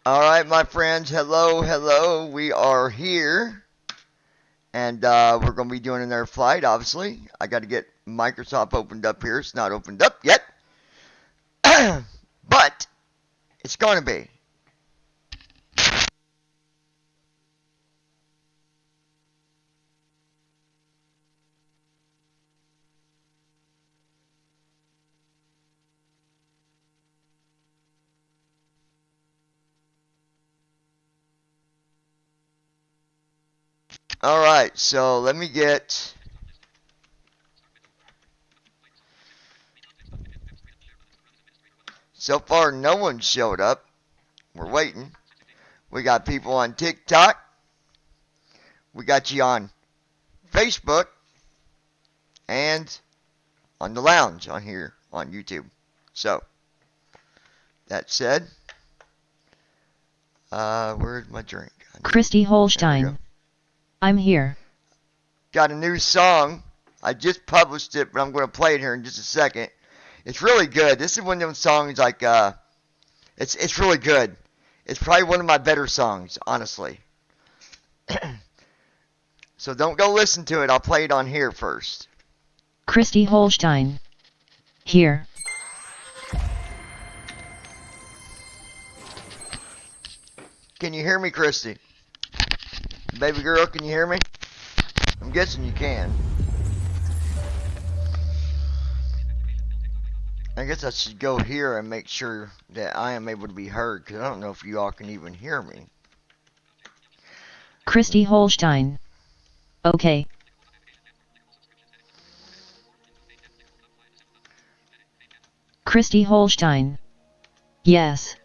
All right, my friends. Hello, hello. We are here, and we're going to be doing another flight. Obviously, I got to get Microsoft opened up here. It's not opened up yet, but it's going to be. All right, so let me get. So far, no one showed up. We're waiting. We got people on TikTok. We got you on Facebook. And on the lounge on here on YouTube. So, that said, where's my drink? Christy Holstein. I'm here. Got a new song. I just published it, but I'm going to play it here in just a second. It's really good. This is one of those songs like, it's really good. It's probably one of my better songs, honestly. So don't go listen to it. I'll play it on here first. Christy Holstein. Here. Can you hear me, Christy? Baby girl, can you hear me? I'm guessing you can. I guess I should go here and make sure that I am able to be heard, because I don't know if you all can even hear me. Christy Holstein. Okay. Christy Holstein. Yes.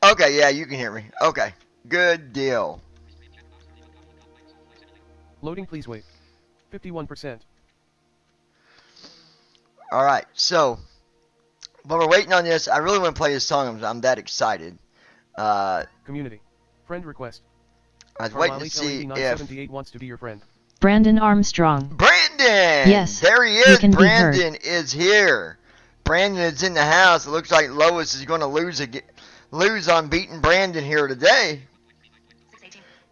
Okay, yeah, you can hear me. Okay, good deal. Loading, please wait. 51%. Alright, so, while we're waiting on this, I really want to play this song. I'm that excited. Community. Friend request. I was waiting to see if... wants to be your friend. Brandon Armstrong. Brandon! Yes, there he is. Brandon is here. Brandon is in the house. It looks like Lois is going to lose on beating Brandon here today.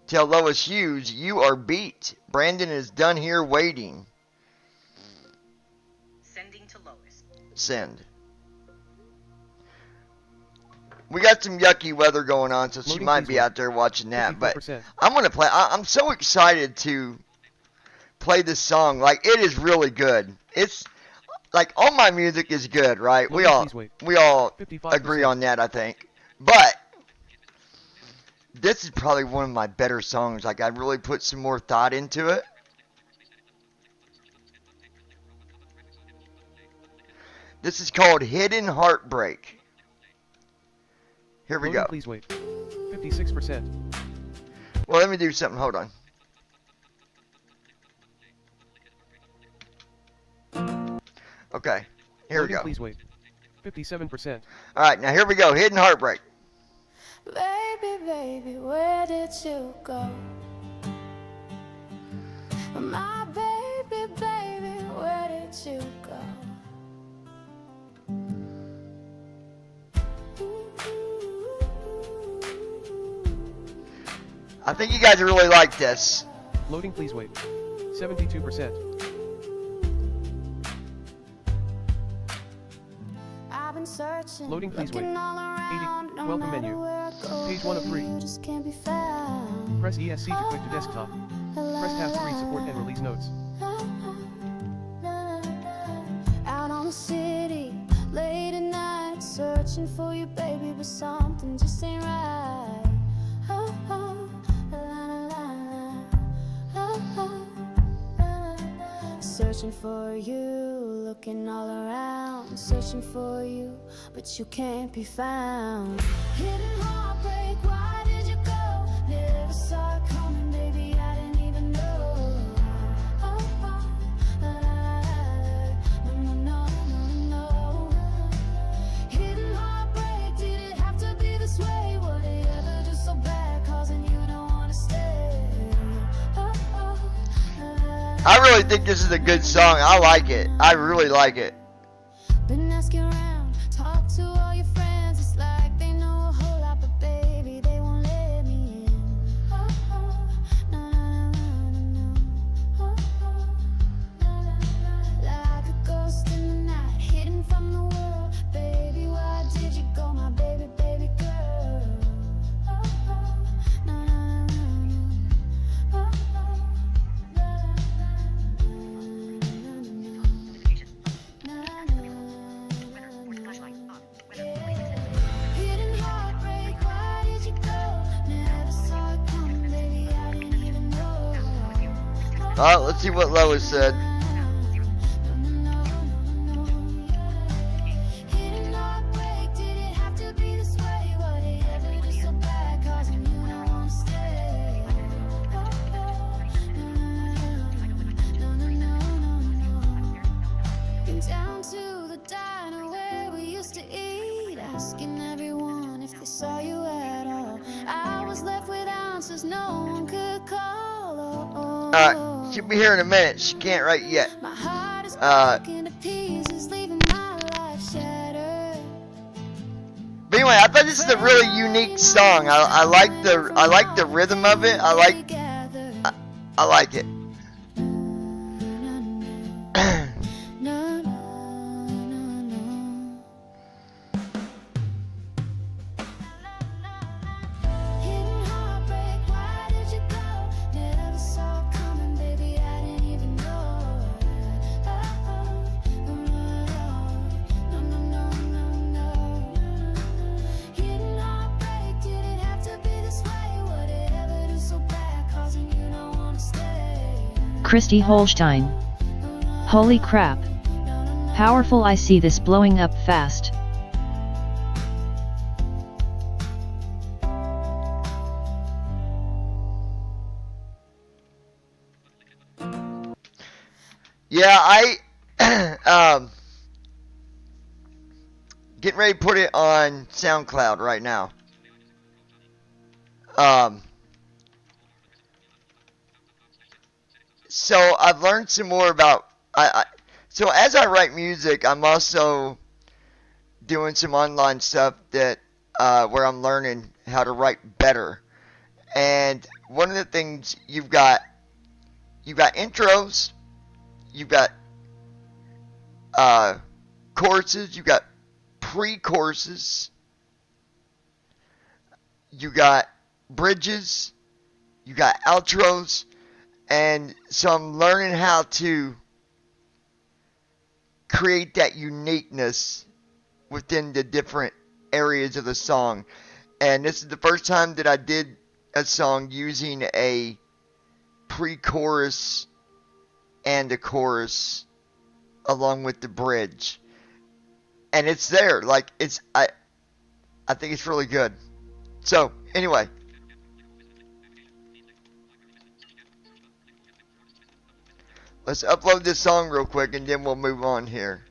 Tell Lois Hughes, you are beat. Brandon is done here waiting. Sending to Lois. Send. We got some yucky weather going on, so she might be out there watching that. But I'm going to play. I'm so excited to play this song. Like, it is really good. It's like all my music is good, right? We all agree on that, I think. But this is probably one of my better songs. Like, I really put some more thought into it. This is called Hidden Heartbreak. Here we go. Please wait. 56%. Well, let me do something. Hold on. Okay. Here we go. Please wait. 57%. All right, now here we go. Hidden Heartbreak. Baby, baby, where did you go? My baby, baby, where did you go? I think you guys really like this. Loading, please wait. 72%. I've been searching, Loading, please wait. 80. No Welcome menu. Page 1 of 3. Just can't be found. Press ESC to quit to desktop. Press tab to read support and release notes. Out on the city, late at night, searching for you, baby, but something just ain't right. Searching for you, looking all around, searching for you, but you can't be found. Hidden heartbreak, why did you go? Never saw it coming, baby, I didn't even know. No. Hidden heartbreak, did it have to be this way? Was it ever just so bad, causing you don't want to stay? I really think this is a good song. I like it. I really like it. Been asking around, talk to all your friends. It's like they know a whole lot, but baby, they Let's see what Lois said. Down to the diner where we used to eat, asking everyone if they saw you at all. I was left with answers no one could call. Alright, she'll be here in a minute. She can't write yet. My heart is broken to pieces, leaving my life shattered. But anyway, I thought this is a really unique song. I like the rhythm of it. I like it. Christy Holstein. Holy crap. Powerful, I see this blowing up fast. Yeah, getting ready to put it on SoundCloud right now. So I've learned some more about so as I write music, I'm also doing some online stuff that where I'm learning how to write better. And one of the things you've got intros, you've got choruses, you've got pre-choruses, you got bridges, you got outros. And so I'm learning how to create that uniqueness within the different areas of the song. And this is the first time that I did a song using a pre-chorus and a chorus along with the bridge. And it's there. Like, I think it's really good. So, anyway. Let's upload this song real quick and then we'll move on here.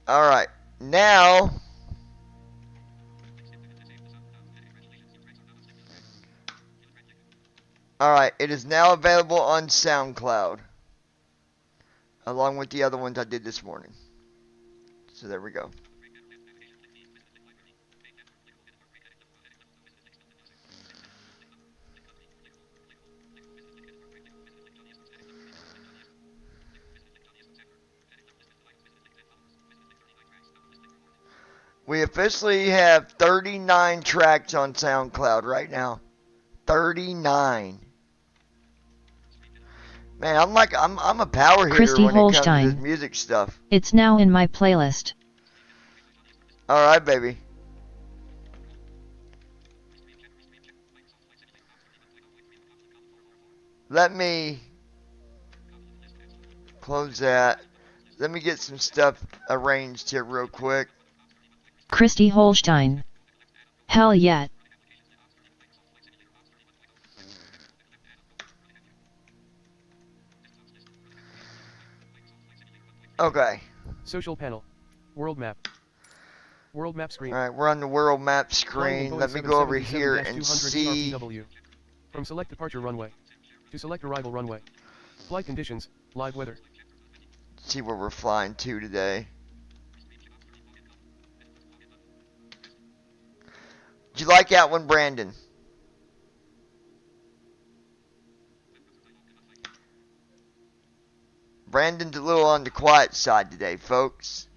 Alright, now alright, it is now available on SoundCloud, along with the other ones I did this morning. So there we go. We officially have 39 tracks on SoundCloud right now. 39. Man, I'm a power hitter Christy when Holstein. it comes to this music stuff. It's now in my playlist. Alright, baby. Let me close that. Let me get some stuff arranged here real quick. Christy Holstein. Hell yeah. Okay. Social panel. World map. World map screen. Alright, we're on the world map screen. Let me go over here and see. From select departure runway to select arrival runway. Flight conditions, live weather. See where we're flying to today. Did you like that one, Brandon? Brandon's a little on the quiet side today, folks.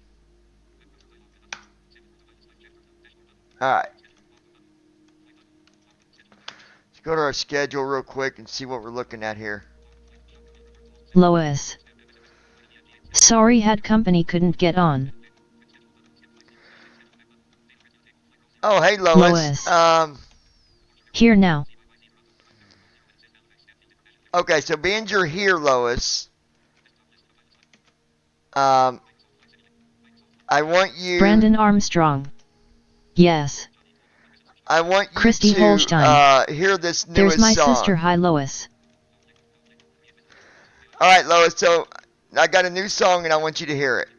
Alright. Let's go to our schedule real quick and see what we're looking at here. Lois. Sorry, had company, couldn't get on. Oh, hey, Lois. Here now. Okay, so being you're here, Lois. I want you. Brandon Armstrong. Yes. I want you Christy to Holstein. hear this newest There's my song. sister. Hi, Lois. All right, Lois. So I got a new song, and I want you to hear it.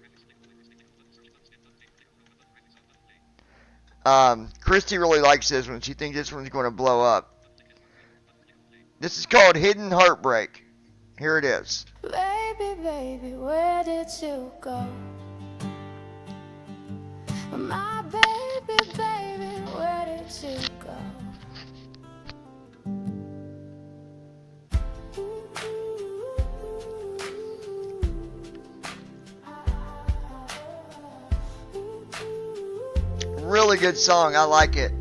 Christy really likes this one. She thinks this one's going to blow up. This is called Hidden Heartbreak. Here it is. Baby, baby, where did you go? My baby, baby, where did you go? Really good song. I like it.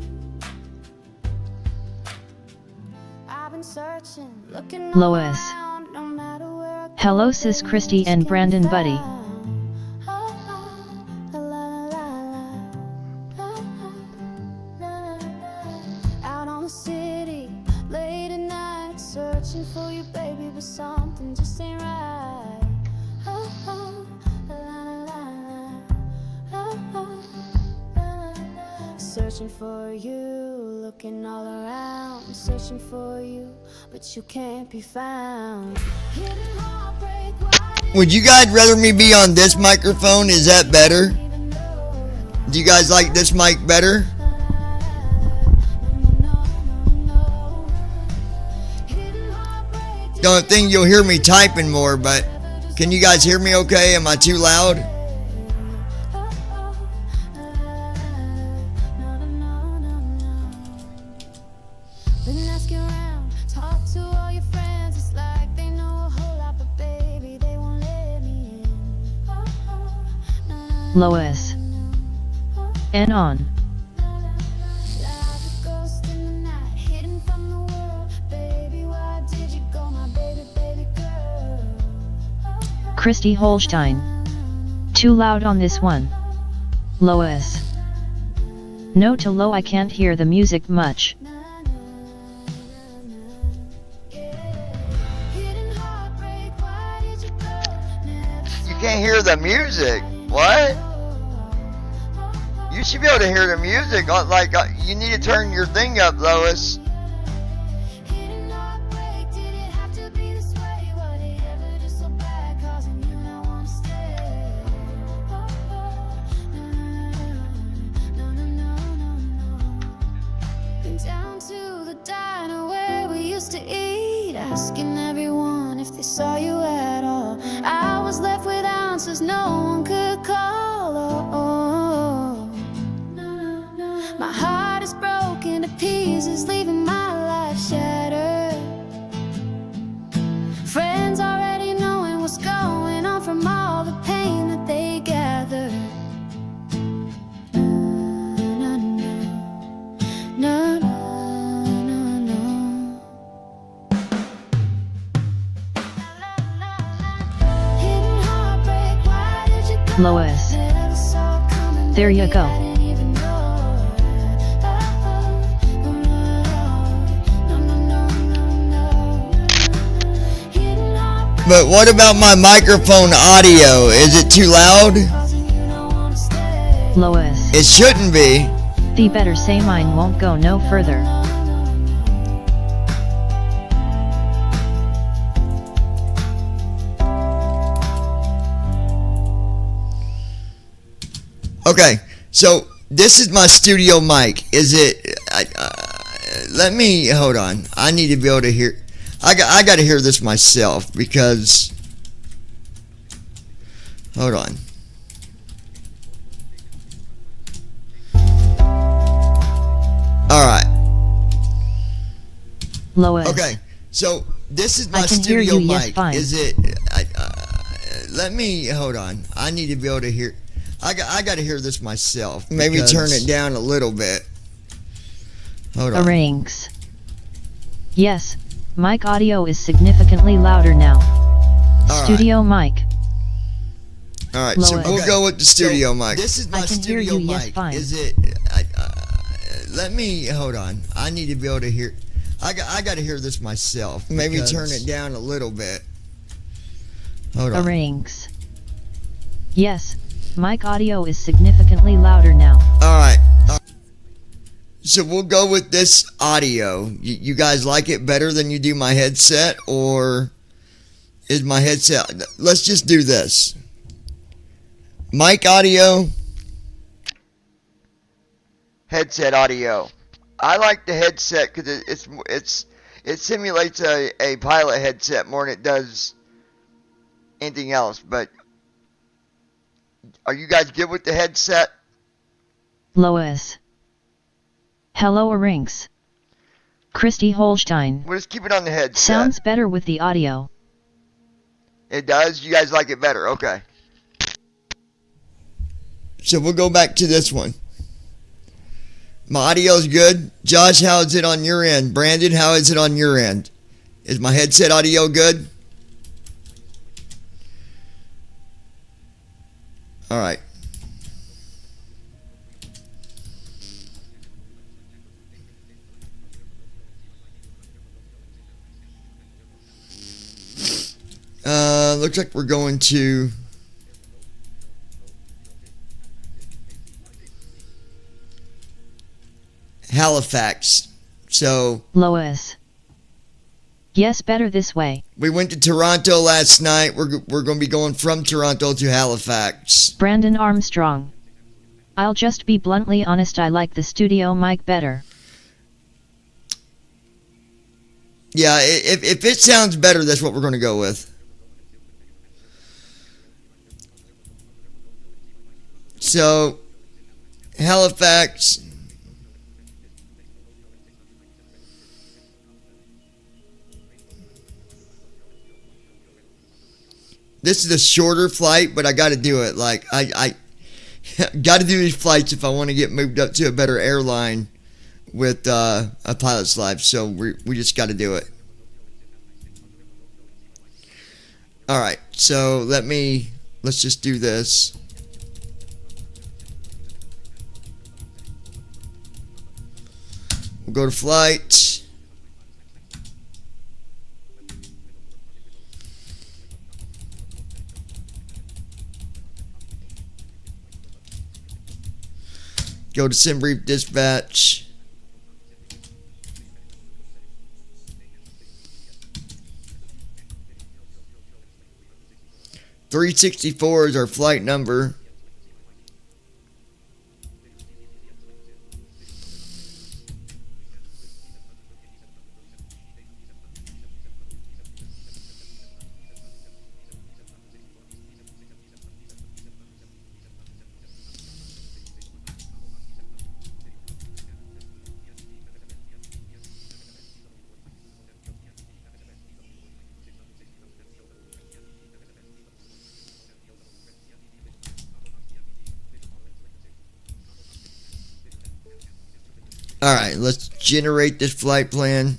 I've been searching, looking Lois. around, no matter where I go, Hello, sis Christy and Brandon buddy. Out on the city, late at night, searching for you, baby, but something just ain't right. Searching for you, looking all around, searching for you, but you can't be found. Hidden heartbreak, why did Would you guys rather me be on this microphone? Is that better? you even know? Do you guys like this mic better? Hidden heartbreak, Don't think you'll hear me typing more, but can you guys hear me okay? Am I too loud? Been asking around, talk to all your friends. It's like they know a whole lot, but baby, they won't let me in. Lois. And on. Like a ghost in the night, hidden from the world. Baby, why did you go, my baby, baby girl? Christy Holstein. Too loud on this one. Lois. No to low, I can't hear the music much. Hidden heartbreak, why did you go? Never You can't hear the music. What? You should be able to hear the music. Like, you need to turn your thing up, Lois. hidden heartbreak, did it have to be this way? Was it ever just so bad, causing you not wanna stay? No, no, no, no, no. Been down to the diner where we used to eat, asking everyone if they saw you at all. I was left with answers no one could call. My heart is broken to pieces, leaving my life shattered. Friends already knowing what's going on from all the pain that they gathered. No, no, no, no. Hidden heartbreak, why did you go? Lois. Never saw it coming, There you baby, go. I didn't even know. No, no, no, no, no. Hidden heartbreak, But what about my microphone audio? Is it too loud? causing you not wanna stay. Lois. It shouldn't be. Thee better say mine won't go no further. So this is my studio mic. Is it? Let me hold on. I need to be able to hear. I got to hear this myself because. Hold on. All right. Lois. Okay. So this is my I can studio hear you, mic. yes, fine. Is it? Let me hold on. I need to be able to hear. I got to hear this myself. Maybe turn it down a little bit. Hold on. Rings. Yes, mic audio is significantly louder now. All Studio mic. All right, so Lois. we'll go with the studio mic. This is my I can hear studio you, mic. yes, fine. Is it? Let me hold on. I need to be able to hear. I got to hear this myself. Maybe turn it down a little bit. Hold on. Rings. Yes, mic audio is significantly louder now. All right. So we'll go with this audio. You guys like it better than you do my headset, or is my headset? Let's just do this. Mic audio. Headset audio. I like the headset because it simulates a pilot headset more than it does anything else. But are you guys good with the headset? Lois. Hello, Rinks. Christy Holstein. We'll just keep it on the headset. Sounds better with the audio. It does? You guys like it better? Okay. So we'll go back to this one. My audio's good. Josh, how is it on your end? Brandon, how is it on your end? Is my headset audio good? All right. Looks like we're going to Halifax. So Lois. Yes, better this way. We went to Toronto last night. We're going to be going from Toronto to Halifax. Brandon Armstrong. I'll just be bluntly honest, I like the studio mic better. Yeah, if it sounds better, that's what we're going to go with. So, Halifax. This is a shorter flight, but I got to do it. Like, I got to do these flights if I want to get moved up to a better airline with a pilot's life. So we just got to do it. All right. So let's just do this. We'll go to flight. Go to SimBrief Dispatch. $364 is our flight number. All right, let's generate this flight plan.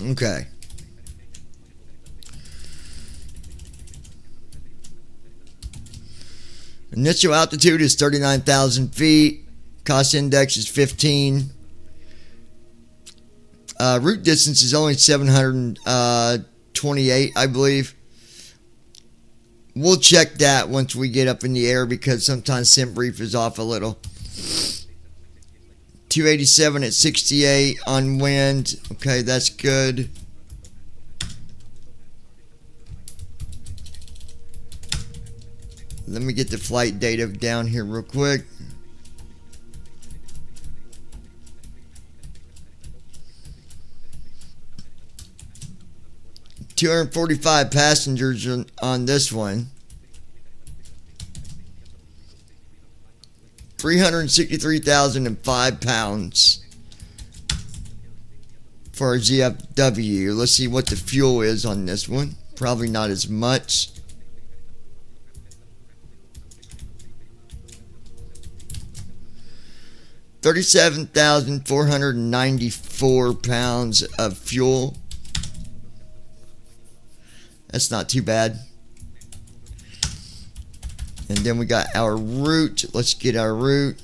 Okay. Initial altitude is 39,000 feet. Cost index is 15. Route distance is only 728, I believe. We'll check that once we get up in the air because sometimes SimBrief is off a little. 287 at 68 on wind. Okay, that's good. Let me get the flight data down here real quick. $245 passengers on this one. 363,005 pounds for our ZFW. Let's see what the fuel is on this one. Probably not as much. £37,494 of fuel. That's not too bad. And then we got our route. Let's get our route.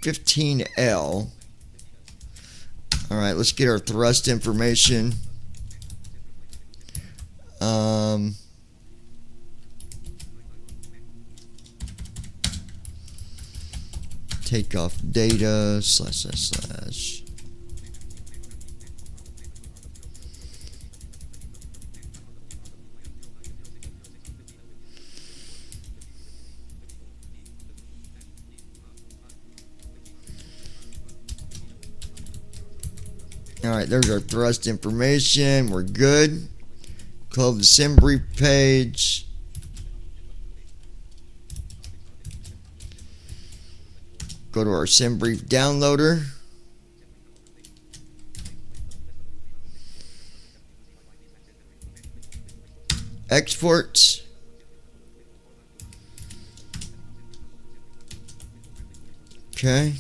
$15L. All right, let's get our thrust information. Takeoff data ///. Alright, there's our thrust information. We're good. Close the sim brief page. Go to our sim brief downloader. Exports. Okay.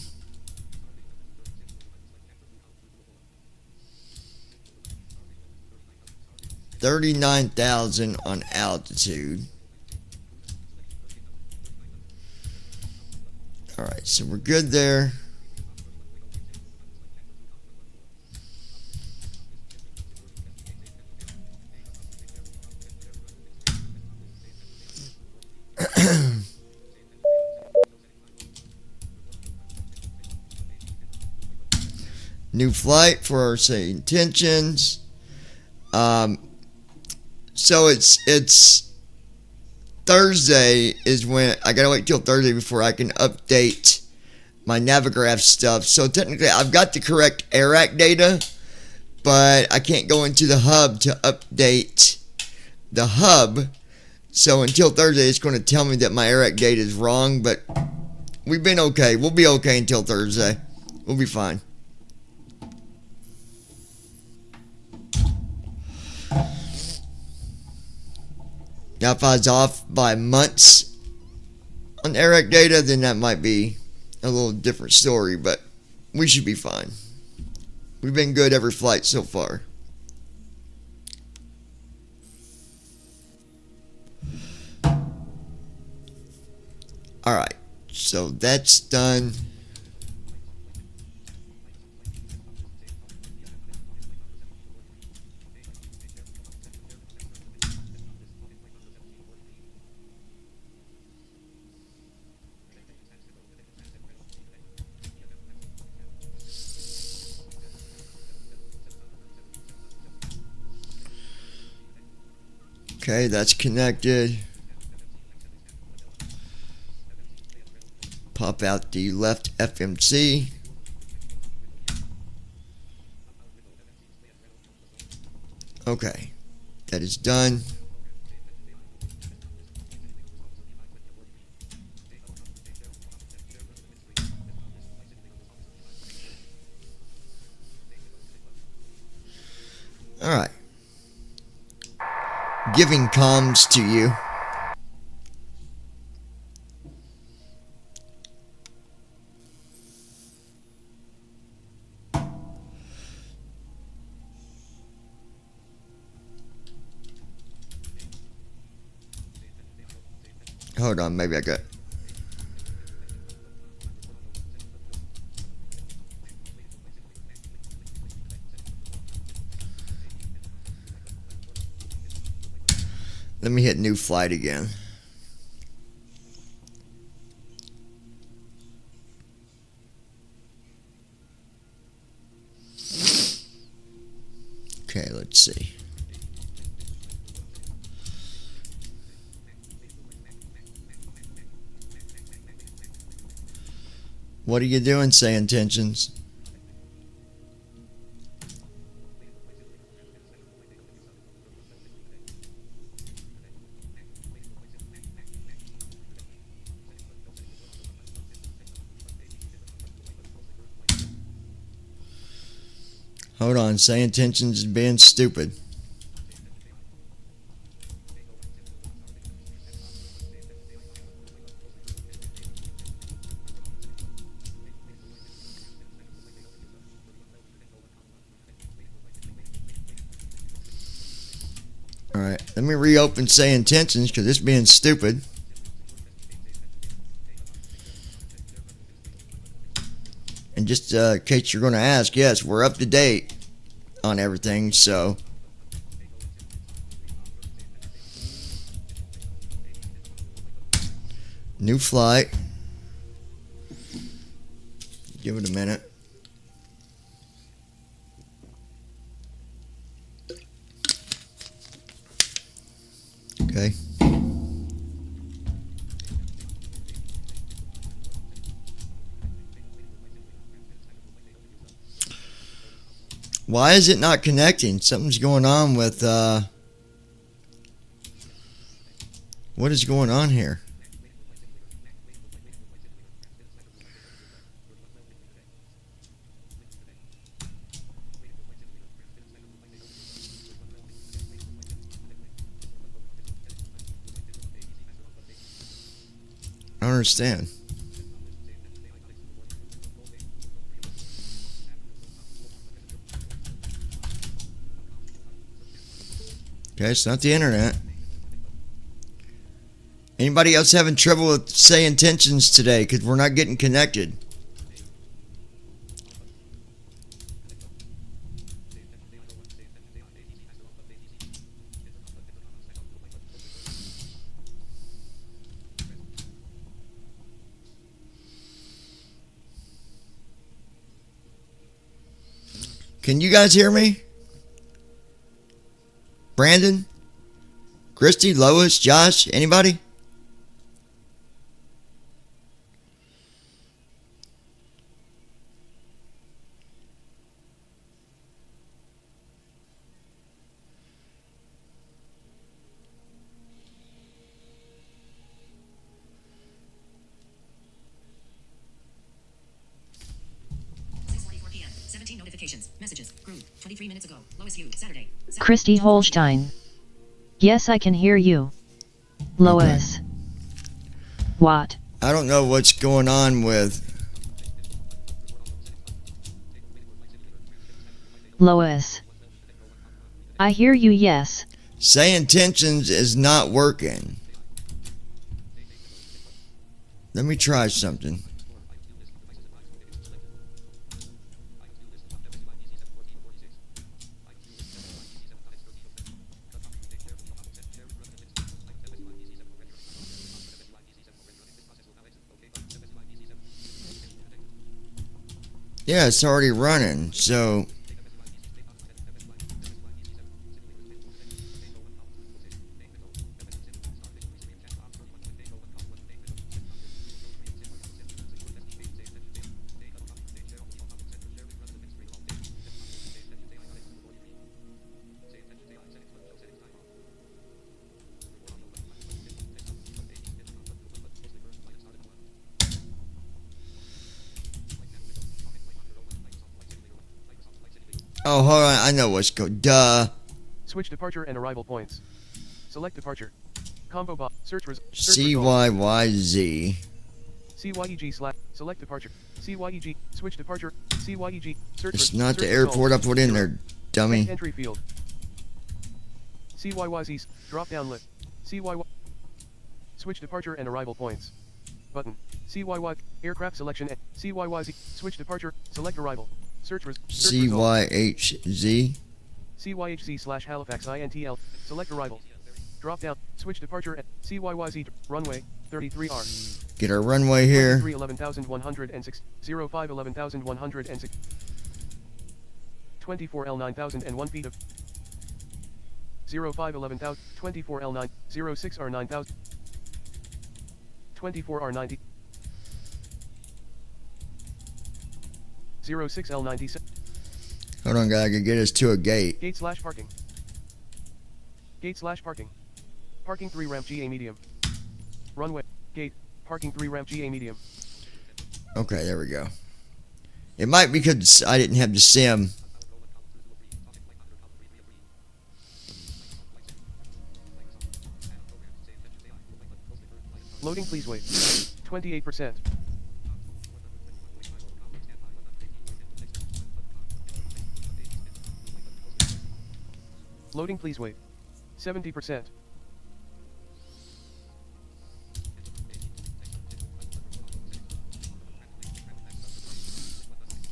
$39,000 on altitude. Alright, so we're good there. New flight for our say intentions. So it's Thursday is when I gotta wait till Thursday before I can update my Navigraph stuff. So technically I've got the correct AIRAC data, but I can't go into the hub to update the hub. So until Thursday it's going to tell me that my AIRAC data is wrong, but we've been okay. We'll be okay until Thursday. We'll be fine. Now, if I was off by months on AIRAC data, then that might be a little different story, but we should be fine. We've been good every flight so far. Alright, so that's done. Okay, that's connected. Pop out the left FMC. Okay, that is done. All right. Giving comms to you. Hold on, maybe I got. Let me hit new flight again. Okay, let's see. What are you doing, Say Intentions? Hold on, Say Intentions is being stupid. Alright, let me reopen Say Intentions because it's being stupid. And just in case you're going to ask, yes, we're up to date on everything, so. New flight. Give it a minute. Okay. Why is it not connecting? Something's going on with, what is going on here? I don't understand. Okay, it's not the internet. Anybody else having trouble with Say Intentions today? Because we're not getting connected. Can you guys hear me? Brandon? Christy? Lois? Josh? Anybody? Messages. Group. 23 minutes ago. Lois U. Saturday. Christy Holstein. Yes, I can hear you. Lois. Okay. What? I don't know what's going on with Lois. I hear you, yes. Say Intentions is not working. Let me try something. Yeah, it's already running, so oh, hold on. I know what's going. Duh. Switch departure and arrival points. Select departure. Combo box. Search CYYZ. CYEG slash. Select departure. CYEG. Switch departure. CYEG. Search. It's not the airport I put in there, dummy. Entry field. CYYZ. Drop down list. CYY. Switch departure and arrival points. Button. CYY. Aircraft selection. CYYZ. Switch departure. Select arrival. Search CYHZ. CYHZ slash Halifax INTL. Select arrival. Drop down. Switch departure at CYYZ. Runway 33R. Get our runway here. 3 11,106. 05 11,106. 24 L 9001 feet of 05 11,000. 24 L 9. 06 R 9000. 24 R 90. 06 L 97. Hold on, guy. I can get us to a gate. Gate/parking. Gate/parking. Parking 3 ramp GA medium. Runway. Gate. Parking 3 ramp GA medium. Okay, there we go. It might be because I didn't have the sim. Loading, please wait. 28%. Loading, please wait. 70%.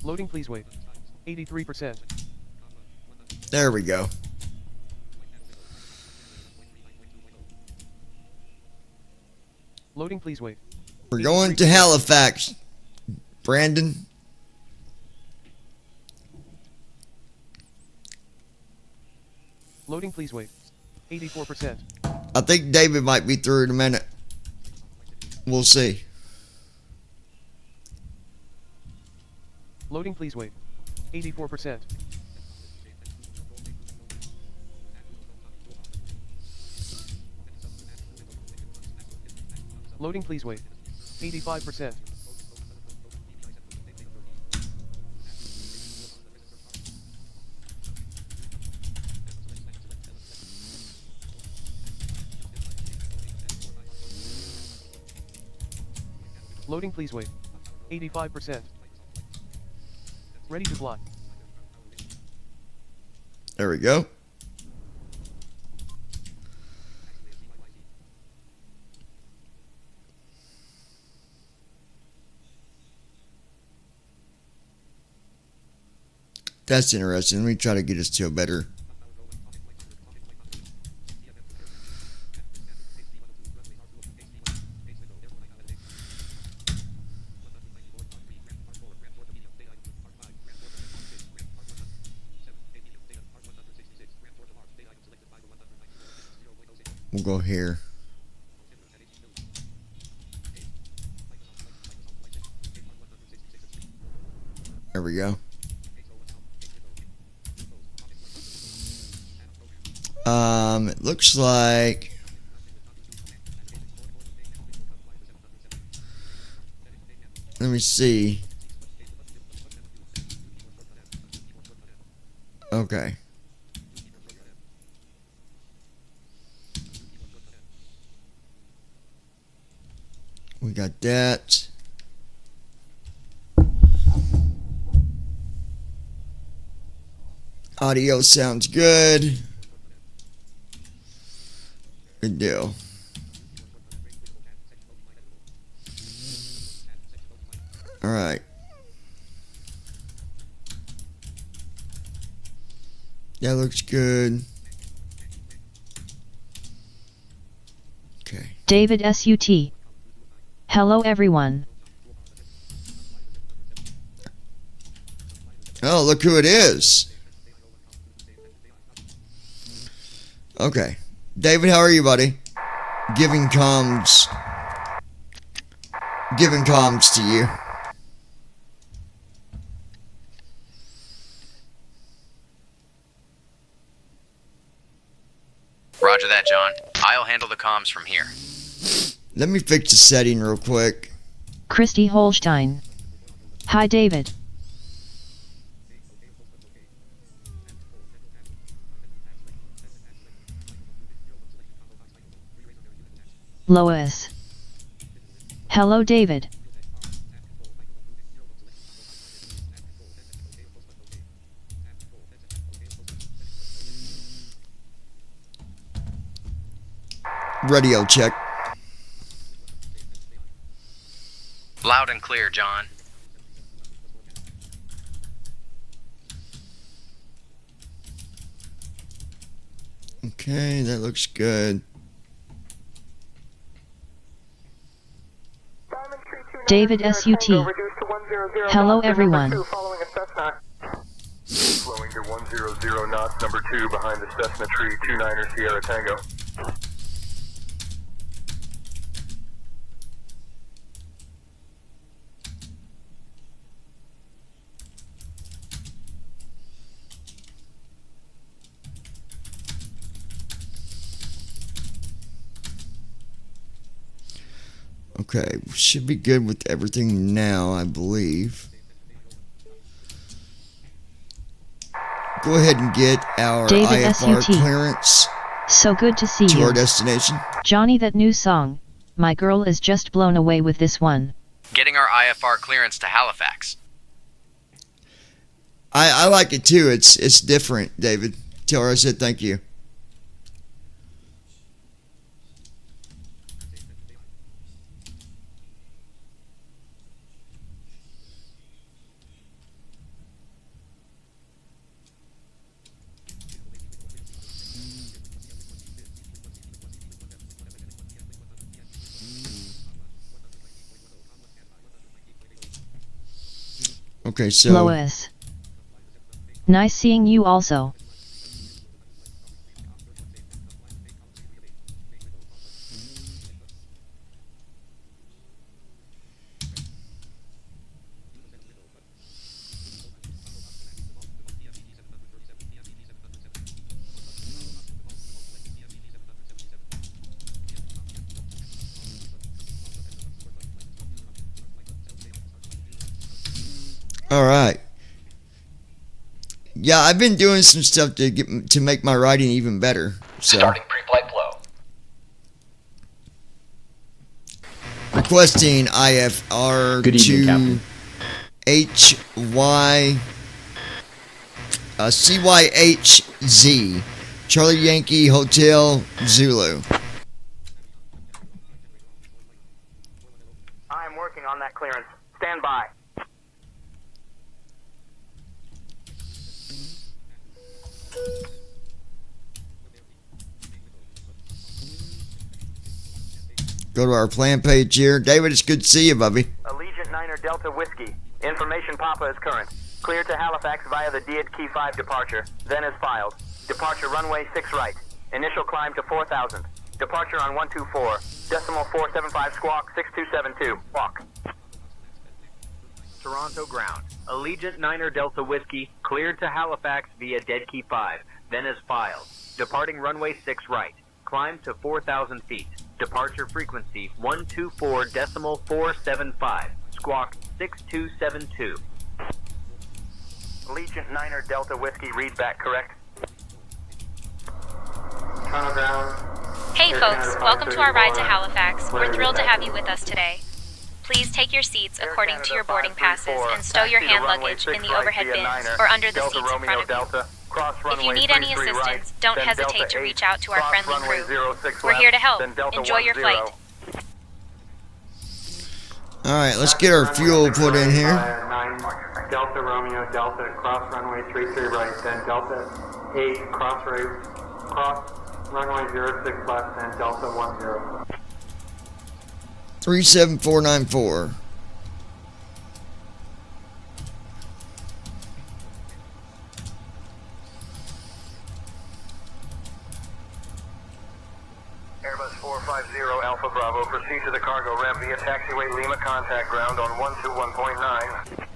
Loading, please wait. 83%. There we go. Loading, please wait. We're going to Halifax, Brandon. Loading, please wait. 84%. I think David might be through in a minute. We'll see. Loading, please wait. 84%. Loading, please wait. 85%. Loading, please wait. 85%. Ready to fly. There we go. That's interesting. Let me try to get us to a better. We'll go here. There we go. It looks like let me see. Okay. We got that. Audio sounds good. Good deal. All right. That looks good. Okay. David SUT. Hello everyone. Oh, look who it is. Okay. David, how are you, buddy? Giving comms to you. Roger that, John. I'll handle the comms from here. Let me fix the setting real quick. Christy Holstein. Hi David. Lois. Hello David. Radio check. Loud and clear, John. Okay, that looks good. David SUT. Hello everyone. Slowing to 100 knots, number 2 behind the Cessna tree, 29er Sierra Tango. Okay, should be good with everything now, I believe. Go ahead and get our David IFR SUT. clearance So good to see to you. our destination. Johnny, that new song. My girl is just blown away with this one. Getting our IFR clearance to Halifax. I like it too. It's different, David. Tell her I said thank you. Okay, so Lois. Nice seeing you also. all right. Yeah, I've been doing some stuff to make my writing even better. So Starting pre-flight flow. requesting IFR Good evening, to Captain. CYHZ, Charlie Yankee Hotel Zulu. I am working on that clearance. Stand by. Go to our plan page here. David, it's good to see you, Bubby. Allegiant 9er Delta Whiskey. Information Papa is current. Clear to Halifax via the DID Key 5 departure. Then is filed. Departure runway 6 right. Initial climb to 4,000. Departure on 124. Decimal 475 squawk 6272. Walk. Toronto ground. Allegiant 9er Delta Whiskey. Cleared to Halifax via DID Key 5. Then is filed. Departing runway 6 right. Climb to 4,000 feet. Departure frequency 124.475. Squawk 6272. Allegiant 9er Delta Whiskey, read back correct. Toronto ground. Hey folks, welcome to our ride to Halifax. We're thrilled to have you with us today. Please take your seats according to your boarding passes and stow your hand luggage in the overhead bins or under the seats in front of you. If you need any assistance, don't hesitate to reach out to our friendly crew. We're here to help. Enjoy your flight. Alright, let's get our fuel put in here. 9 Delta Romeo Delta, cross runway 33 right, then Delta 8, cross runway 06 left, then Delta 10. 37494. Airbus 450 Alpha Bravo, proceed to the cargo ramp via taxiway Lima, contact ground on 121.9.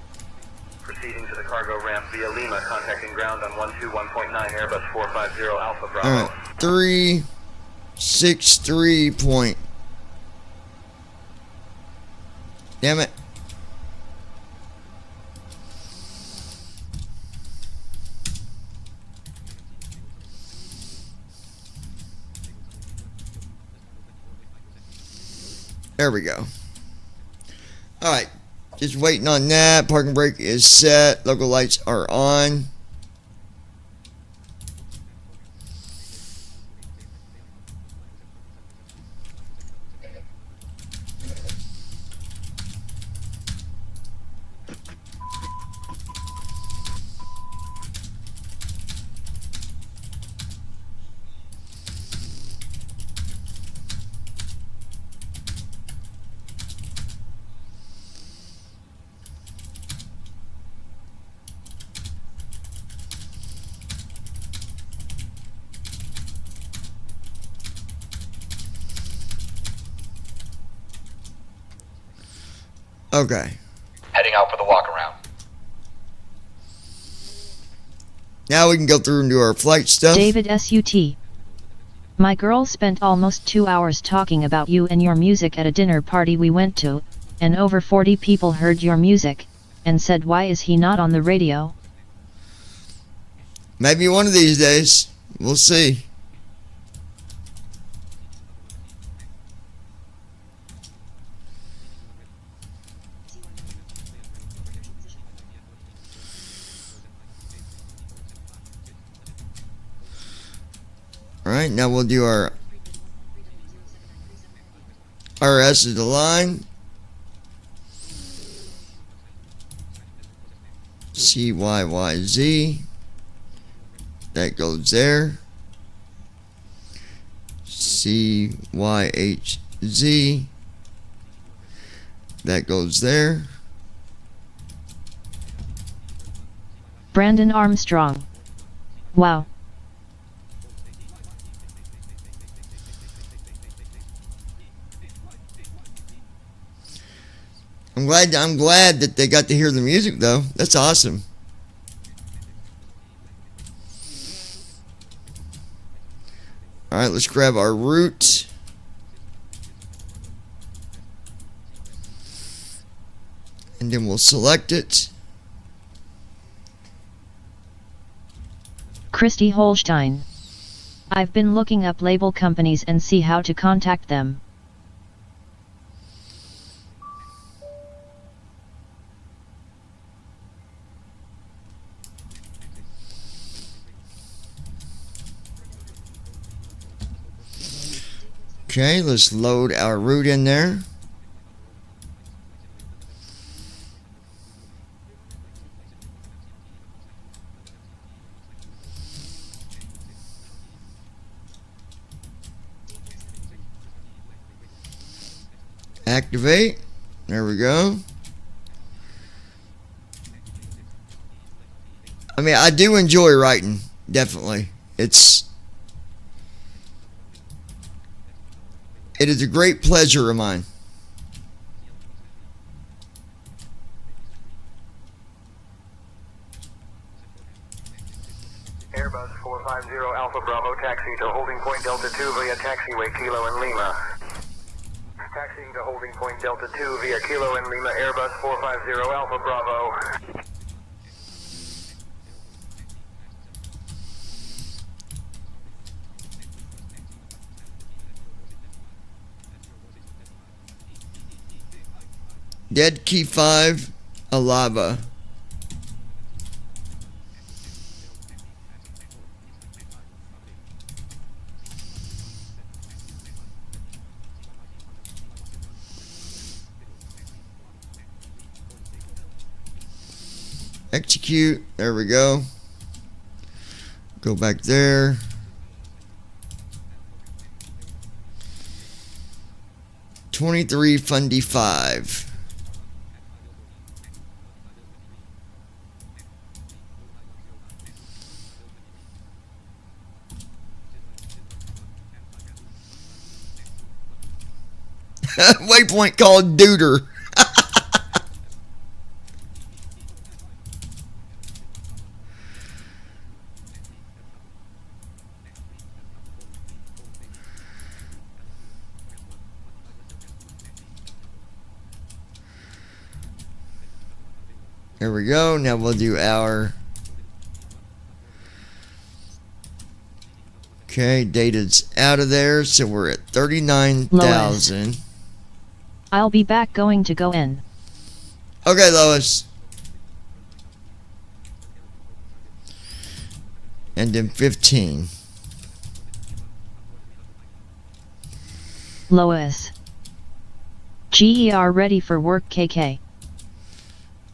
Proceeding to the cargo ramp via Lima, contacting ground on 121.9, Airbus 450 Alpha Bravo. Alright, 363 point. Damn it. There we go. Alright, just waiting on that. Parking brake is set. Local lights are on. Okay. Heading out for the walk around. Now we can go through and do our flight stuff. David SUT. My girl spent almost 2 hours talking about you and your music at a dinner party we went to, and over 40 people heard your music, and said why is he not on the radio? Maybe one of these days. We'll see. Alright, now we'll do our RS is the line. CYYZ. That goes there. CYHZ. That goes there. Brandon Armstrong. Wow. I'm glad that they got to hear the music though. That's awesome. Alright, let's grab our route. And then we'll select it. Christy Holstein. I've been looking up label companies and see how to contact them. Okay, let's load our route in there. Activate. There we go. I mean, I do enjoy writing, definitely. It is a great pleasure of mine. Airbus 450 Alpha Bravo, taxi to holding point Delta 2 via taxiway Kilo and Lima. Taxiing to holding point Delta 2 via Kilo and Lima, Airbus 450 Alpha Bravo. Dead Key 5, Alaba. Execute. There we go. Go back there. $23 Fundy 5. Waypoint called Duder. There we go. Now we'll do our... Okay, data's out of there, so we're at 39,000. I'll be back going to go in. Okay, Lois. And then 15. Lois. GER ready for work KK.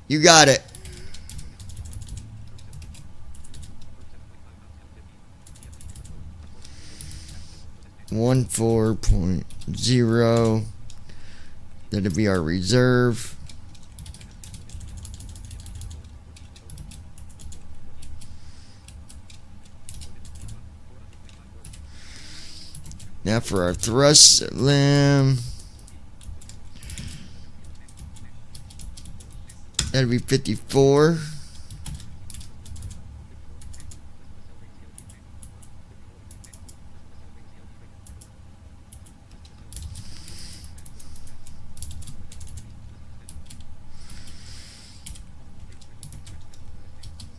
You got it. One 4.0. That'll be our reserve. Now for our thrust limb. That'd be 54.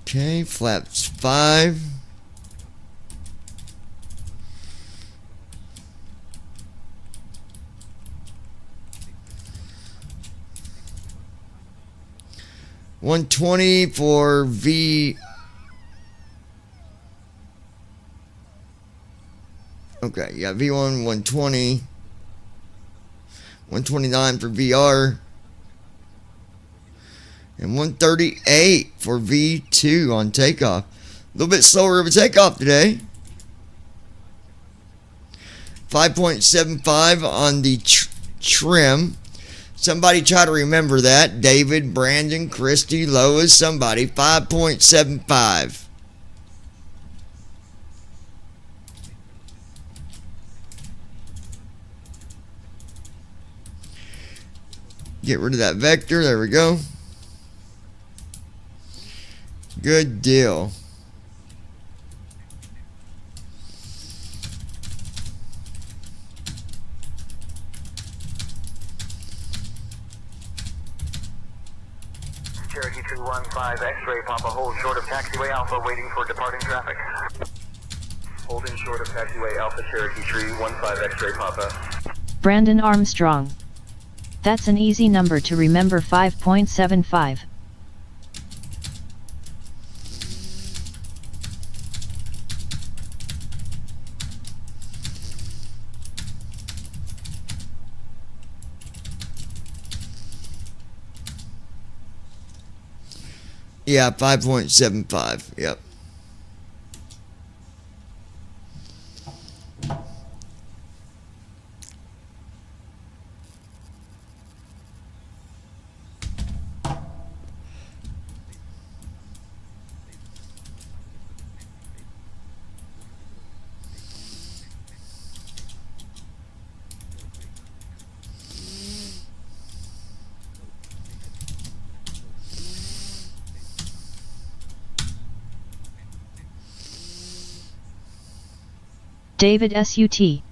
Okay, flaps 5. $120 for V. Okay, yeah, V1 120. $129 for VR. And $138 for V2 on takeoff. A little bit slower of a takeoff today. 5.75 on the trim. Somebody try to remember that. David, Brandon, Christy, Lois, somebody. 5.75. Get rid of that vector. There we go. Good deal. Cherokee 215 X-ray Papa, hold short of taxiway Alpha, waiting for departing traffic. Holding short of taxiway Alpha, Cherokee 315 X-ray Papa. Brandon Armstrong. That's an easy number to remember. 5.75. Yeah, 5.75. Yep. David SUT.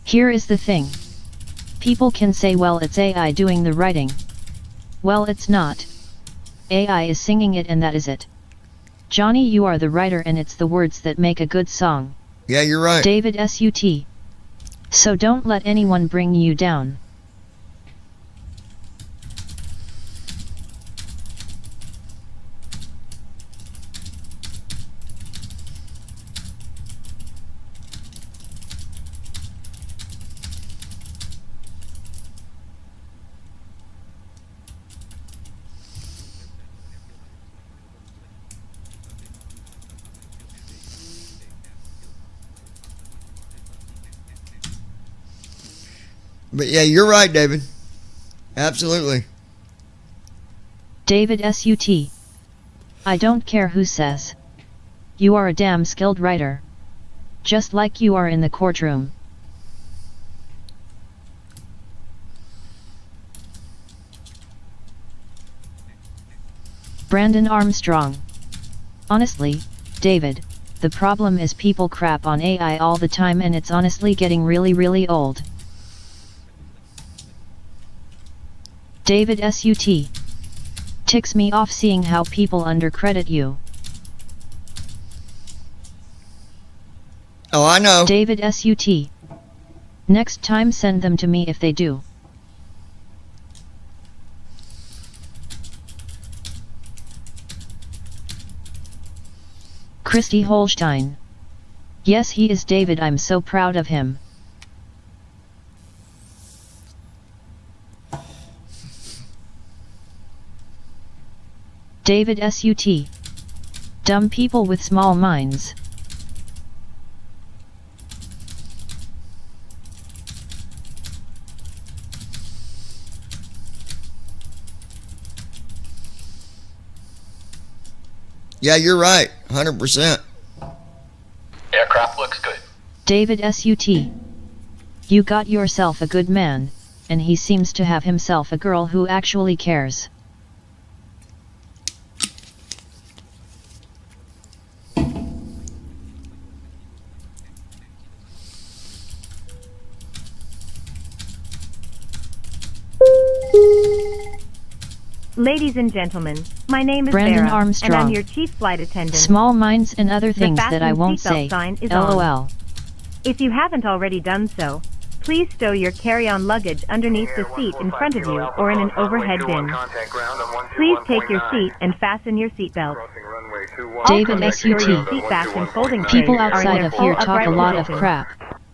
Here is the thing. People can say, well, it's AI doing the writing. Well, it's not. AI is singing it, and that is it. Johnny, you are the writer, and it's the words that make a good song. Yeah, you're right. David SUT. So don't let anyone bring you down. But yeah, you're right, David. Absolutely. David SUT. I don't care who says. You are a damn skilled writer. Just like you are in the courtroom. Brandon Armstrong. Honestly, David, the problem is people crap on AI all the time, and it's honestly getting really old. David SUT. Ticks me off seeing how people undercredit you. Oh, I know. David SUT. Next time send them to me if they do. Christy Holstein. Yes, he is David, I'm so proud of him. David SUT. Dumb people with small minds. Yeah, you're right. 100%. Aircraft looks good. David SUT. You got yourself a good man, and he seems to have himself a girl who actually cares. Ladies and gentlemen, my name is Brandon Vera, Armstrong. and I'm your chief flight attendant. Small minds and other The things that I fasten won't seatbelt say. sign is LOL. on. If you haven't already done so, please stow your carry-on luggage underneath the seat in front of you or in an overhead bin. Please take your seat and fasten your seatbelt. David Also, make sure your SUT. seat backs and folding People trays are in outside their of full here talk a upright lot of position. crap,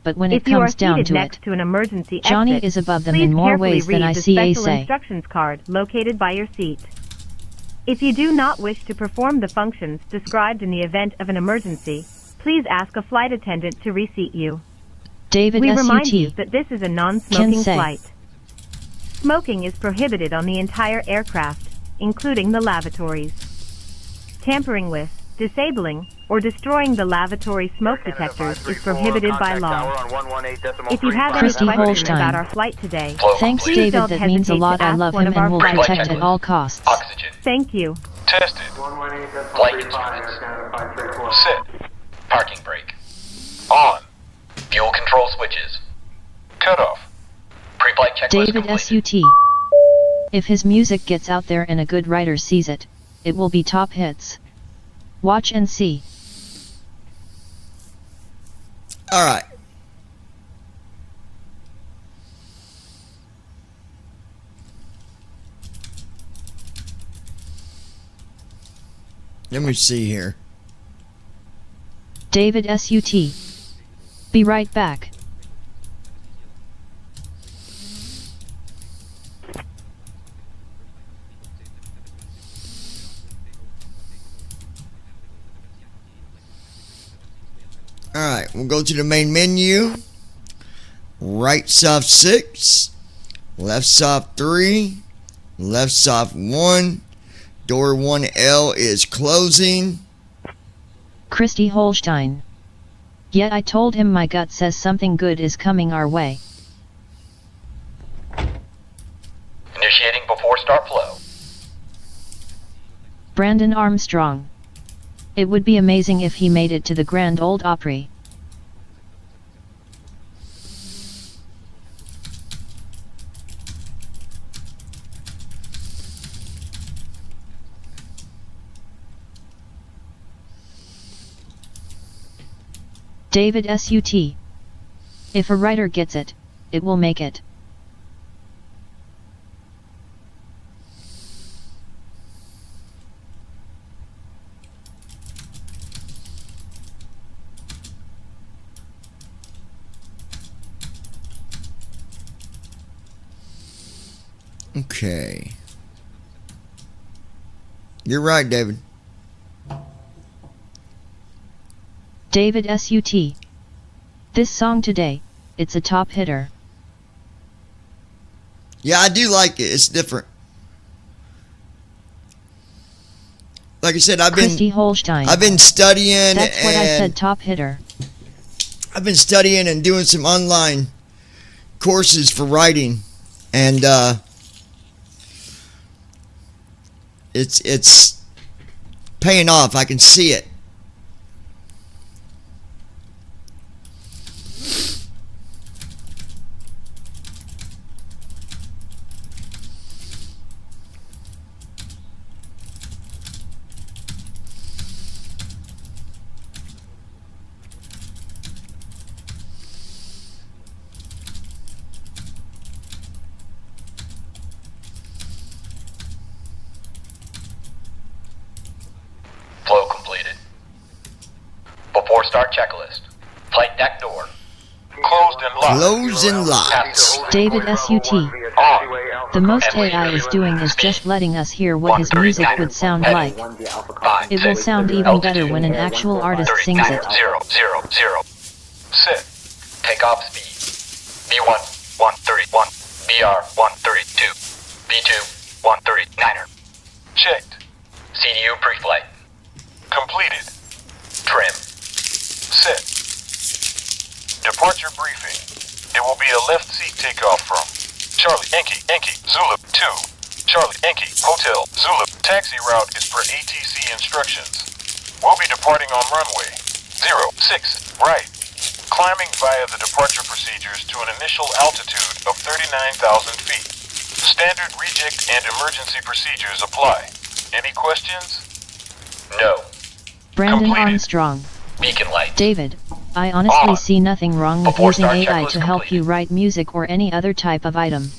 but when it If you are comes down seated to next it, to an emergency Johnny exit, is above them please in more carefully ways than read I the see a special say. instructions card located by your seat. If you do not wish to perform the functions described in the event of an emergency, please ask a flight attendant to reseat you. David We remind you SUT. that this is a non-smoking Can say. flight. Smoking is prohibited on the entire aircraft, including the lavatories. Tampering with, disabling, or destroying the lavatory smoke detectors is prohibited by law. If you have any Christy questions Holstein. about our flight today, Flow Thanks, complete. Please David. don't That means a hesitate lot. to I ask love one him of and our will flight protect at attendants. all costs. Oxygen. Thank you. Tested. Flight instruments. Set. Parking brake. On. Fuel control switches. Cut off. Pre-flight checklist David completed. SUT. If his music gets out there and a good writer sees it, it will be top hits. Watch and see. All right. Let me see here. David SUT. Be right back. Alright, we'll go to the main menu. Right soft 6. Left soft 3. Left soft 1. Door 1L is closing. Christy Holstein. Yet I told him my gut says something good is coming our way. Initiating before start flow. Brandon Armstrong. It would be amazing if he made it to the Grand Ole Opry. David SUT. If a writer gets it, it will make it. Okay. You're right, David. David SUT. This song today, it's a top hitter. Yeah, I do like it. It's different. Like I said, Christy Holstein. I've been studying. That's what I said, top hitter. I've been studying and doing some online courses for writing, and it's paying off. I can see it. Flow completed. Before start checklist. Flight deck door. Closed and locked. Closed and locked. David SUT. On. The most AI is doing is just letting us hear what his music would sound like. It will sound even better when an actual artist sings it. 000. Sit. Takeoff speed. B1 131. BR 132. B2 139er. Checked. CDU pre-flight. Completed. Trim. Set. Departure briefing. It will be a left seat takeoff from Charlie Yankee Zulu 2. Charlie Yankee Hotel Zulu. Taxi route is per ATC instructions. We'll be departing on runway 06 right. Climbing via the departure procedures to an initial altitude of 39,000 feet. Standard reject and emergency procedures apply. Any questions? No. Brandon Completed. Armstrong. Beacon light. David, I honestly On. see nothing wrong with A 4-star using AI checklist to help completed. you write music or any other type of item.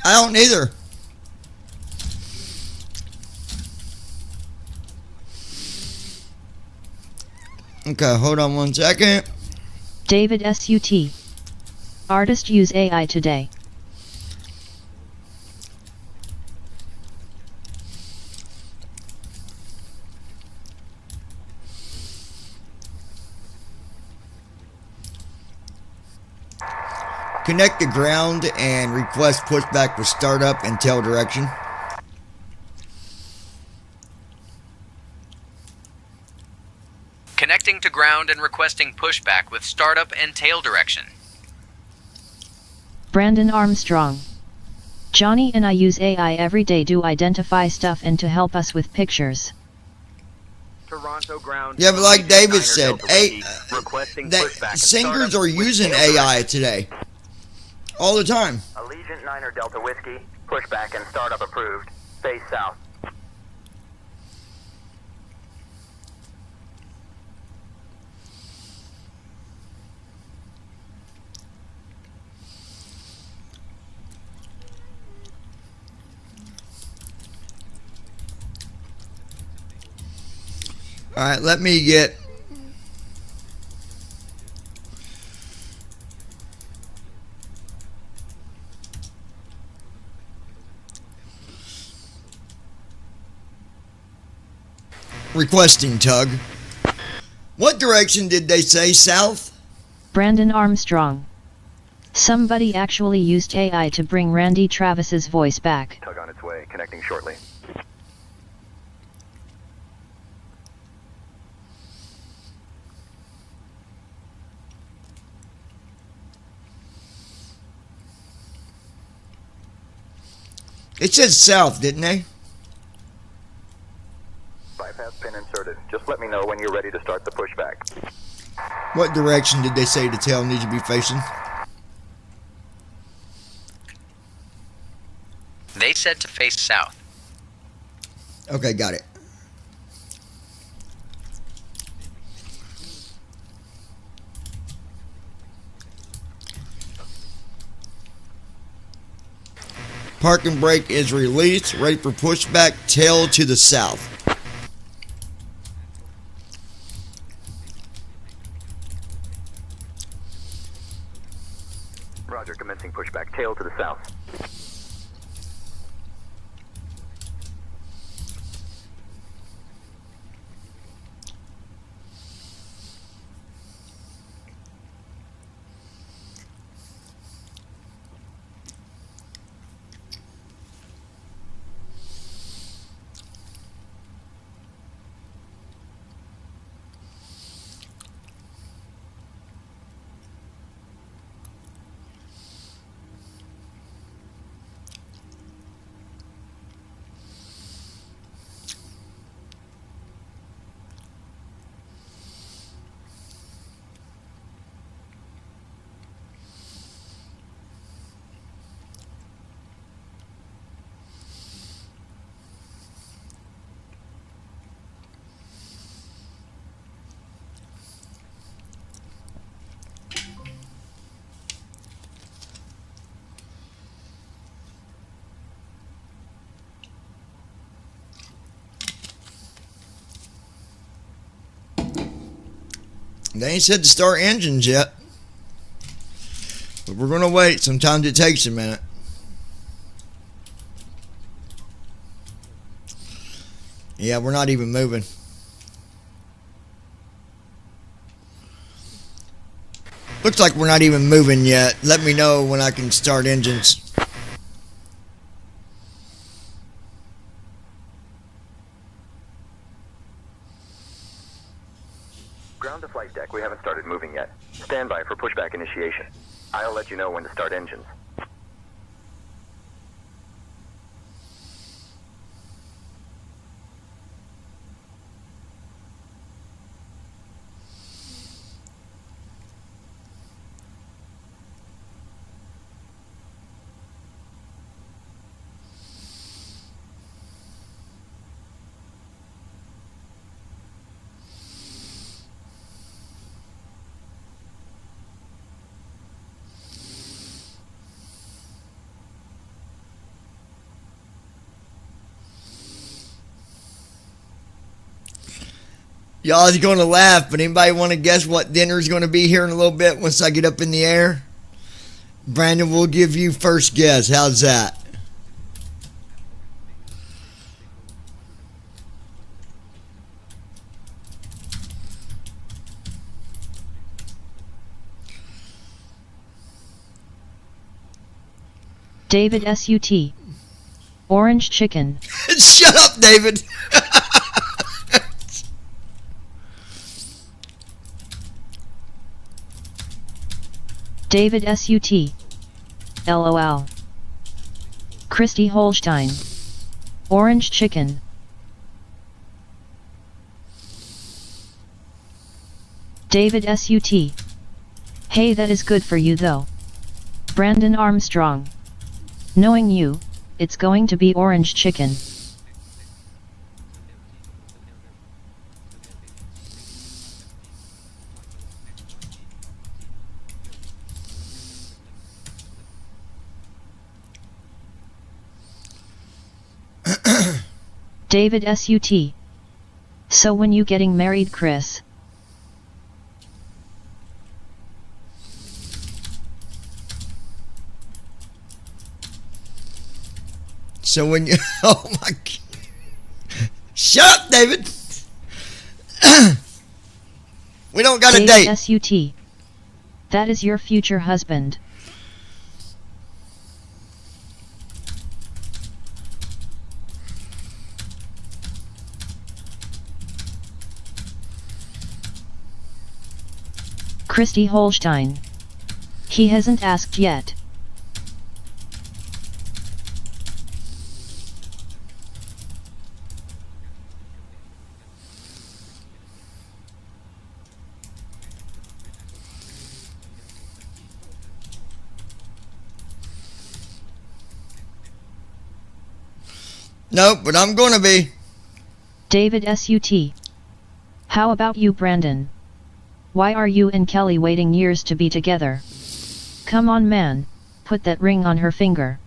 I don't either. Okay, hold on 1 second. David SUT. Artist use AI today. Connect the ground and request pushback with startup and tail direction. Connecting to ground and requesting pushback with startup and tail direction. Brandon Armstrong. Johnny and I use AI every day to identify stuff and to help us with pictures. Toronto ground. Yeah, but like David Niner said, Delta Whiskey, requesting pushback that and singers startup are using with tail AI direction. today. All the time. Allegiant Niner Delta Whiskey, pushback and startup approved. Face south. Alright, let me get... requesting tug. What direction did they say? South? Brandon Armstrong. Somebody actually used AI to bring Randy Travis's voice back. Tug on its way, connecting shortly. It said south, didn't they? Bypass pin inserted. Just let me know when you're ready to start the pushback. What direction did they say the tail needs to be facing? They said to face south. Okay, got it. Parking brake is released, ready for pushback, tail to the south. Roger, commencing pushback. Tail to the south. They ain't said to start engines yet. But we're going to wait. Sometimes it takes a minute. Yeah, we're not even moving. Looks like we're not even moving yet. Let me know when I can start engines. Ground to flight deck. We haven't started moving yet. Stand by for pushback initiation. I'll let you know when to start engines. Y'all is going to laugh, but anybody want to guess what dinner is going to be here in a little bit once I get up in the air? Brandon will give you first guess. How's that? David SUT. Orange chicken. Shut up, David. David SUT. LOL. Christy Holstein. Orange chicken. David SUT. Hey, that is good for you though. Brandon Armstrong. Knowing you, it's going to be orange chicken. David SUT. So when you getting married, Chris? So when you, oh my God. Shut up, David. We don't got a date. David SUT. That is your future husband. Christy Holstein. He hasn't asked yet. Nope, but I'm gonna be. David SUT. How about you, Brandon? Why are you and Kelly waiting years to be together? Come on, man, put that ring on her finger.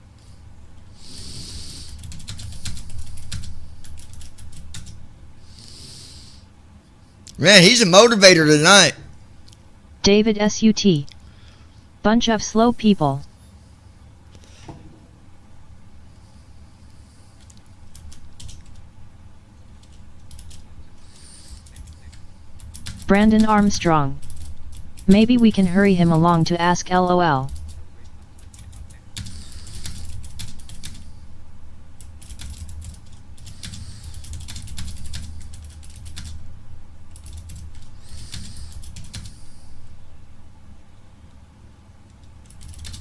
Man, he's a motivator tonight. David SUT. Bunch of slow people. Brandon Armstrong. Maybe we can hurry him along to ask LOL.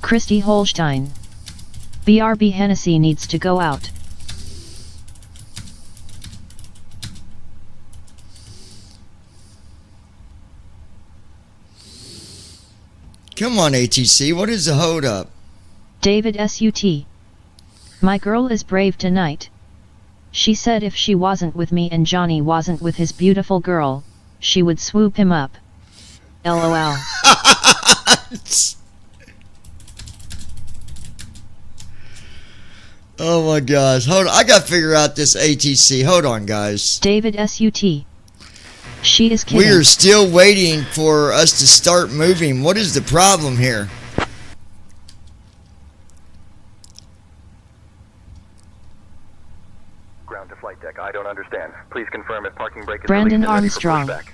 Christy Holstein. BRB Hennessy needs to go out. Come on, ATC, what is the hold up? David SUT. My girl is brave tonight. She said if she wasn't with me and Johnny wasn't with his beautiful girl, she would swoop him up. LOL. Oh my gosh, hold on, I gotta figure out this ATC, hold on guys. David SUT. She is kidding. We are still waiting for us to start moving. What is the problem here? Ground to flight deck. I don't understand. Please confirm if parking brake is Brandon released and ready for Armstrong. pushback.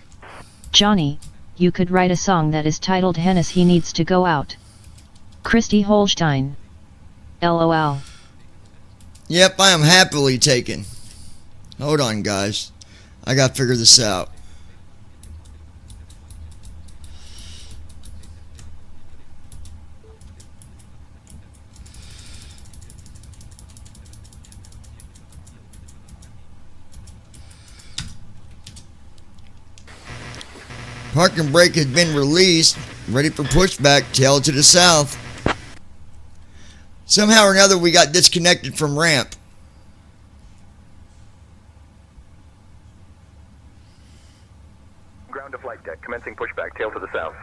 Johnny, you could write a song that is titled Hennis He Needs to Go Out. Christy Holstein. LOL. Yep, I am happily taken. Hold on guys, I gotta figure this out. Parking brake has been released, ready for pushback, tail to the south. Somehow or another we got disconnected from ramp. Ground to flight deck. Commencing pushback. Tail to the south.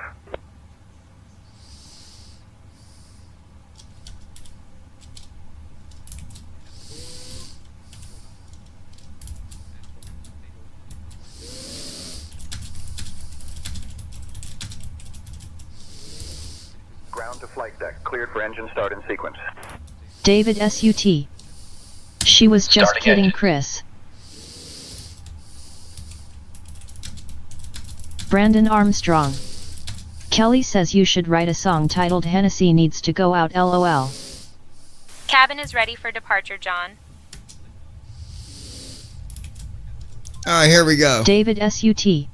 Ground to flight deck. Cleared for engine start in sequence. David SUT. She was just Starting kidding, engine. Chris. Brandon Armstrong. Kelly says you should write a song titled Hennessy Needs to Go Out LOL. Cabin is ready for departure, John. Alright, here we go. David SUT.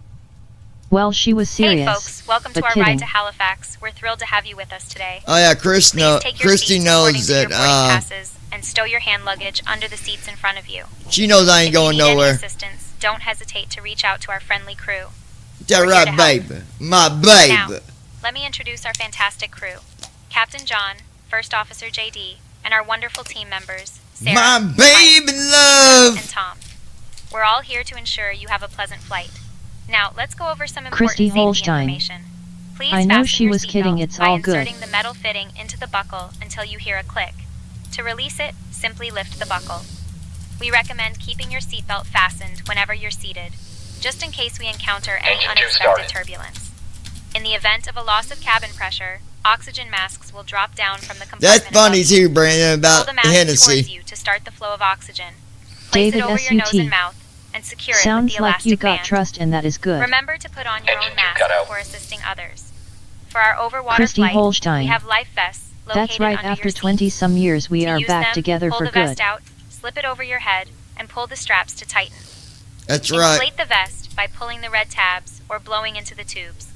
Well, she was serious. Hey folks, welcome to but our kidding. ride to Halifax. We're thrilled to have you with us today. Oh yeah, Please take your Christy seats knows according to your that boarding passes and stow your hand luggage under the seats in front of you. she knows I ain't If going you need any nowhere. assistance, don't hesitate to reach out to our friendly crew. That We're here right, to help. baby. My baby. Now, let me introduce our fantastic crew. Captain John, First Officer JD, and our wonderful team members, Sarah, My Mike, baby and love. Tom. We're all here to ensure you have a pleasant flight. Now, let's go over some important Christy safety Holstein. information. Please I know fasten she your was kidding, seatbelt it's by all good. inserting the metal fitting into the buckle until you hear a click. To release it, simply lift the buckle. We recommend keeping your seatbelt fastened whenever you're seated, just in case we encounter any Engine 2 unexpected started. turbulence. In the event of a loss of cabin pressure, oxygen masks will drop down from the compartment That's funny above. too, Brandon, Pull about the mask Hennessy. towards you to start the flow of oxygen. Place David it over your nose SUT. and mouth and secure it Sounds with the like elastic you got band. trust, and that is good. Remember to put on your Engine own 2 mask cut out. before assisting others. For our overwater Christy flight, Holstein. we have life vests located That's right, under after your seats. 20 some years we To are use back them, together pull for the vest good. out, slip it over your head, and pull the straps to tighten. That's right. Inflate the vest by pulling the red tabs or blowing into the tubes.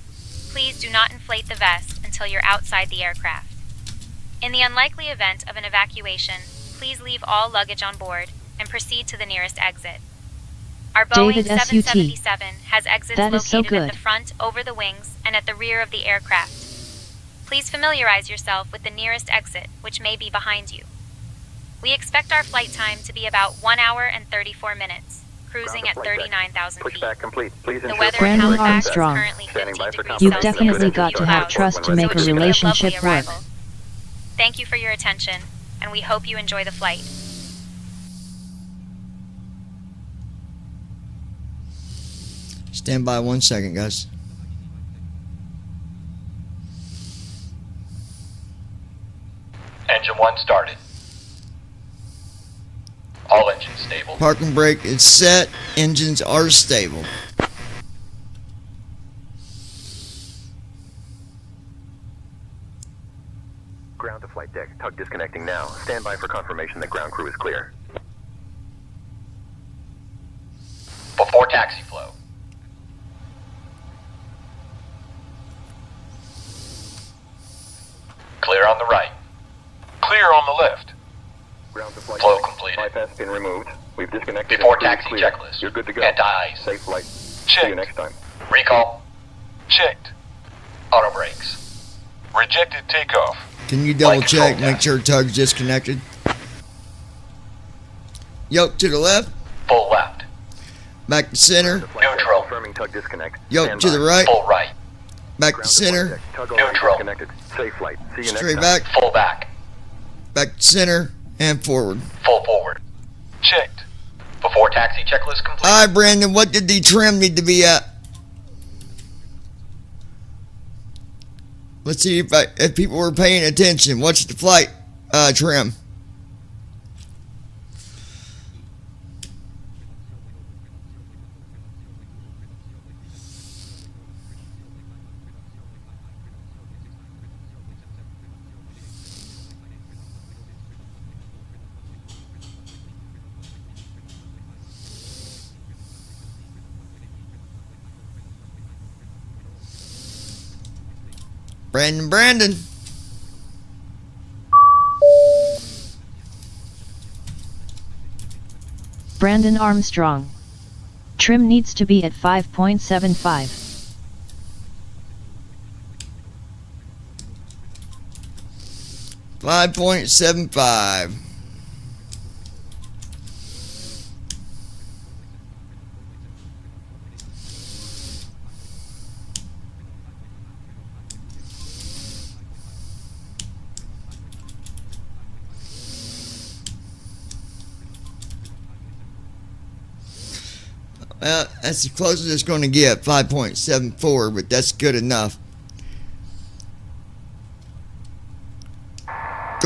Please do not inflate the vest until you're outside the aircraft. In the unlikely event of an evacuation, please leave all luggage on board and proceed to the nearest exit. Our Boeing David SUT. 777 has exits That is so located at good. the front, over the wings, and at the rear of the aircraft. Please familiarize yourself with the nearest exit, which may be behind you. We expect our flight time to be about 1 hour and 34 minutes, cruising Ground at to flight deck. 39,000 feet. Pushback complete. Please The ensure weather in Brandon Halifax Armstrong. is currently Standing 15 by for degrees You've Celsius definitely with got few to have clouds, trust to so make it a should be relationship lovely work. arrival. Thank you for your attention, and we hope you enjoy the flight. Stand by 1 second, guys. Engine 1 started. All engines stable. Parking brake is set. Engines are stable. ground to flight deck. Tug disconnecting now. Stand by for confirmation that ground crew is clear. Before taxi flow. Clear on the right. Clear on the left. Ground to flight Flow deck. completed. Bypass pin removed. We've disconnected. Before and crew is taxi clear. checklist. You're good to go. Anti-ice. Safe flight. See Checked. you next time. Recall. Checked. Auto brakes. Rejected takeoff. Can you double Flight check, control make sure tug's disconnected? Yoke to the left, Full left. back to center, To flight deck. Neutral. Confirming tug disconnect. yoke Stand to the by. right, Full right. back to Ground to flight center, deck. Tug already Neutral. disconnected. Safe flight. See you straight next time. back, Full back. back to center, and forward. Full forward. Checked. Before taxi checklist complete. Alright, Brandon, what did the trim need to be at? Let's see if people were paying attention. What's the flight trim? Brandon. Brandon Armstrong. Trim needs to be at 5.75. 5.75. Well, that's the closest it's going to get, 5.74, but that's good enough.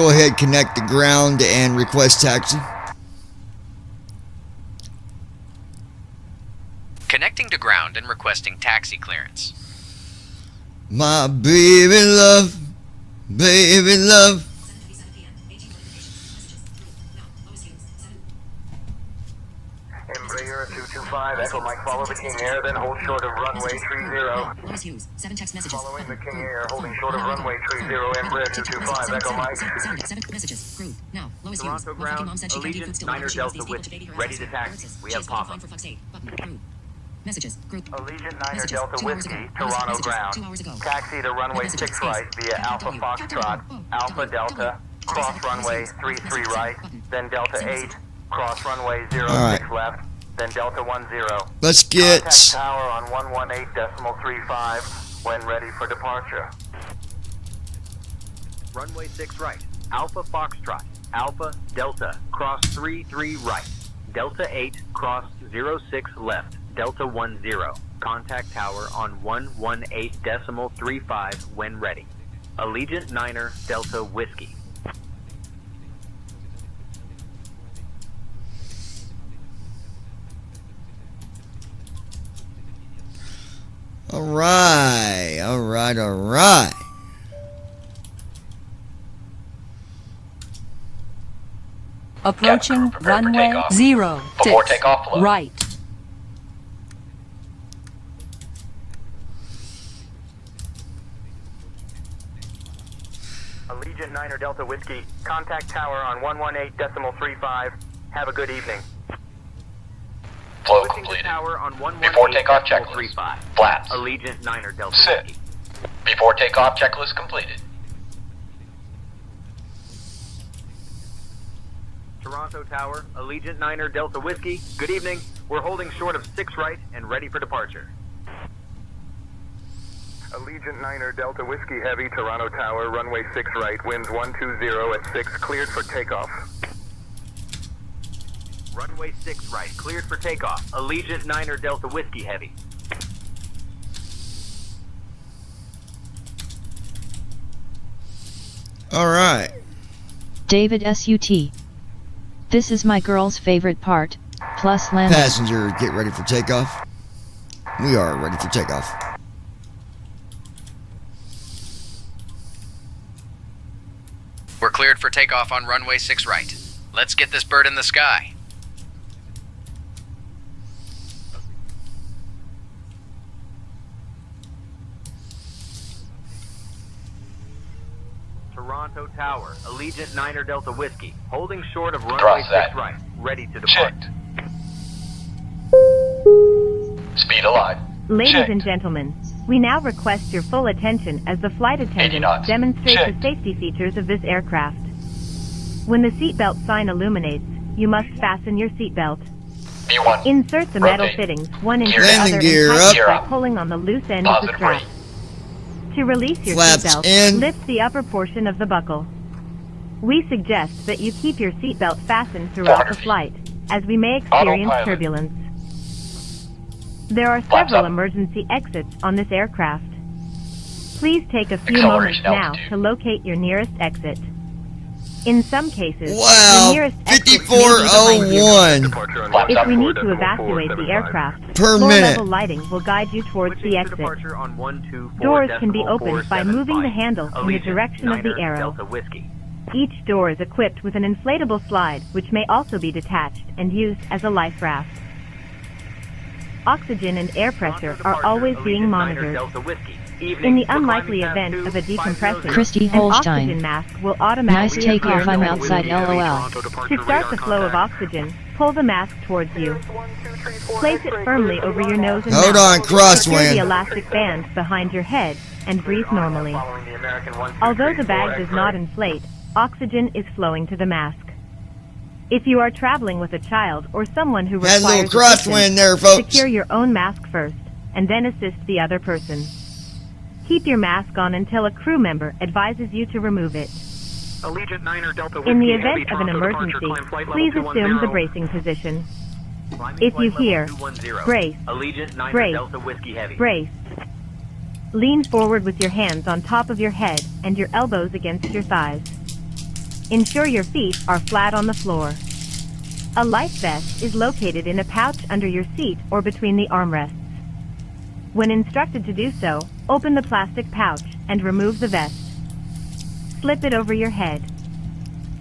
go ahead, connect the ground, and request taxi. Connecting to ground and requesting taxi clearance. My baby love, baby love. Embraer 225, Echo Mike, follow the King Air, then hold short of runway 30. Lois Hughes, 7 text messages. Following the King Air, holding short of runway 30, Embraer 225, Echo Mike. 7 messages. Crew. Now, Lois Hughes. Toronto ground, Allegiant, Niner Delta Whiskey. Ready to taxi. We have Papa. Messages. Group. Allegiant Niner Delta Whiskey, Toronto ground. Taxi to runway 6 right via Alpha Foxtrot, Alpha Delta, cross runway 33 right, then Delta 8, cross runway 06 left, then Delta 10. Let's get Contact tower on 118.35 when ready for departure. Runway 6 right, Alpha Foxtrot, Alpha Delta, cross 33 right, Delta 8, cross 06 left, Delta 10. Contact tower on 118.35 when ready. Allegiant Niner Delta Whiskey. All right. Approaching runway 06. Before takeoff, low. Right. Allegiant Niner Delta Whiskey. Contact tower on 118.35. Have a good evening. Flow Switching to completed. tower on Before takeoff checklist. 118.35. Flaps. Allegiant Niner Delta Sit. Whiskey. Before takeoff checklist completed. Toronto Tower, Allegiant Niner Delta Whiskey. Good evening. We're holding short of 6 right and ready for departure. Allegiant Niner Delta Whiskey Heavy, Toronto Tower, runway 6 right, winds 120 at 6, cleared for takeoff. Runway 6 right, cleared for takeoff. Allegiant Niner Delta Whiskey Heavy. All right. David SUT. This is my girl's favorite part, plus landing. Passenger, get ready for takeoff. We are ready for takeoff. We're cleared for takeoff on runway 6 right. Let's get this bird in the sky. Toronto Tower, Allegiant Niner Delta Whiskey, holding short of runway Cross 6 that. right, ready to depart. Checked. Speed alive. Ladies Checked. and gentlemen, we now request your full attention as the flight 80 attendant knots. demonstrates Checked. the safety features of this aircraft. When the seatbelt sign illuminates, you must fasten your seatbelt. B1. Insert the metal Rotate. fittings, one into Gear the in. other, Landing gear and tighten up. by pulling on the loose end of the Positive strap. rate. To release your Flaps seatbelt, in. lift the upper portion of the buckle. We suggest that you keep your seatbelt fastened throughout 400 the feet. flight, as we may experience Autopilot. turbulence. There are Flaps several up. emergency exits on this aircraft. Please take a few moments Acceleration now altitude. to locate your nearest exit. In some cases, Wow, the nearest exit may be behind you. 5401 Flaps If up. we need to evacuate the aircraft, per floor minute. level lighting will guide you towards Switching the to exit. departure on 124.47 Doors can be opened by moving the handle in the Allegiant direction of the Niner arrow. Delta Whiskey. Each door is equipped with an inflatable slide, which may also be detached and used as a life raft. Oxygen and air pressure are always being monitored. In the unlikely event of a decompression, Christy an Holstein. oxygen mask will automatically Nice takeoff, appear. I'm outside, LOL. To start the flow of oxygen, pull the mask towards you. Place it firmly over your nose and Hold mouth. on, crosswind. Secure the elastic band behind your head and breathe normally. Although the bag does not inflate, oxygen is flowing to the mask. If you are traveling with a child or someone who Had a little requires crosswind assistance, there, folks. secure your own mask first, and then assist the other person. Keep your mask on until a crew member advises you to remove it. Allegiant Niner Delta In the Whiskey, event Heavy, of an Toronto departure, emergency, climb flight level please 210. assume the bracing position. Climbing If you flight level hear, 210. brace, Allegiant Niner brace, Delta Whiskey Heavy. brace. Lean forward with your hands on top of your head and your elbows against your thighs. Ensure your feet are flat on the floor. A life vest is located in a pouch under your seat or between the armrests. When instructed to do so, open the plastic pouch and remove the vest. Slip it over your head.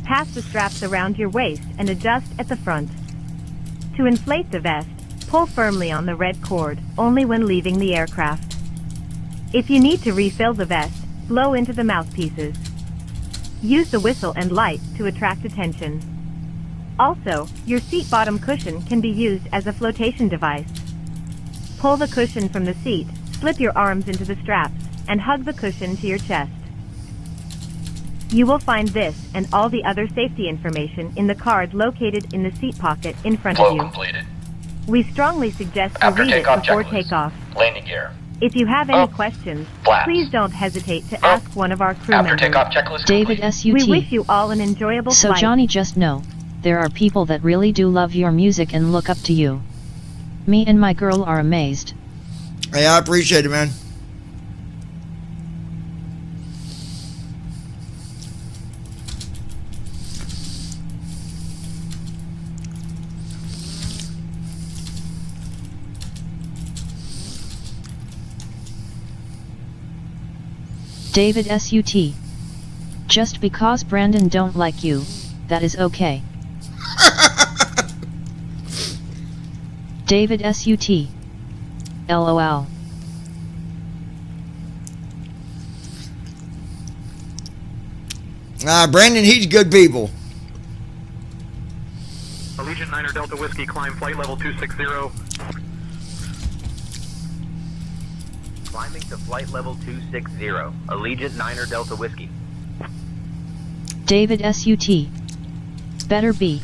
Pass the straps around your waist and adjust at the front. To inflate the vest, pull firmly on the red cord, only when leaving the aircraft. If you need to refill the vest, blow into the mouthpieces. Use the whistle and light to attract attention. Also, your seat bottom cushion can be used as a flotation device. Pull the cushion from the seat, slip your arms into the straps, and hug the cushion to your chest. You will find this and all the other safety information in the card located in the seat pocket in front of you. Completed. We strongly suggest you After read it takeoff before checklist. takeoff. Landing gear. If you have any questions, Flaps. please don't hesitate to ask one of our crew After members. takeoff checklist. David complete. SUT. We wish you all an enjoyable So flight. Johnny, just know, there are people that really do love your music and look up to you. Me and my girl are amazed. Hey, I appreciate it, man. David SUT. Just because Brandon don't like you, that is okay. David SUT. LOL. Brandon, he's good people. Allegiant 9er Delta Whiskey, climb flight level 260. Climbing to flight level 260. Allegiant 9er Delta Whiskey. David SUT. Better be.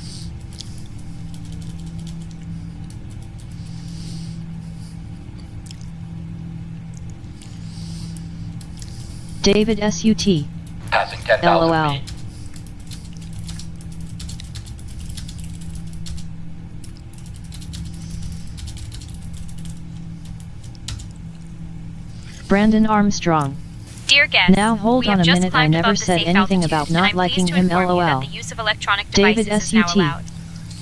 David SUT. Passing 10,000 LOL. feet. Brandon Armstrong. Dear guests, Now hold we on have a just minute, I climbed never above the said safe anything altitude, about and not I'm liking pleased to him, inform you LOL. that the use of electronic David devices is now SUT. allowed.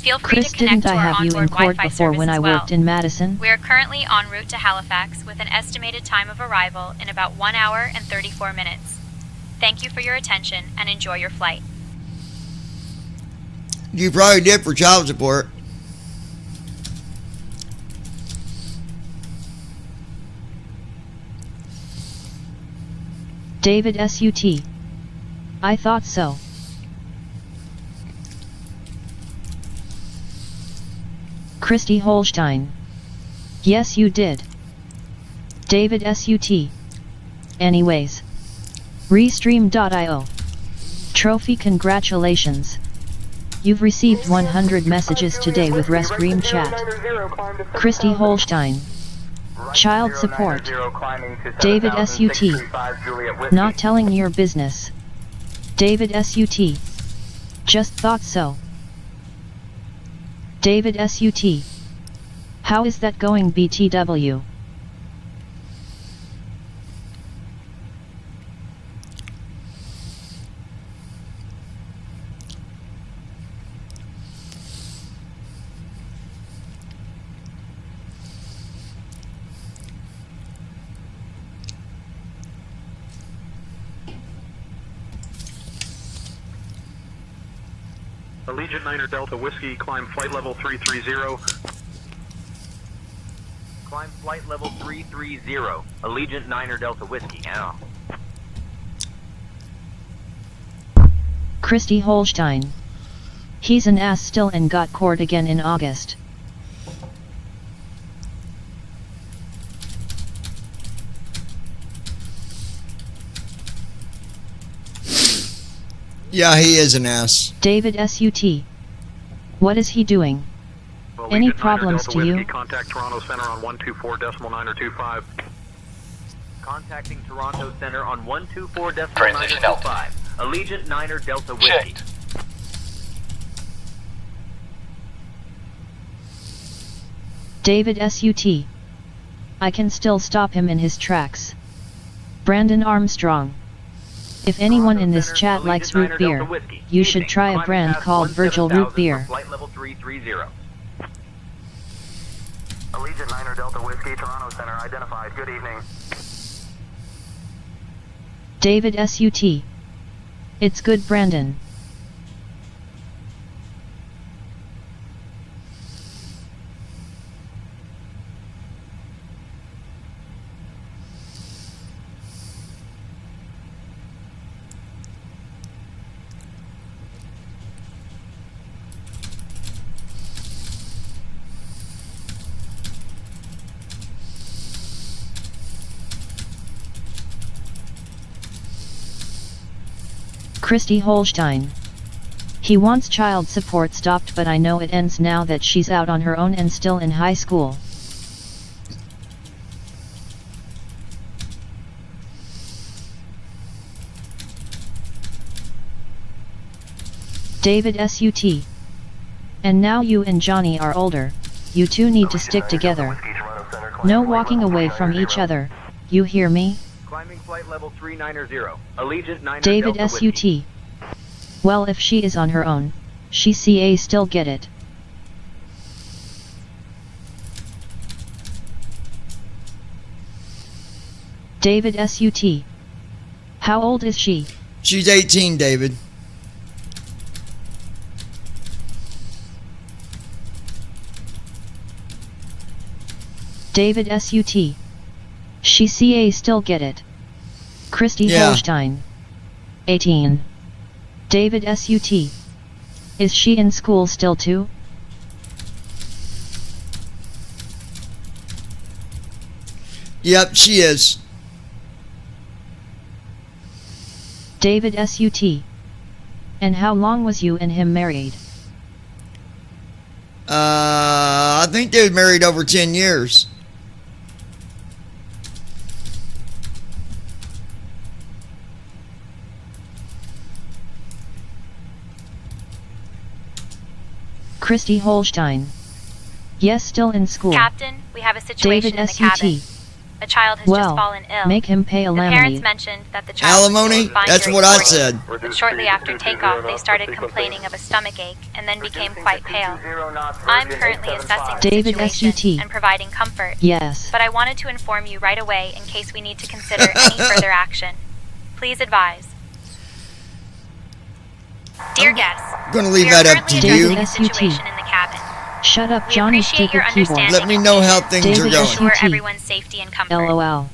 Feel free Chris, to connect didn't to I our have you onboard in court Wi-Fi before service when I as well. worked in Madison? We are currently en route to Halifax with an estimated time of arrival in about 1 hour and 34 minutes. Thank you for your attention and enjoy your flight. You probably did for child support. David SUT. I thought so. Christy Holstein. Yes, you did. David SUT. Anyways. Restream.io. Trophy, congratulations. You've received 100 messages today with Restream chat. Christy Holstein. Child support. David SUT. Not telling your business. David SUT. Just thought so. David SUT. How is that going, BTW? Allegiant 9er Delta Whiskey, climb flight level 330. Climb flight level 330. Allegiant 9er Delta Whiskey. Now. Christy Holstein. He's an ass still and got court again in August. Yeah, he is an ass. David SUT. What is he doing? Any problems to you? Contact Toronto Center on 124.925. Contacting Toronto Center on 124.925. Transition Delta. Allegiant 9er Delta Whiskey. Checked. David SUT. I can still stop him in his tracks. Brandon Armstrong. If anyone in this chat likes root beer, you should try a brand called Virgil Root Beer. Flight level 330. Allegiant 9er Delta Whiskey, Toronto Center identified. Good evening. David SUT. It's good, Brandon. Christy Holstein. He wants child support stopped, but I know it ends now that she's out on her own and still in high school. David SUT. And now you and Johnny are older, you two need to stick together. No walking away from each other, you hear me? Climbing flight level 390. Allegiant 9er David Delta SUT. Whiskey. Well, if she is on her own, she CA still get it. David SUT. How old is she? She's 18, David. David SUT. She CA still get it. Christy Holstein. 18. David SUT. Is she in school still too? Yep, she is. David SUT. And how long was you and him married? I think they were married over 10 years. Christy Holstein. Yes, still in school. Captain, we have a situation David in the SUT. cabin. A child has just fallen ill. Make him pay The parents alimony. mentioned that the child was Alimony? doing fine That's during what I boarding, said. But shortly after takeoff, they started complaining of a stomach ache and then became quite pale. I'm currently assessing the David situation SUT. and providing comfort. Yes. But I wanted to inform you right away in case we need to consider any further action. Please advise. Dear guests, Gonna leave we are that up to currently you. addressing the situation in the cabin. Shut up, We Johnny appreciate stupid your keyboard. understanding. Let me know how things are David going. Ensure SUT. everyone's safety and comfort. LOL.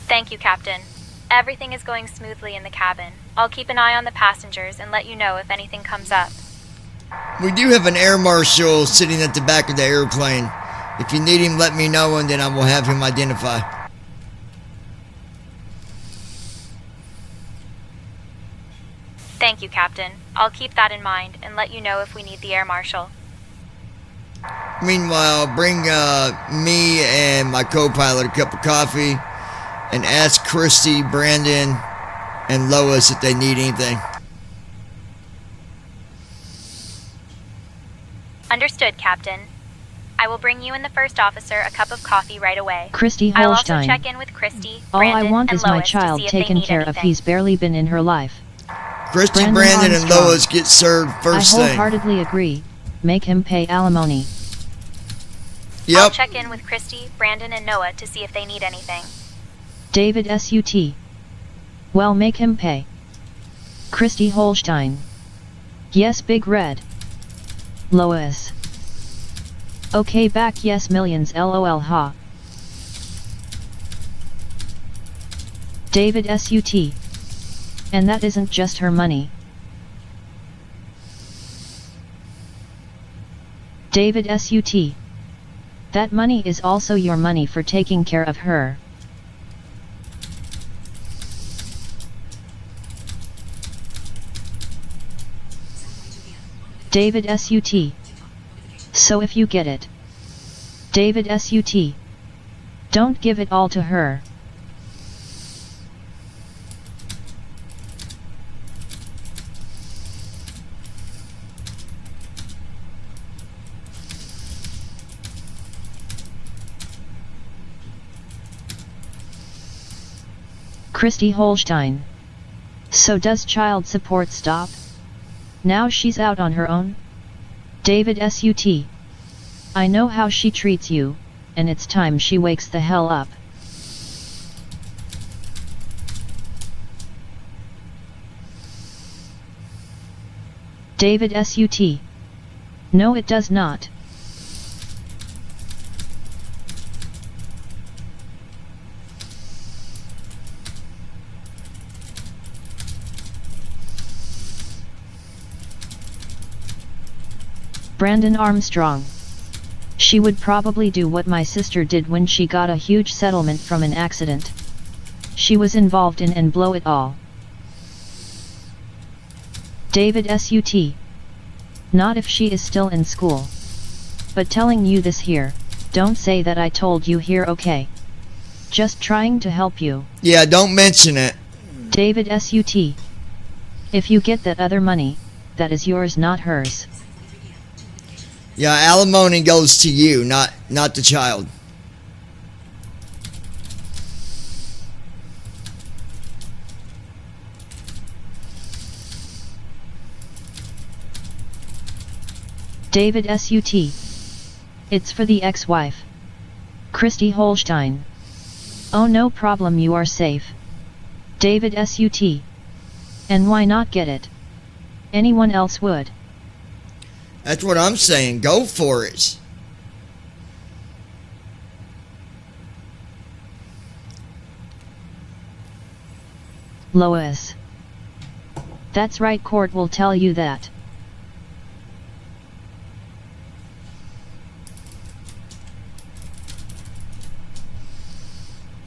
Thank you, Captain. Everything is going smoothly in the cabin. I'll keep an eye on the passengers and let you know if anything comes up. We do have an air marshal sitting at the back of the airplane. If you need him, let me know, and then I will have him identify. Thank you, Captain. I'll keep that in mind and let you know if we need the air marshal. Meanwhile, bring me and my co-pilot a cup of coffee and ask Christy, Brandon, and Lois if they need anything. Understood, Captain. I will bring you and the first officer a cup of coffee right away. Christy I'll also Holstein. check in with Christy, All Brandon, I want and is my Lois to child see if they taken need care of. anything. He's barely been in her life. Christy, Brandon, and Armstrong. Lois get served first I thing. wholeheartedly agree. Make him pay alimony. I'll Yep. check in with Christy, Brandon, and Noah to see if they need anything. David SUT. Well, make him pay. Christy Holstein. Yes, Big Red. Lois. Okay, back yes, millions LOL ha. David SUT. And that isn't just her money. David SUT. That money is also your money for taking care of her. David SUT. So if you get it. David SUT. Don't give it all to her. Christy Holstein. So does child support stop? Now she's out on her own? David SUT. I know how she treats you, and it's time she wakes the hell up. David SUT. No, it does not. Brandon Armstrong. She would probably do what my sister did when she got a huge settlement from an accident she was involved in and blow it all. David SUT. Not if she is still in school. But telling you this here, don't say that I told you here, okay? Just trying to help you. Yeah, don't mention it. David SUT. If you get that other money, that is yours, not hers. Yeah, alimony goes to you, not the child. David SUT. It's for the ex-wife. Christy Holstein. Oh, no problem, you are safe. David SUT. And why not get it? Anyone else would. That's what I'm saying. Go for it. Lois. That's right, court will tell you that.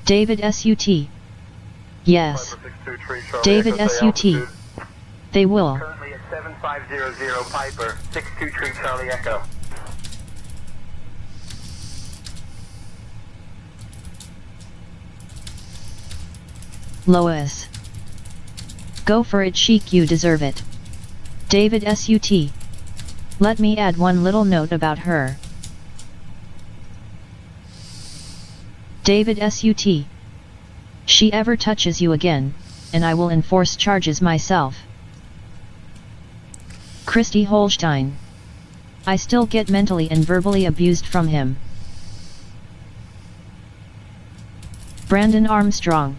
David SUT. Yes. David SUT. They will. Currently at 7500 Piper, 623 Charlie Echo. Lois. Go for it, Sheik, you deserve it. David SUT. Let me add one little note about her. David SUT. She ever touches you again, and I will enforce charges myself. Christy Holstein. I still get mentally and verbally abused from him. Brandon Armstrong.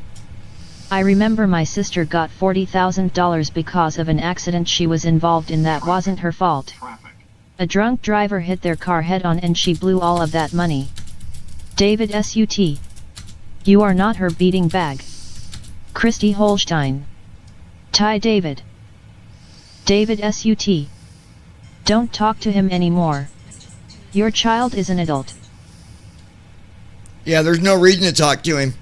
I remember my sister got $40,000 because of an accident she was involved in that wasn't her fault. A drunk driver hit their car head-on and she blew all of that money. David SUT. You are not her beating bag. Christy Holstein. Ty David. David SUT. Don't talk to him anymore. Your child is an adult. Yeah, there's no reason to talk to him.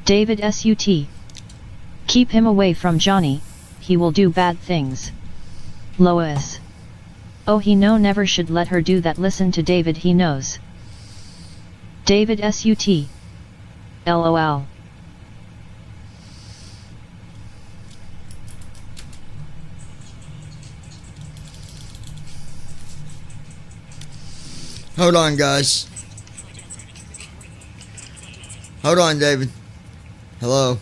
David SUT. Keep him away from Johnny, he will do bad things. Lois. Oh, he never should let her do that. Listen to David, he knows. David SUT. LOL. Hold on, guys. Hold on, David. Hello.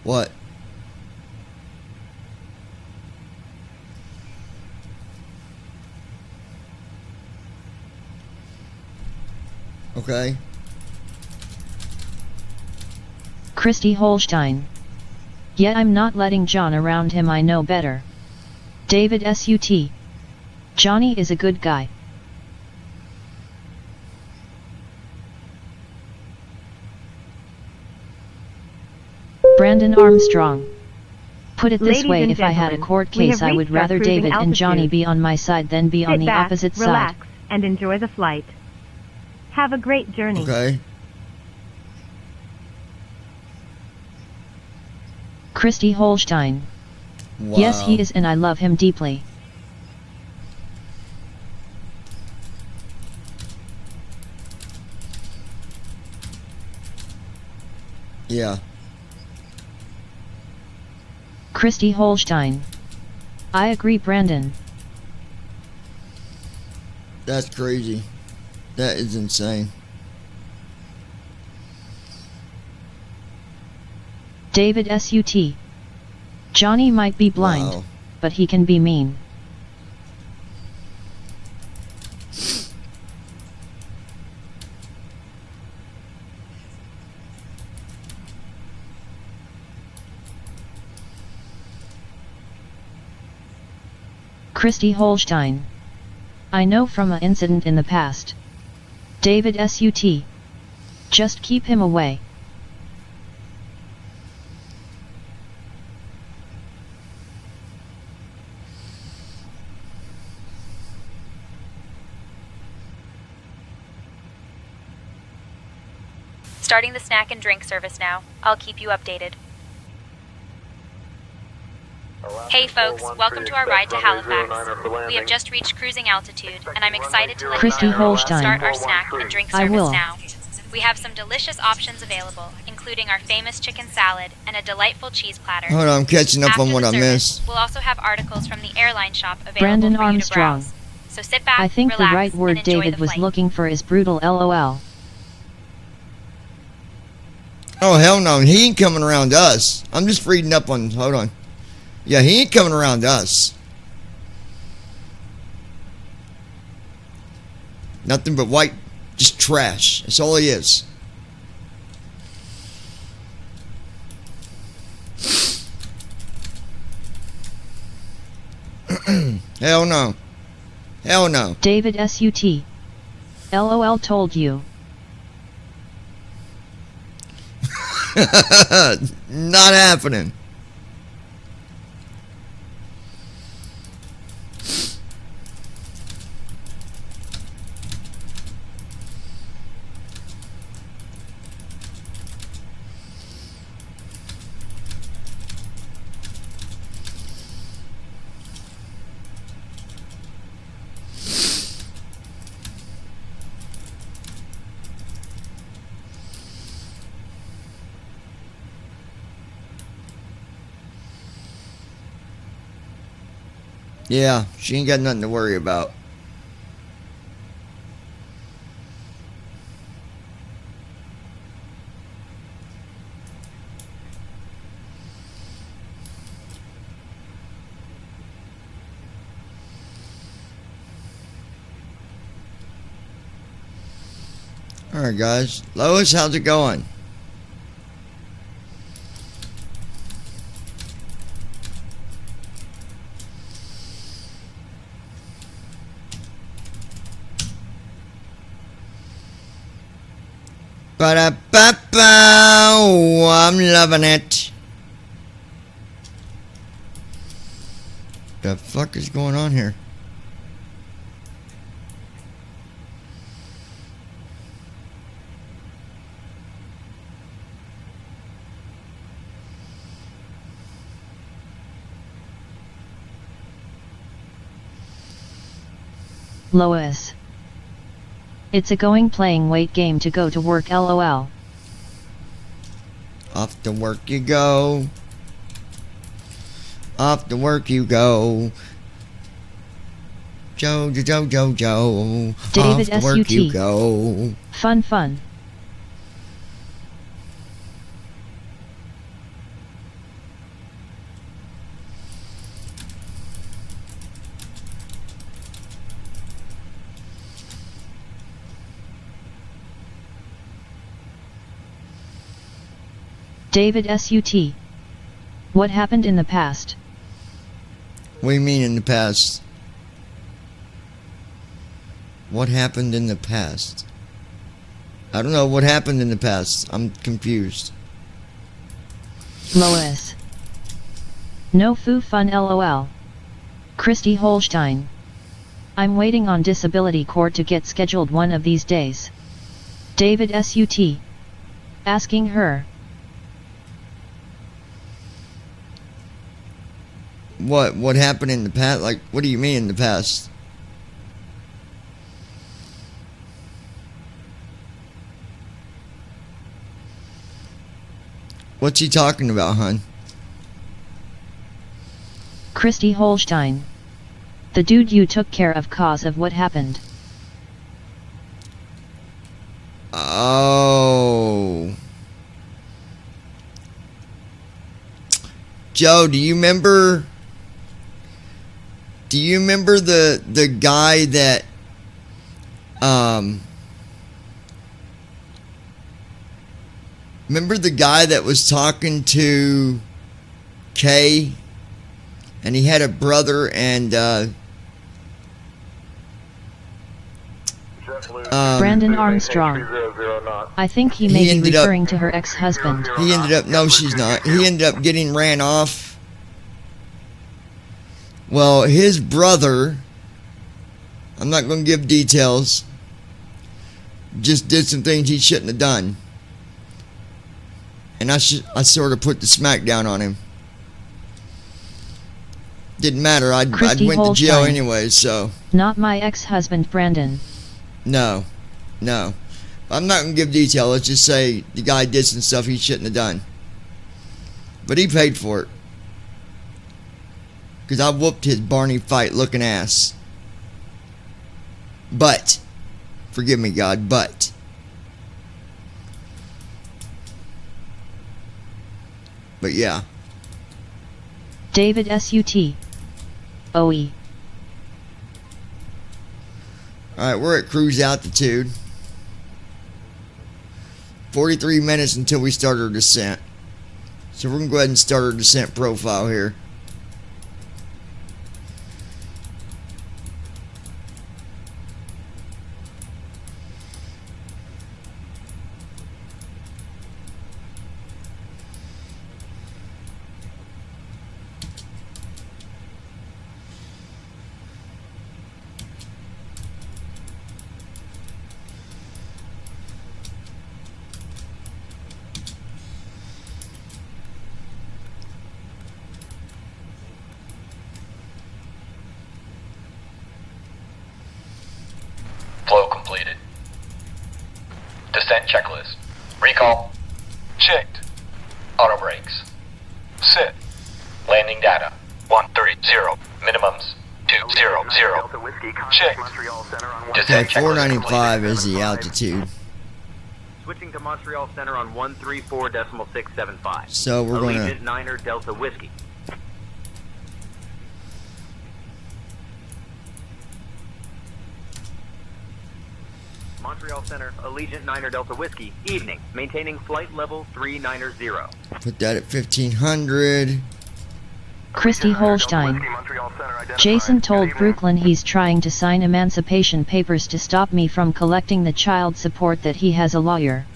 What? Okay. Christy Holstein. Yet I'm not letting John around him, I know better. David SUT. Johnny is a good guy. Brandon Armstrong. Put it this way, if I had a court case I would rather David and Johnny be on my side than be on the opposite side. Relax, and enjoy the flight. Have a great journey. Okay. Christy Holstein. Wow. Yes, he is, and I love him deeply. Yeah. Christy Holstein. I agree, Brandon. That's crazy. That is insane. David SUT. Johnny might be blind, Wow. but he can be mean. Christy Holstein. I know from an incident in the past. David SUT. Just keep him away. Starting the snack and drink service now. I'll keep you updated. Hey folks, welcome to our ride to Halifax. We have just reached cruising altitude, and I'm excited to let Christy you know we'll Holstein. start our snack and drink I service will. now. We have some delicious options available, including our famous chicken salad and a delightful cheese platter. Hold on, I'm catching up After on what the I service, missed. We'll also have articles from the airline shop available Brandon for you to Armstrong. browse. So sit back, I think relax, the right word and enjoy David the was flight. looking for is brutal LOL. Oh, hell no. He ain't coming around us. I'm just reading up on... Hold on. Yeah, he ain't coming around us. Nothing but white, just trash. That's all he is. Hell no. Hell no. David SUT. LOL told you. Not happening. Yeah, she ain't got nothing to worry about. Alright guys, Lois, how's it going? Ba-da-ba-bow, I'm loving it. The fuck is going on here? Lois. It's a going playing wait game to go to work LOL. Off to work you go. Off to work you go. Joe, Joe, Joe, Joe. David Off to work you SUT. go. Fun fun. David SUT. What happened in the past? What do you mean in the past? What happened in the past? I don't know what happened in the past. I'm confused. Lois. No foo fun LOL. Christy Holstein. I'm waiting on disability court to get scheduled one of these days. David SUT. Asking her. What happened in the past? Like, what do you mean in the past? What's he talking about, hun? Christy Holstein. The dude you took care of cause of what happened. Oh. Joe, do you remember the guy that remember the guy that was talking to Kay, and he had a brother, and Brandon Armstrong. I think he may be referring to her ex-husband. He ended up, no she's not, he ended up getting ran off. Well, his brother, I'm not going to give details, just did some things he shouldn't have done. And I sort of put the smack down on him. Didn't matter, I went to jail anyway, so. Not my ex-husband, Brandon. No. I'm not going to give detail. Let's just say the guy did some stuff he shouldn't have done. But he paid for it. Because I whooped his Barney Fight looking ass. But, forgive me, God, but. But yeah. David S.U.T. OE. Alright, we're at cruise altitude. 43 minutes until we start our descent. So we're going to go ahead and start our descent profile here. Flow completed. Descent checklist. Recall. Checked. Auto brakes. Set. Landing data. 130. Minimums. 200. Checked. Okay, 495 is the altitude. Switching to Montreal Center on 134.675. So we're going to... Allegiant Niner Delta Whiskey. Montreal Center, Allegiant Niner Delta Whiskey, evening, maintaining flight level 390. Put that at 1500. Christy Holstein. Jason told Brooklyn he's trying to sign emancipation papers to stop me from collecting the child support that he has a lawyer.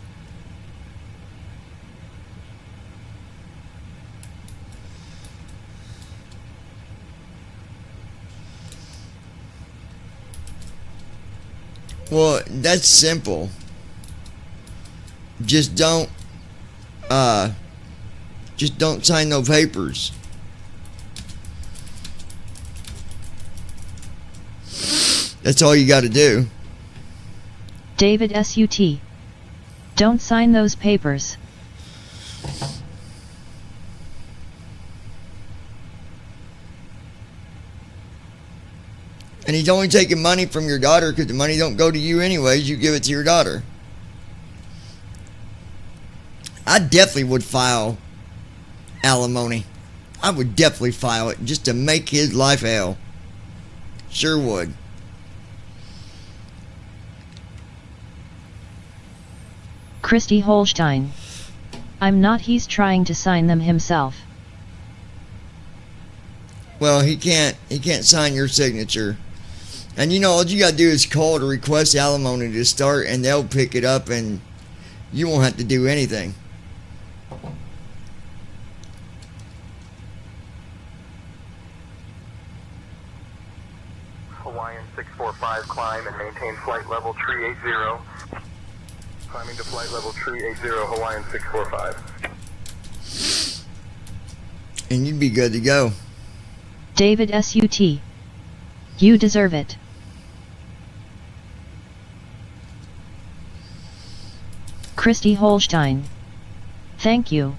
Well, that's simple. Just don't sign no papers. That's all you got to do. David S.U.T. Don't sign those papers. And he's only taking money from your daughter because the money don't go to you anyways. You give it to your daughter. I definitely would file alimony. I would definitely file it just to make his life hell. Sure would. Christy Holstein. I'm not. He's trying to sign them himself. Well, he can't sign your signature. And you know, all you gotta do is call to request alimony to start, and they'll pick it up, and you won't have to do anything. Hawaiian 645, climb and maintain flight level 380. Climbing to flight level 380, Hawaiian 645. And you'd be good to go. David S.U.T. You deserve it. Christy Holstein. Thank you.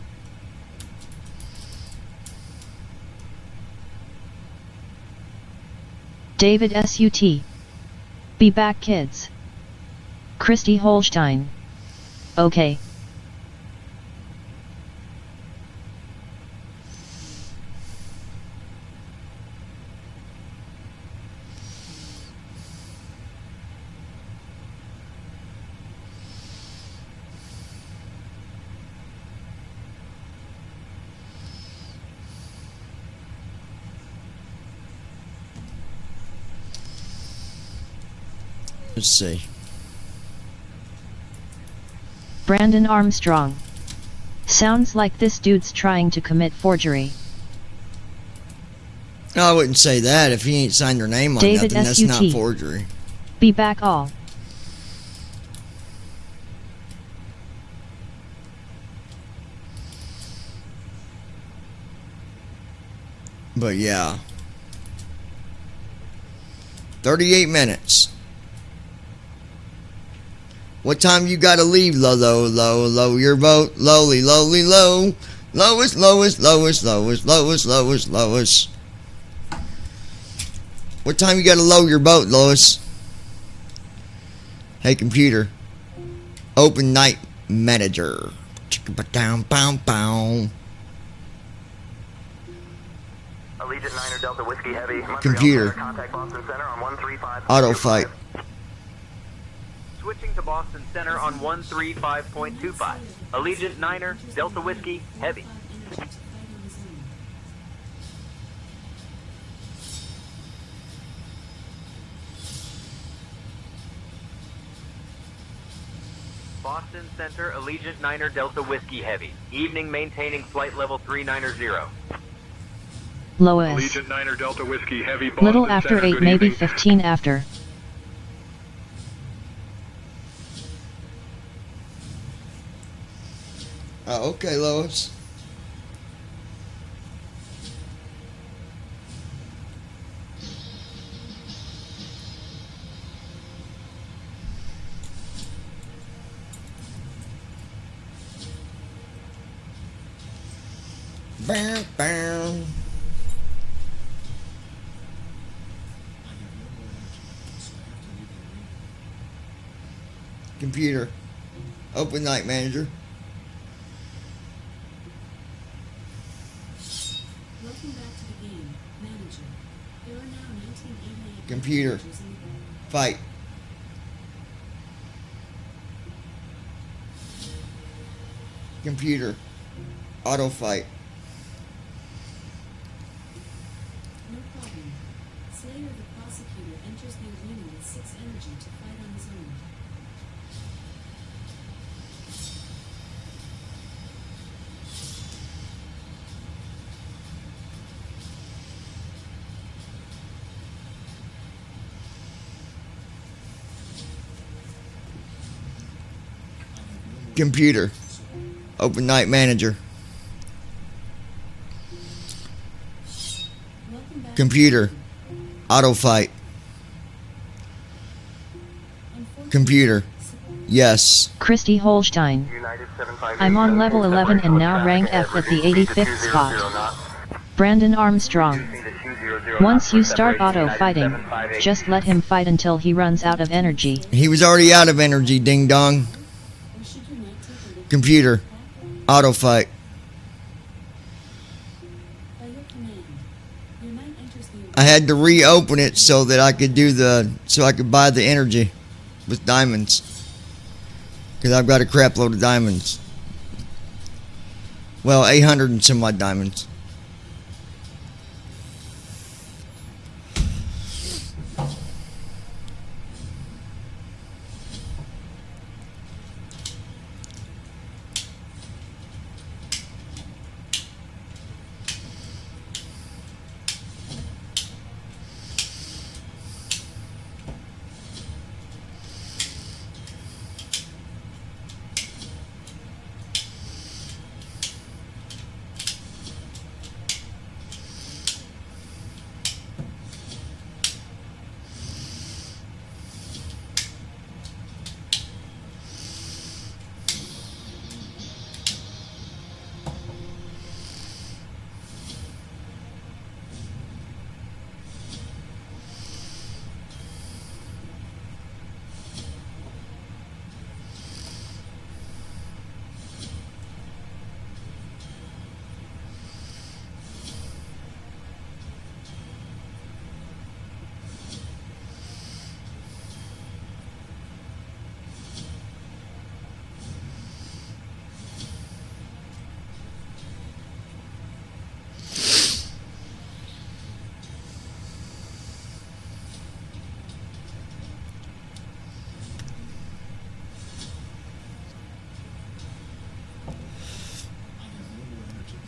David SUT. Be back, kids. Christy Holstein. Okay. Let's see. Brandon Armstrong. Sounds like this dude's trying to commit forgery. No, I wouldn't say that. If he ain't signed their name on David nothing, that's SUT. not forgery. Be back all. But yeah. 38 minutes. What time you gotta leave, low your boat, lowly, low. Lowest. What time you gotta low your boat, Lois? Hey, computer. Open night manager. Allegiant 9er Delta Whiskey Heavy. Computer. Contact Boston Center on 135. Auto fight. Switching to Boston Center on 135.25. Allegiant 9er Delta Whiskey Heavy. Boston Center Allegiant 9er Delta Whiskey Heavy. Evening maintaining flight level 390. Lois. Allegiant 9er Delta Whiskey Heavy. Boston Little after Center, 8, good maybe evening. 15 after. Oh, okay, Lois. Bow. Computer. Open night manager. Welcome back to the game, manager. There are now 1988 Computer. managers in the game. Fight. Computer. Auto fight. No problem. Slayer the prosecutor enters the arena with 6 energy to fight on his own. Computer. Open night manager. Welcome back. Computer. Auto fight. Computer. Yes. Christy Holstein. I'm on level 11 and now rank F at the 85th spot. Brandon Armstrong. Once you start auto fighting, just let him fight until he runs out of energy. He was already out of energy, ding dong. Computer. Auto fight. By your command, your knight enters the arena. I had to reopen it so that I could so I could buy the energy with diamonds. Because I've got a crap load of diamonds. Well, 800 and some odd diamonds.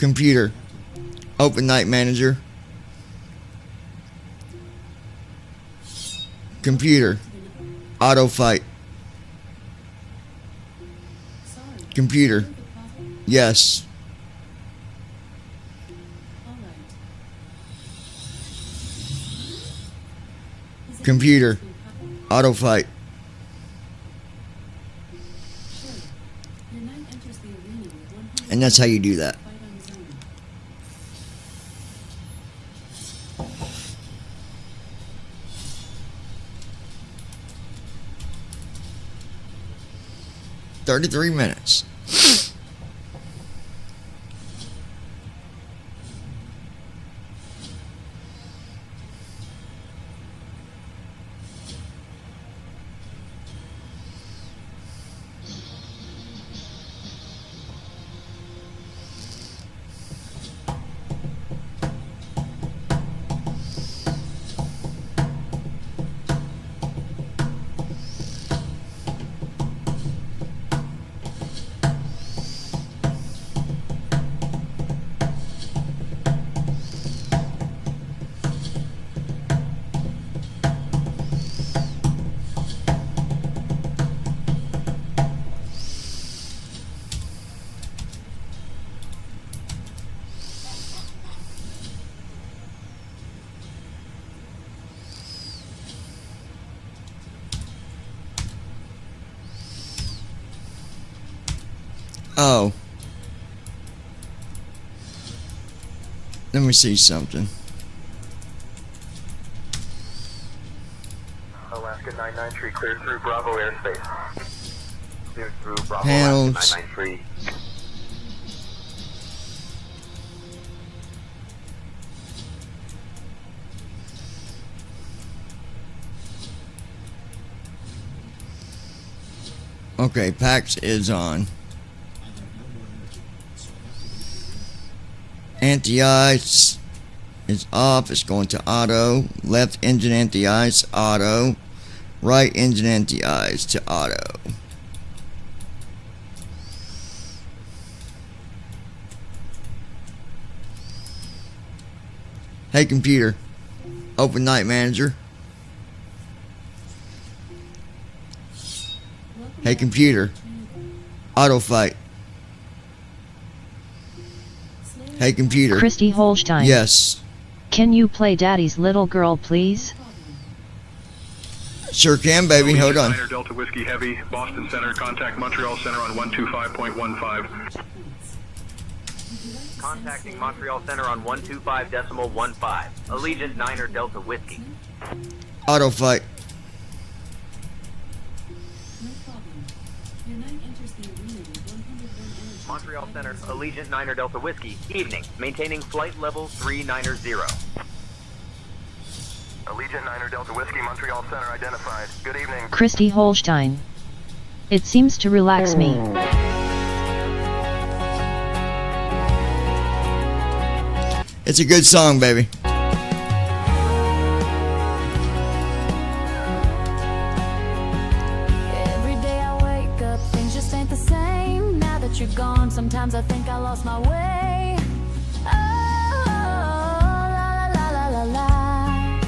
Computer. Open Night Manager. Computer. Auto fight. Computer. Yes. Computer. Auto fight. And that's how you do that. "33 minutes. Oh. Let me see something. Alaska 993 cleared through Bravo airspace. Cleared through Bravo Panels. Alaska 993. Okay, PAX is on. Anti-ice is off. It's going to auto. Left engine anti-ice, auto. Right engine anti-ice to auto. Hey computer, open Night Manager. Hey computer, auto fight. Hey computer. Christy Holstein. Yes. Can you play Daddy's Little Girl, please? Sure can, baby. Hold on. Delta Whiskey Heavy, Boston Center, contact Montreal Center on 125.15. Contacting Montreal Center on 125.15. Allegiant Niner Delta Whiskey. Auto fight. Montreal Center, Allegiant Niner Delta Whiskey. Evening. Maintaining flight level 390. Allegiant Niner Delta Whiskey, Montreal Center identified. Good evening. Christy Holstein. It seems to relax me. It's a good song, baby. Every day I wake up, things just ain't the same. Now that you're gone, sometimes I think I lost my way. Oh, la la la la la.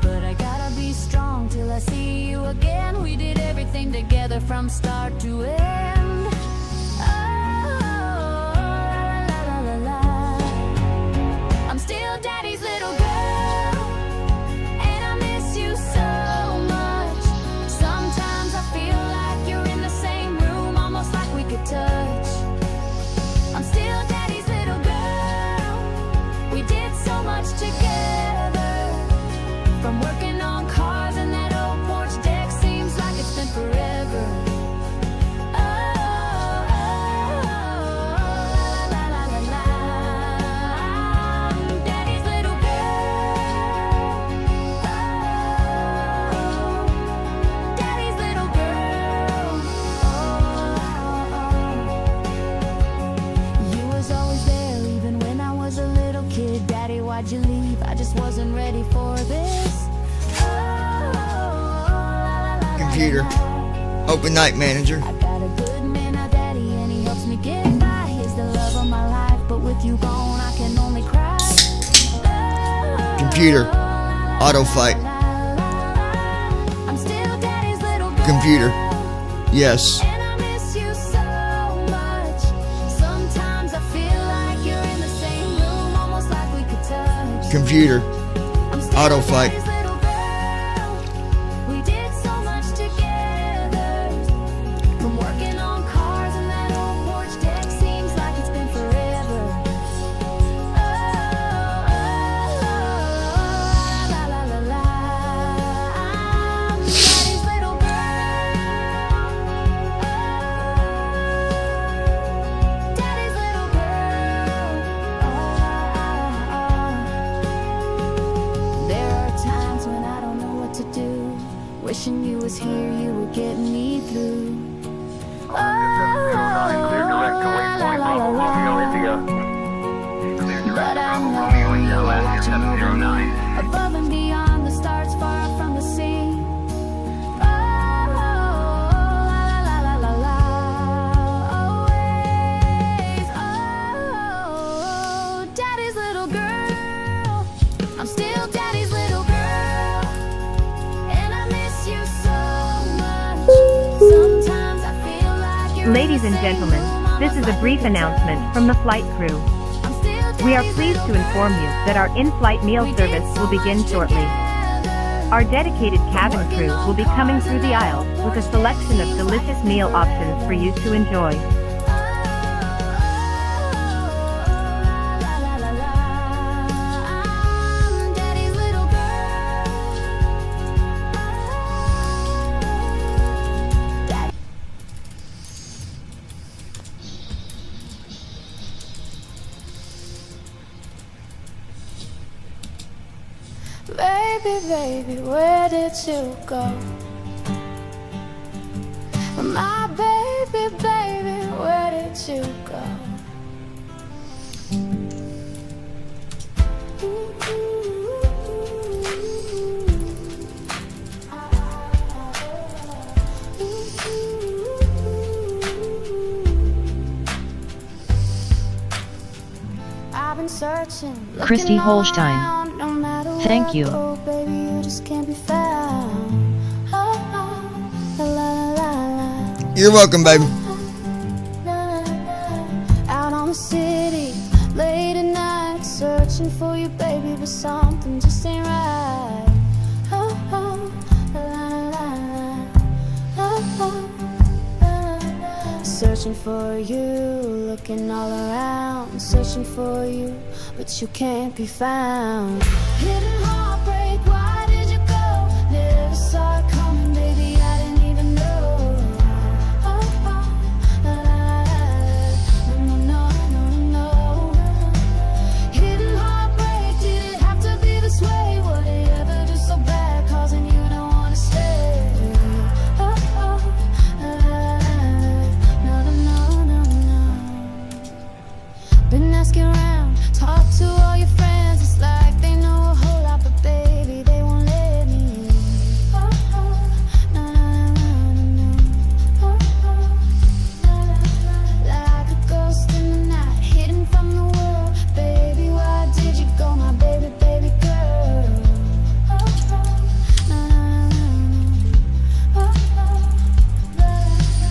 But I gotta be strong till I see you again. We did everything together from start to end. Oh, la la la la. I'm still Daddy's little girl, and I miss you so much. Sometimes I feel like you're in the same room, almost like we could touch. I'm still Daddy's little girl. We did so much together, from working on cars and that old porch deck. Seems like it's been forever. Oh, la la la la. I'm Daddy's little girl. Oh, Daddy's little girl. Oh, you was always there even when I was a little kid. Daddy, why'd you leave? I just wasn't ready for this. Computer, open Night Manager. I got a good man, a daddy, and he helps me get by. He's the love of my life, but with you gone, I can only cry. Computer. Auto fight. I'm still daddy's little girl. Computer. Yes. And I miss you so much. Sometimes I feel like you're in the same room, almost like we could touch. Computer. I'm still Auto fight. daddy's little girl. We did so much together. From working on cars and that old porch deck, seems like it's been forever. Oh, la la la la. I'm daddy's little girl. Daddy's little girl. There are times when I don't know what to do. Wishing you was here, you were getting me through. Oh, Clear direct to waypoint Bravo Romeo India. Clear direct to Bravo Romeo India, last 709. above and beyond the stars, far from the sea. Oh, la la la la la. Always, oh, daddy's little girl. I'm still daddy's little girl, and I miss you so much. Sometimes I feel like you're Ladies and gentlemen, this is a brief announcement from the flight crew. We are pleased to inform you that our in-flight meal service will begin shortly. Our dedicated cabin crew will be coming through the aisle with a selection of delicious meal options for you to enjoy. I'm daddy's little girl. Baby, baby, where did you go? My baby, baby, where did you go? I've been searching, Christy looking all Holstein. around, no matter Thank where you. I go, baby, you just can't be found. Oh, oh, la la la la. You're welcome, baby. Out on the city, late at night, searching for you, baby, but something just ain't right. Oh, oh, la la la, oh, oh, la, la. Searching for you, looking all around, searching for you, but you can't be found. Hidden heartbreak, why did you go? Never saw it coming, baby, I didn't even know. Oh, oh, la, la, la. No, no, no, no, no. Hidden heartbreak, did it have to be this way? Would it ever do so bad, causing you to wanna stay? Oh, oh, la, la, la. No, no, no, no, no. Been asking around, talk to all your friends, it's like they know a whole lot, but baby, they won't let me in. Oh, oh, no, no, no, no, no. Oh, oh, la, la, la. Like a ghost in the night, hidden from the world. Baby, why did you go, my baby, baby girl? Oh, oh, no, no, no, no. Oh, oh, la, la,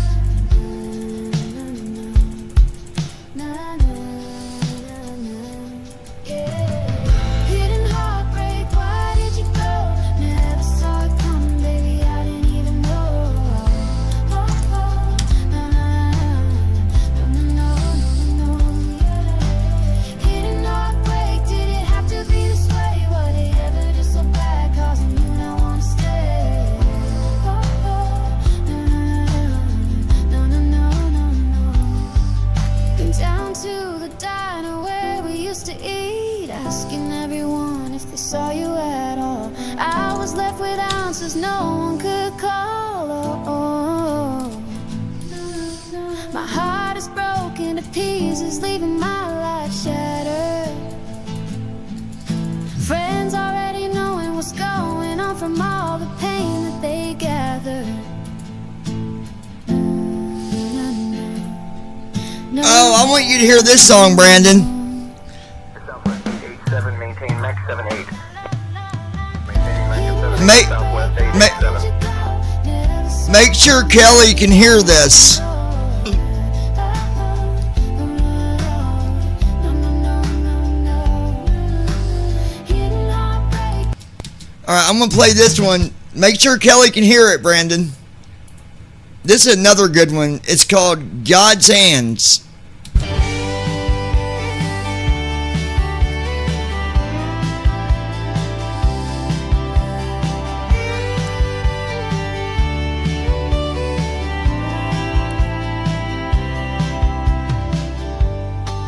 la. Na, na, na, na. Yeah. Hidden heartbreak, why did you go? Never saw it coming, baby, I didn't even know. Oh, oh, na, na, no, no, no, no, no, yeah. Hidden heartbreak, did it have to be this way? Would it ever do so bad, causing you not wanna stay? Oh, oh, na, na, no, no, no, no, no. Been down to the diner where we used to eat, asking everyone if they saw you at all. I was left with answers no one could call. Oh, oh. My heart is broken to pieces, leaving my life shattered. Friends already knowing what's going on from all the pain that they gathered. Oh, I want you to hear this song, Brandon. Mech 78. Make sure Kelly can hear this. Alright, I'm gonna play this one. Make sure Kelly can hear it, Brandon. This is another good one. It's called God's Hands.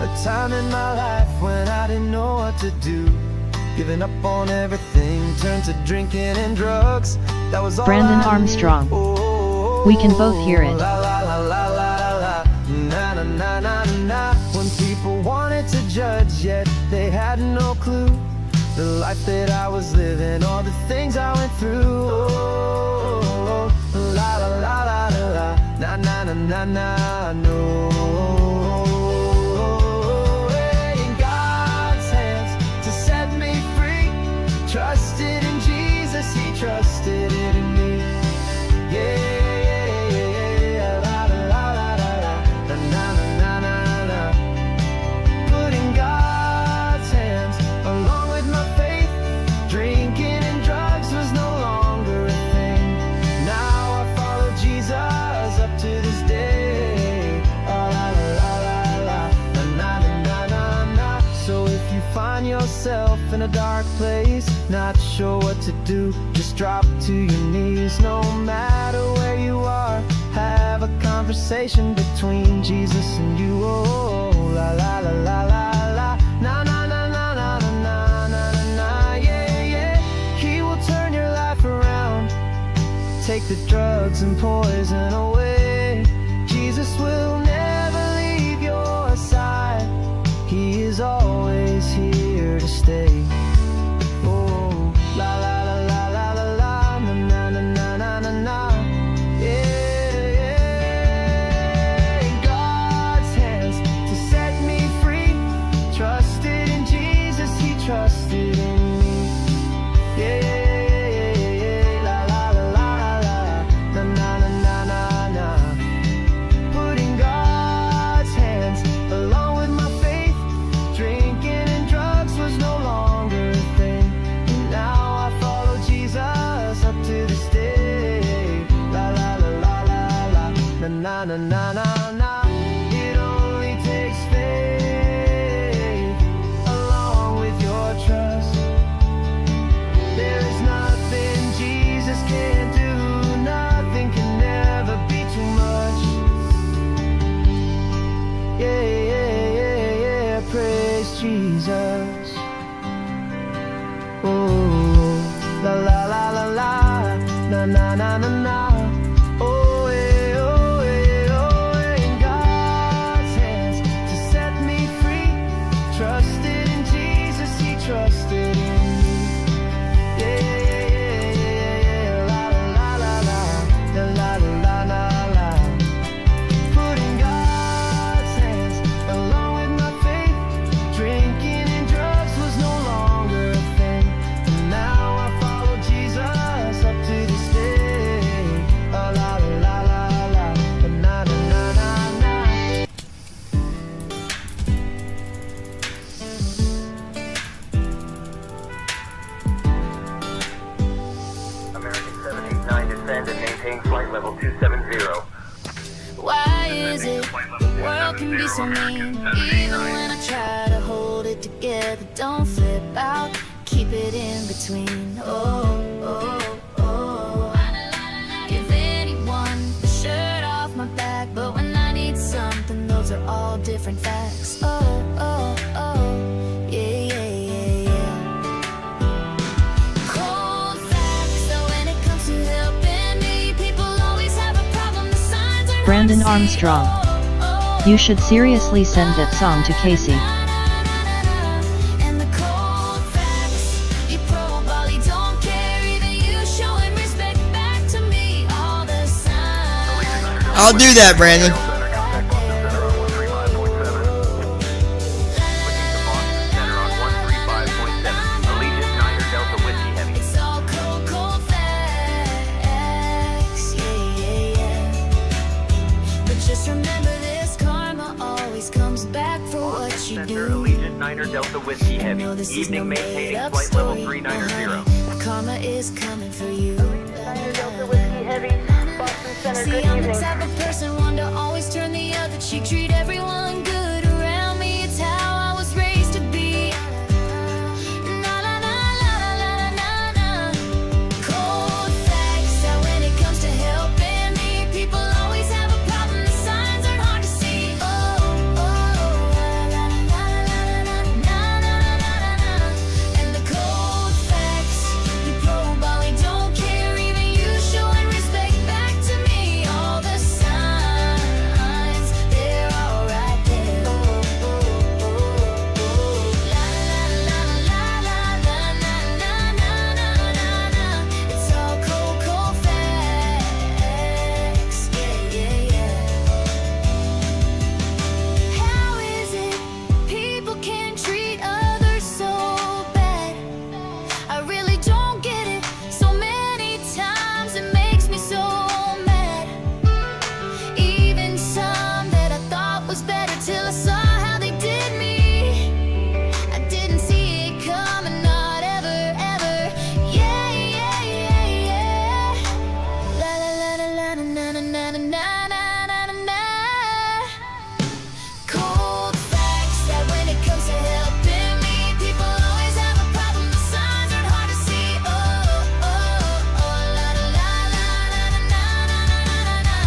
A time in my life when I didn't know what to do. Giving up on everything, turned to drinking and drugs. That was all Brandon Armstrong. We can both hear it. La la la la la la, na na na na na. When people wanted to judge, yet they had no clue. The life that I was living, all the things I went through. Oh, la la la la la, na na na na na, no. Trusted in Jesus, he trusted in me. Yeah, yeah, yeah, yeah, la la la la la, na na na na na. Putting God's hands along with my faith. Drinking and drugs was no longer a thing. Now I follow Jesus up to this day. Oh, la la la la la, na na na na na. So if you find yourself in a dark place, not sure what to do, just drop to your knees. No matter where you are, have a conversation between Jesus and you. Oh, la la la la la la, na na na na na na na na na, yeah yeah. He will turn your life around, take the drugs and poison away. Jesus will never leave your side. He is always here to stay. La la la la la la la, na na na na na na, yeah, yeah. God's hands to set me free. Trusted in Jesus, he trusted in me. Yeah, yeah, yeah, yeah, yeah. La la la la la, na na na na na. Putting God's hands along with my faith. Drinking and drugs was no longer a thing. Now I follow Jesus up to this day. La la la la la la, na na na na na. It only takes faith along with your trust. There is nothing Jesus can't do. Nothing can never be too much. Yeah, yeah, yeah, yeah. Praise Jesus. Oh, la la la la la, na na na na na. Oh, eh, oh, eh, oh, eh. In God's hands to set me free. Trusted in Jesus, he trusted in me. Yeah, yeah, yeah, yeah, yeah, la la la la la, la la la la. Putting God's hands along with my faith. Drinking and drugs was no longer a thing. And now I follow Jesus up to this day. Oh, la la la la, na na na na na. American 789 descend and maintain flight level 270. Why is it the world can be so mean? Even when I try to hold it together, don't flip out, keep it in between. Oh, oh, oh. Give anyone a shirt off my back, but when I need something, those are all different facts. Oh, oh, oh, yeah, yeah, yeah, yeah. Cold facts, so when it comes to helping me, people always have a problem. The signs are Brandon Armstrong. You should seriously send that song to Casey. and the cold facts. You probably don't care, even you showing respect back to me. All the signs. I'll do that, Brandon. Delta Whiskey Heavy. Evening maintaining flight level 390. Karma is coming for you. Niner Delta Whiskey Heavy, Boston Center, good See, I'm evening. the type of person one to always turn the other cheek, treat everyone good around me. It's how I was raised to be. Na na na na na na na. Cold facts that when it comes to helping me, people always have a problem. The signs aren't hard to see. Oh oh la la la la la na na na na na. And the cold facts, you probably don't care, even you showing respect back to me. All the signs, they're all right there. La la la la la na na na na na na. It's all cold, cold facts. Yeah, yeah, yeah. How is it people can treat others so bad? I really don't get it. So many times it makes me so mad. Even some that I thought was better till I saw how they did me. I didn't see it coming, not ever, ever. Yeah, yeah, yeah, yeah. La la la la la na na na na na na na na na. Cold facts that when it comes to helping me, people always have a problem. The signs aren't hard to see. Oh oh oh la la la la la na na na na na.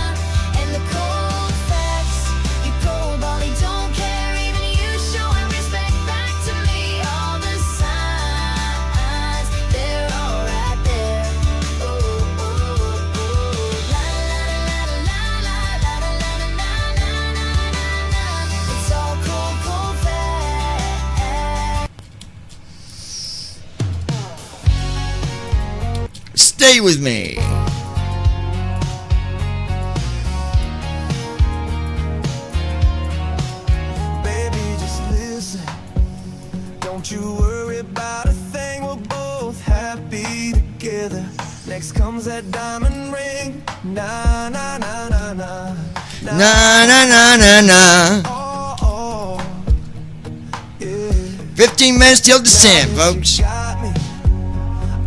And the cold facts, you probably don't care, even you showing respect back to me. All the signs, they're all right there. Oh oh oh la la la la la la la la na na na na na. It's all cold, cold facts. Stay with me. Baby, just listen. Don't you worry about a thing. We're both happy together. Next comes that diamond ring. Na na na na na. Na na na na na. 15 minutes till descent, folks. Got me.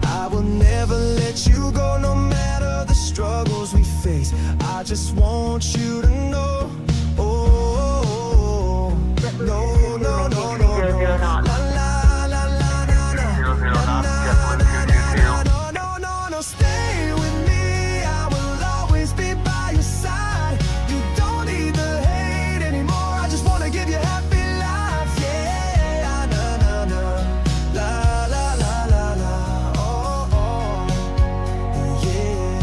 I will never let you go, no matter the struggles we face. I just want you to know. Oh, no, no, no, no, no. La la la la la la. No, no, no, no. Stay with me. I will always be by your side. You don't need the hate anymore. I just wanna give you happy life. Yeah, na na na. La la la la la. Oh oh. Yeah.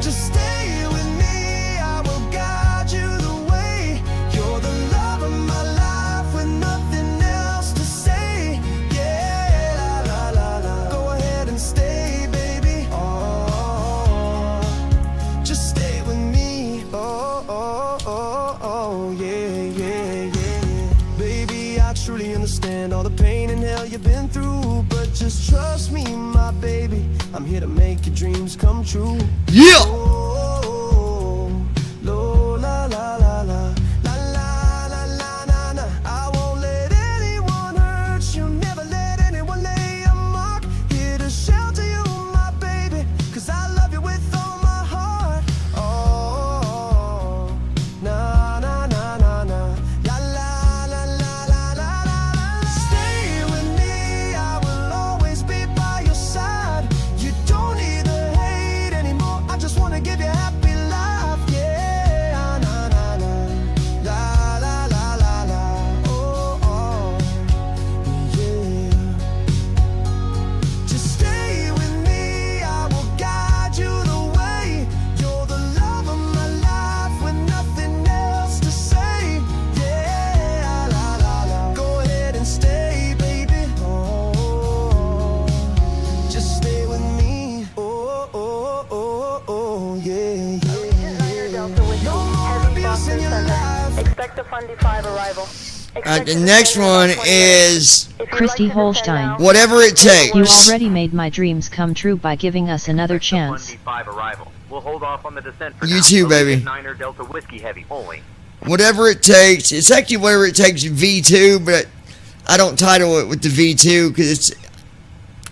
Just stay with me. I will guide you the way. You're the love of my life with nothing else to say. Yeah, la la la la. Go ahead and stay, baby. Oh, just stay with me. Oh, oh, oh, oh, yeah, yeah, yeah. Baby, I truly understand all the pain and hell you've been through, but just trust me, my baby. I'm here to make your dreams come true. Yeah. Oh, lo, la, la, la, la. La, la, la, la, la, la. I won't let anyone hurt you. Never let anyone lay a mark. Here to shelter you, my baby. 'Cause I love you with all my heart. Oh, na, na, na, na, na. La, la, la, la, la, la, la. Stay with me. I will always be by your side. You don't need the hate anymore. I just wanna give you happy life. Yeah, na, na, na. La, la, la, la, la. Oh, oh. Yeah. Just stay with me. I will guide you the way. You're the love of my life with nothing else to say. Yeah, la, la, la. Go ahead and stay, baby. Oh, just stay with me. Oh, oh, oh, oh, yeah, Niner Delta Whiskey Heavy, Boston Center. Expect a Fundy 5 arrival. The next one is Christy Holstein. Whatever it takes. You already made my dreams come true by giving us another chance. Fundy 5 arrival. We'll hold off on the descent for You now. too, But we'll baby. get Niner Delta Whiskey Heavy only. Whatever It Takes. It's actually Whatever It Takes V2, but I don't title it with the V2 because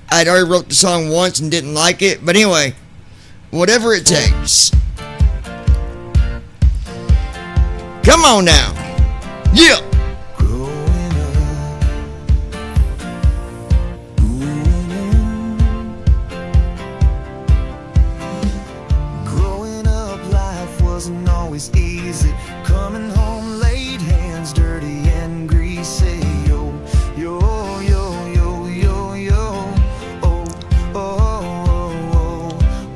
I'd already wrote the song once and didn't like it. But anyway, Whatever It Takes. Come on now. Yeah. Growing up, life wasn't always easy. Coming home late, hands dirty and greasy. Yo, yo, yo, yo, yo, yo. Oh, oh, oh, oh.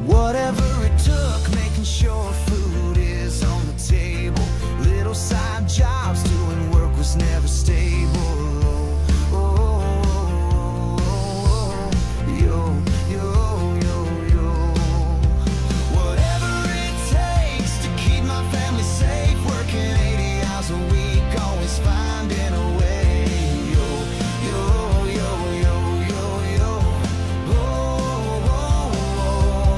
Whatever it took, making sure food is on the table. Little side jobs, doing work was never stable. Oh, oh, oh, oh, yo, yo, yo, yo. Whatever it takes to keep my family safe, working 80 hours a week, always finding a way. Yo, yo, yo, yo, yo, yo. Oh, oh, oh.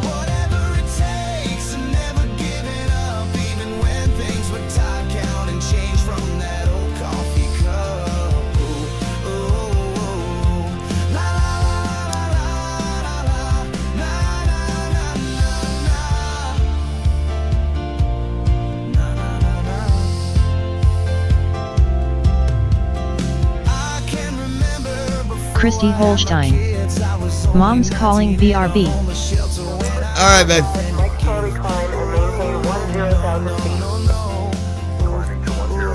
Whatever it takes, and never giving up, even when things were tight, counting change from that old coffee cup. Oh, oh, oh. La la la la la la, na na na na na. I can remember before Christy Holstein. Mom's calling BRB. Alright, babe. Next Charlie climb and maintain 10,000 feet. Climbing to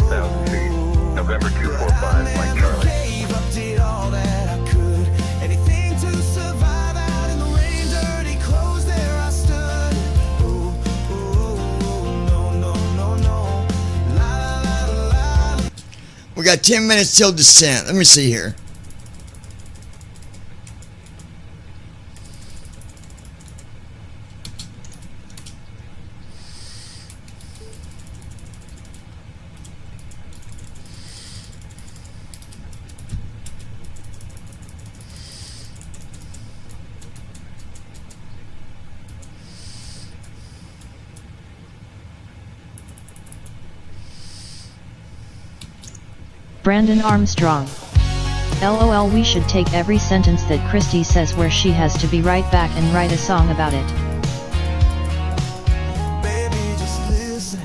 10,000 feet. November 245, Mike Charlie. gave up, did all that I could. Anything to survive out in the rain, dirty clothes, there I stood. Ooh, ooh, no, no, no, no. La, la, la, la. We got 10 minutes till descent. Let me see here. Brandon Armstrong. LOL, we should take every sentence that Christy says where she has to be right back and write a song about it. Baby, just listen.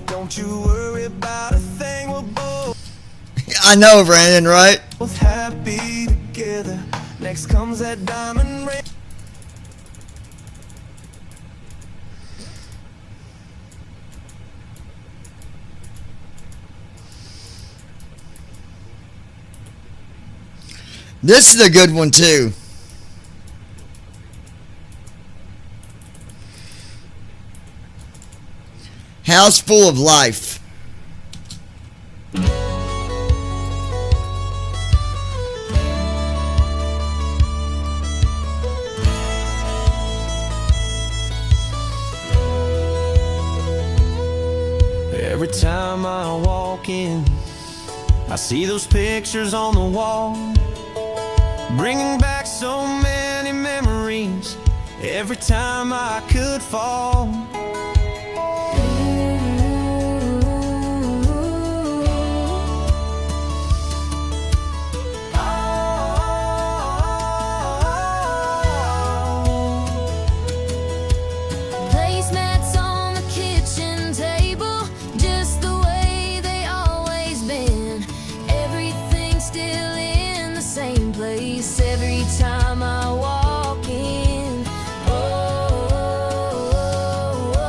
Don't you worry about a thing, we're both I know, Brandon, right? happy together. Next comes that diamond ring. This is a good one, too. House Full of Life. Every time I walk in, I see those pictures on the wall, bringing back so many memories. Every time I could fall. Placemats on the kitchen table, just the way they always been. Everything's still in the same place every time I walk in. Oh, oh, oh,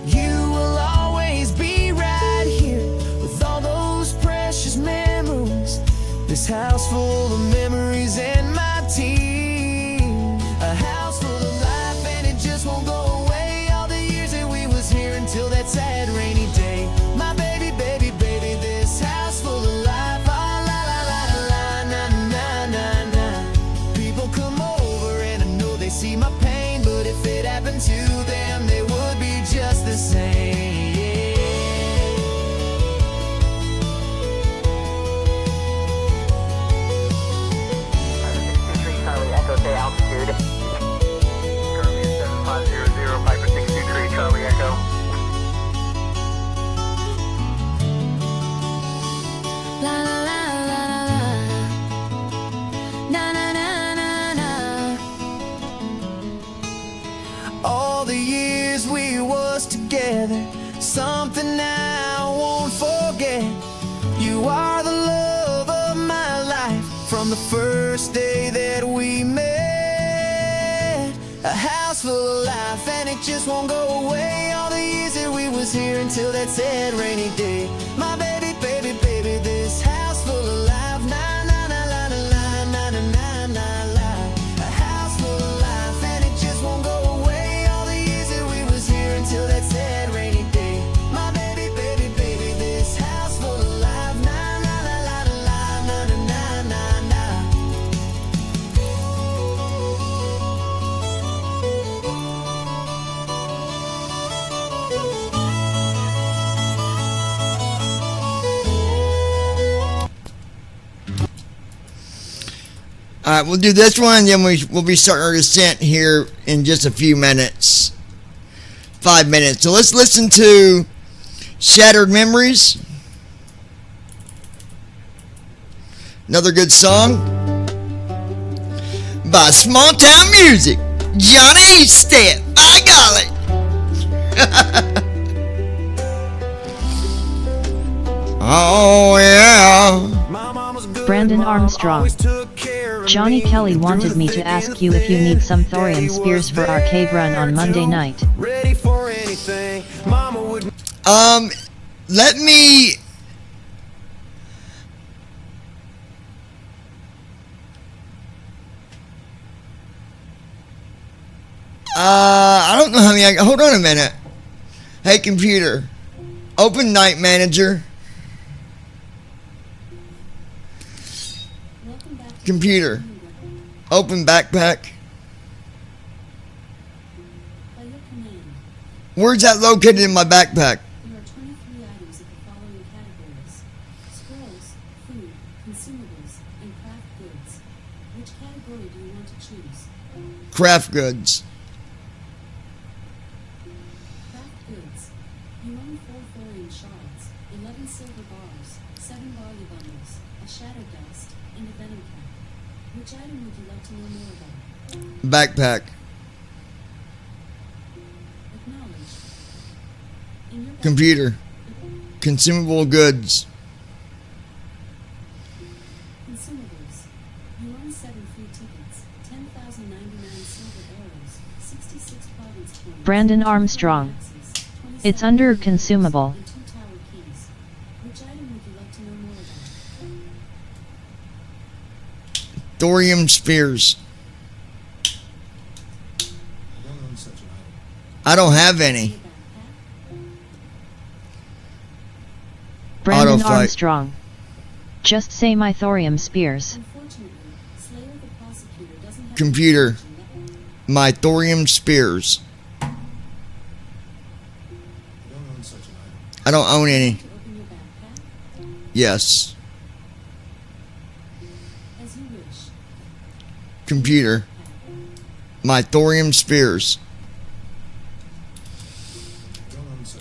You will always be right here with all those precious memories. This house full of memories and my team. A house full of life and it just won't go away. All the years that we was here until that sad rainy day. My baby, baby, baby, this house full of life. Ah, la, la, la, la, na, na, na, na. People come over and I know they see my pain, but if it happened to them, they would be just the same. Charlie Echo, say altitude. Currently 7500, Piper 623, Charlie Echo. La la la la la na na na na na. All the years we was together, something I won't forget. You are the love of my life from the first day that we met. A house full of life and it just won't go away. All the years that we was here until that sad rainy day. My baby, baby, baby, this house full of life. Na na na la la la na na na na la. A house full of life and it just won't go away. All the years that we was here until that sad rainy day. My baby, baby, baby, this house full of life. Na na la la la la na na na na na. Alright, we'll do this one, and then we'll be starting our descent here in just a few minutes. 5 minutes. So let's listen to Shattered Memories. Another good song by Small Town Music. Johnny Step. I got it. Oh, yeah. Brandon Armstrong. Johnny Kelly wanted me to ask you if you need some thorium spears for our cave run on Monday night. Ready for anything. Mama would. Let me. I don't know how many. Hold on a minute. Hey, computer. Open Night Manager. Computer. Open backpack. By your command, Where's that located in my backpack? there are 23 items of the following categories: scrolls, food, consumables, and craft goods. Which category do you want to choose? Craft goods. Craft goods. You own 4 thorium shards, 11 silver bars, 7 barley bundles, a shadow dust, and a venom cap. Which item would you like to know more about? Backpack. Acknowledged. In your Computer. Consumable goods. consumables. You own 7 free tickets, 10,099 silver arrows, 66 province coins. Brandon Armstrong. It's under consumable. And 2 tower keys. Which item would you like to know more about? Thorium spears. I don't have any. Brandon Auto fight. Armstrong. Just say my thorium spears. Unfortunately, Slayer the prosecutor doesn't have Computer. information that- My thorium spears. I don't own any. to open your backpack Yes. as you wish. Computer. My thorium spears.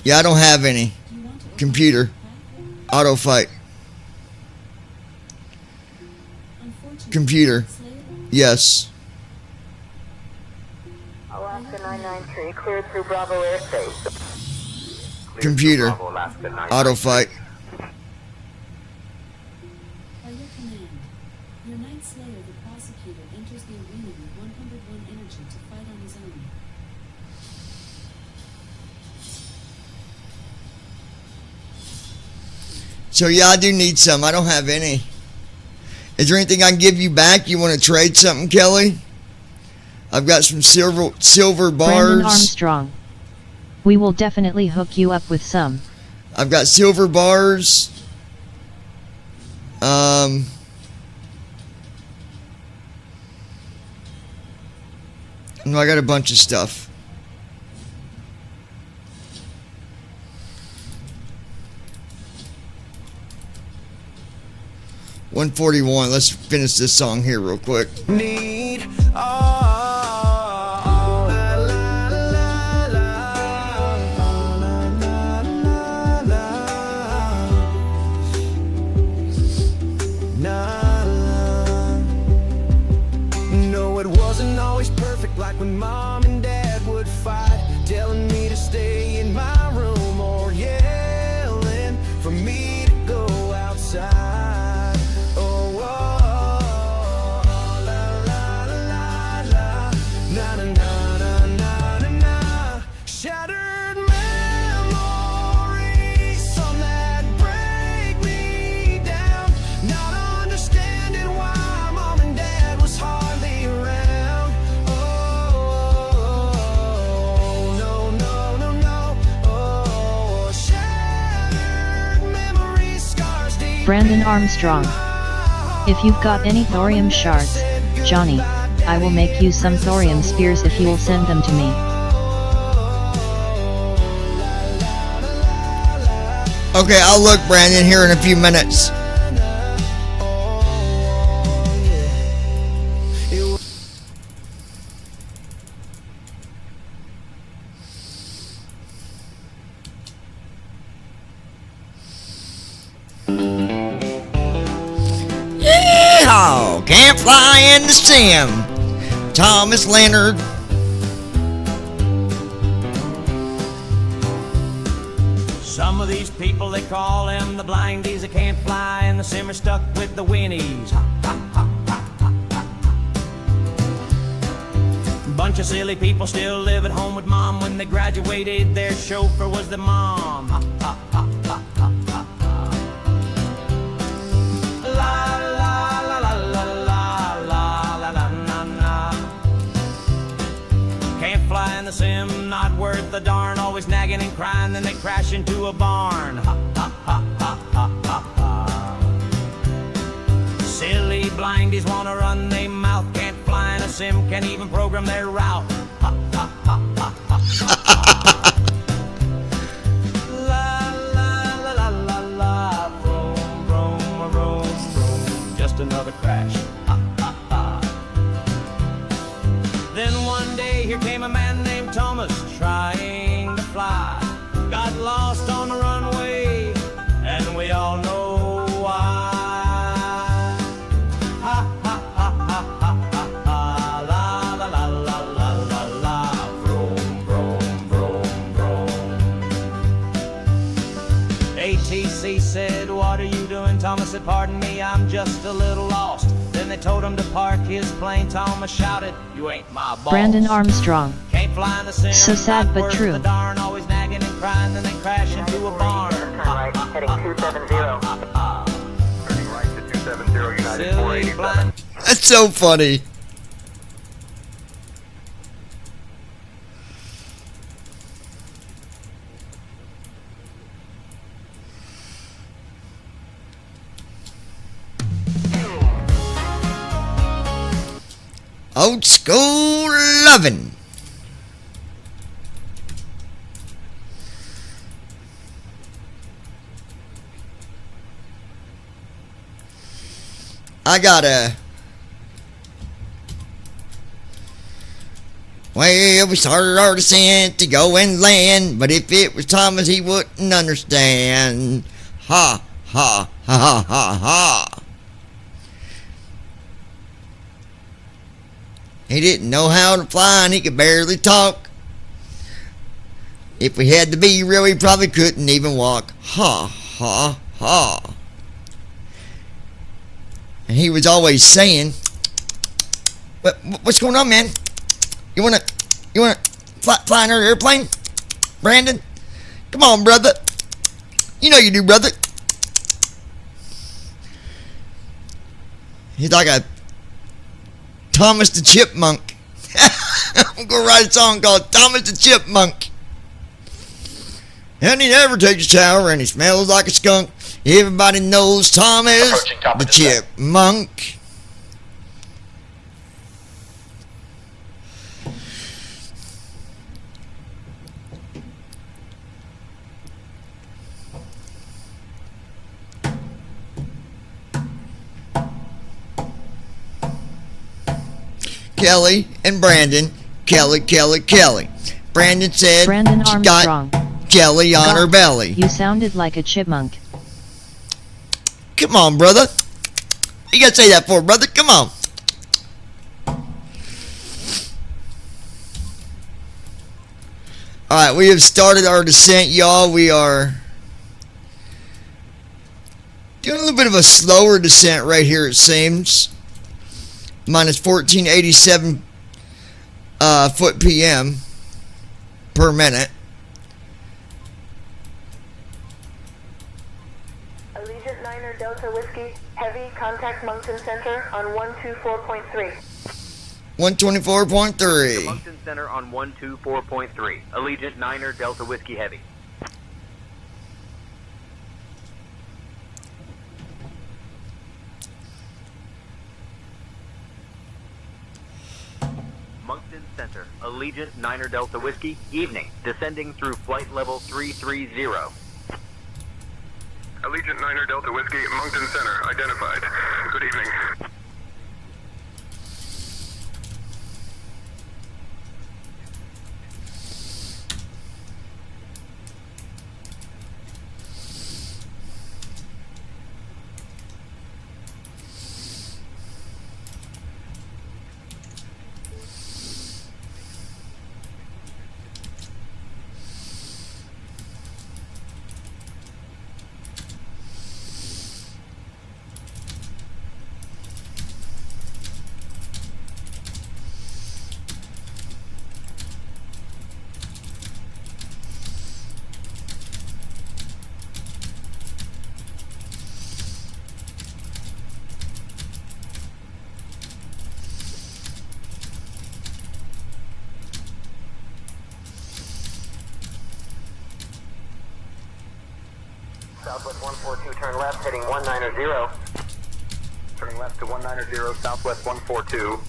Yeah, I don't have any. Do you want to open Computer. backpack? Auto fight. Unfortunately, Computer. Slayer Yes. Alaska 993, cleared through Bravo airspace. Computer. Bravo, Alaska 993. Auto fight. by your command. Your Night Slayer the prosecutor enters the arena with 101 energy to fight on his own. So yeah, I do need some. I don't have any. Is there anything I can give you back? You want to trade something, Kelly? I've got some silver bars. Brandon Armstrong. We will definitely hook you up with some. I've got silver bars. No, I got a bunch of stuff. $141. Let's finish this song here real quick. Need No, it wasn't always perfect, like when mom and dad would fight, telling me to stay in my room or yelling for me to go outside. Oh, la la la la, na na na na na na na. Shattered memories, some that break me down, not understanding why mom and dad was hardly around. Oh, no, no, no, no. Oh, shattered memories, scars deep. Brandon Armstrong. If you've got any thorium shards, Johnny, I will make you some thorium spears if you will send them to me. Okay, I'll look, Brandon, here in a few minutes. Yeehaw! Can't fly in the sim. Thomas Leonard. Some of these people, they call them the blindies. They can't fly and the sim are stuck with the winnies. Ha, ha, ha, ha, ha, ha. Bunch of silly people still live at home with mom. When they graduated, their chauffeur was the mom. Ha, ha, ha, ha, ha, ha, ha. La la la la la la la la la na na. Can't fly in the sim, not worth a darn. Always nagging and crying, then they crash into a barn. Ha, ha, ha, ha, ha, ha, ha. Silly blindies wanna run their mouth. Can't fly in a sim, can't even program their route. Ha, ha, ha, ha, ha, ha. La la la la la la. Vroom, vroom, vroom, vroom. Just another crash. Ha, ha, ha. Then one day here came a man named Thomas, trying to fly. Got lost on the runway, and we all know why. Ha ha ha ha ha ha ha. La la la la la la la. Vroom, vroom, vroom, vroom. ATC said, "What are you doing?" Thomas said, "Pardon me, I'm just a little lost." Then they told him to park his plane. Thomas shouted, "You ain't my boss." Brandon Armstrong. Can't fly in the sim, So sad not but worth true. the darn, always nagging and crying, then they crash into a barn. Right, heading 270. Turning right to 270 United Silly 487. blind. That's so funny. Old school lovin'. I gotta. Well, we started our descent to go and land, but if it was Thomas, he wouldn't understand. Ha, ha, ha, ha, ha, ha. He didn't know how to fly and he could barely talk. If we had to be real, he probably couldn't even walk. Ha, ha, ha. And he was always saying, "What's going on, man? You wanna fly in our airplane, Brandon? Come on, brother. You know you do, brother. He's like a Thomas the Chipmunk. I'm gonna write a song called Thomas the Chipmunk. And he never takes a shower and he smells like a skunk. Everybody knows Thomas the Chipmunk. Kelly and Brandon. Kelly. Brandon said Brandon she Armstrong. got jelly on her belly. You sounded like a chipmunk. Come on, brother. You gotta say that for, brother. Come on. Alright, we have started our descent, y'all. We are doing a little bit of a slower descent right here, it seems. Minus 1487 foot PM per minute. Allegiant 9er Delta Whiskey, heavy, contact Moncton Center on 124.3. 124.3. Moncton Center on 124.3. Allegiant 9er Delta Whiskey Heavy. Moncton Center, Allegiant 9er Delta Whiskey, evening, descending through flight level 330. Allegiant 9er Delta Whiskey, Moncton Center, identified. Good evening. Southwest 142, turn left, heading 190. Turning left to 190, Southwest 142.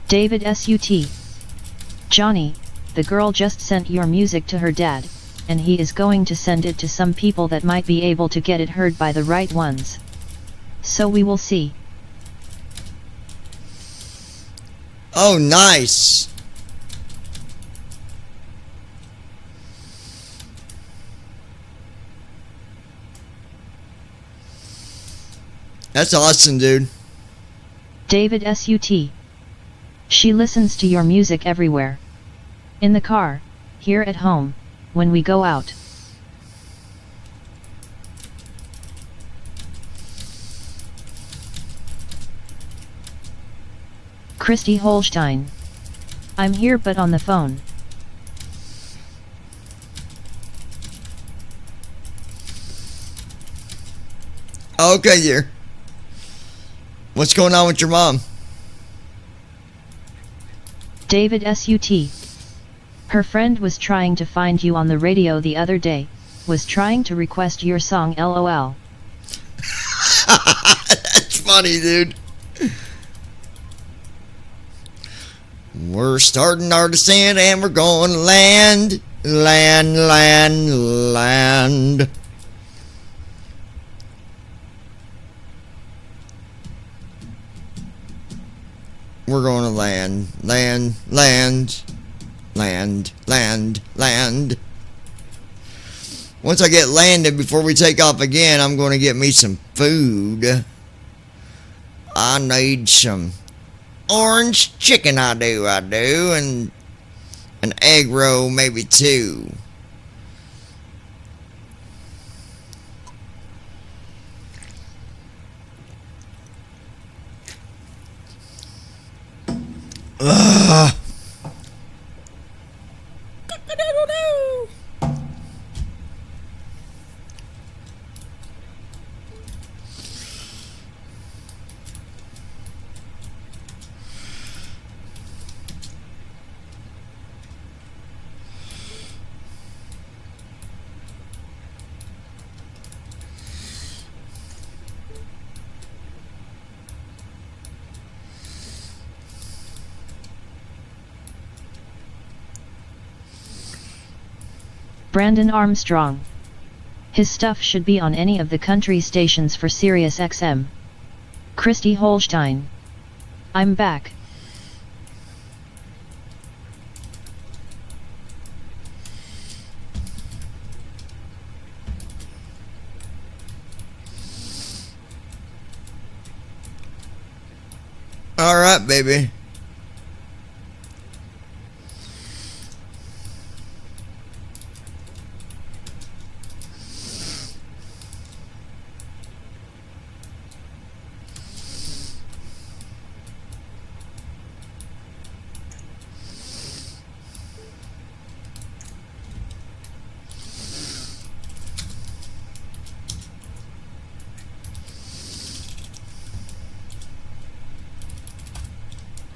David SUT. Johnny, the girl just sent your music to her dad, and he is going to send it to some people that might be able to get it heard by the right ones. So we will see. Oh, nice. That's awesome, dude. David SUT. She listens to your music everywhere. In the car, here at home, when we go out. Christy Holstein. I'm here but on the phone. Okay, dear. What's going on with your mom? David SUT. Her friend was trying to find you on the radio the other day, was trying to request your song LOL. That's funny, dude. We're starting our descent and we're going to land. We're going to land. Once I get landed, before we take off again, I'm going to get me some food. I need some orange chicken, I do, and an egg roll, maybe 2. Ugh. Brandon Armstrong. His stuff should be on any of the country stations for Sirius XM. Christy Holstein. I'm back. Alright, baby.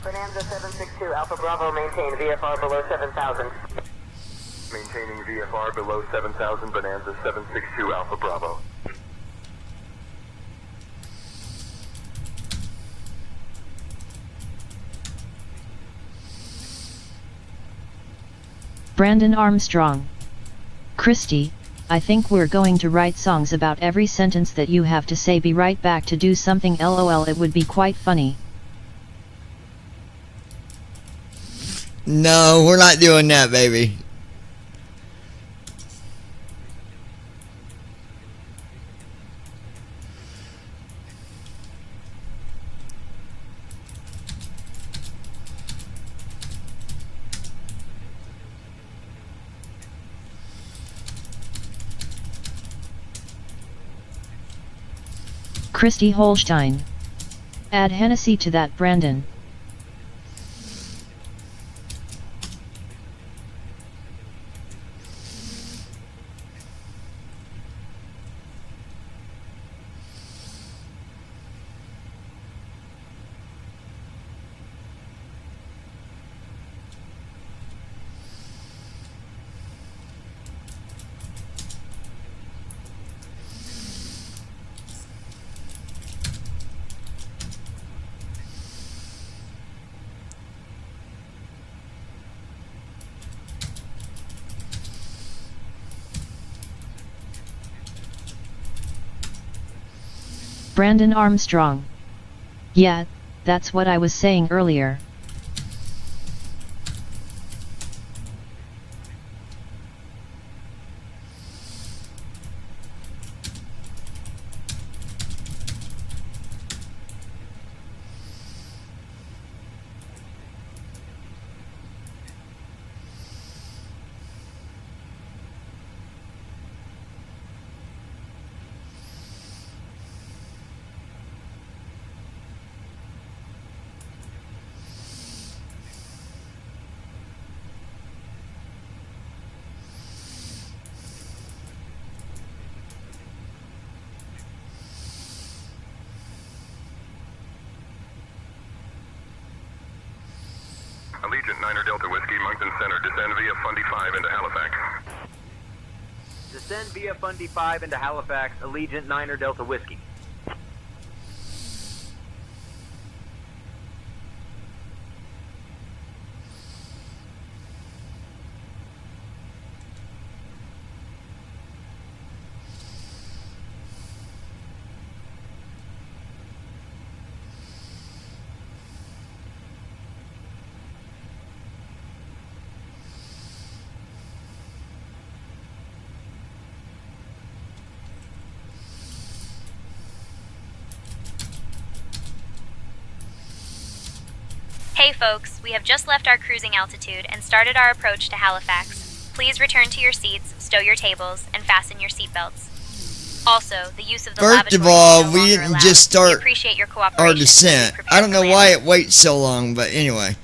Bonanza 762, Alpha Bravo, maintain VFR below 7,000. Maintaining VFR below 7,000, Bonanza 762, Alpha Bravo. Brandon Armstrong. Christy, I think we're going to write songs about every sentence that you have to say. Be right back to do something, lol, it would be quite funny. No, we're not doing that, baby. Christy Holstein. Add Hennessy to that, Brandon. Brandon Armstrong. Yeah, that's what I was saying earlier. Allegiant 9er Delta Whiskey, Moncton Center, descend via Fundy 5 into Halifax. Descend via Fundy 5 into Halifax, Allegiant 9er Delta Whiskey. Hey folks, we have just left our cruising altitude and started our approach to Halifax. Please return to your seats, stow your tables, and fasten your seatbelts. Also, the use of the First of lavatory all, is no we longer didn't allowed. just We start appreciate your cooperation. our descent. I don't know why it waits so long, but anyway.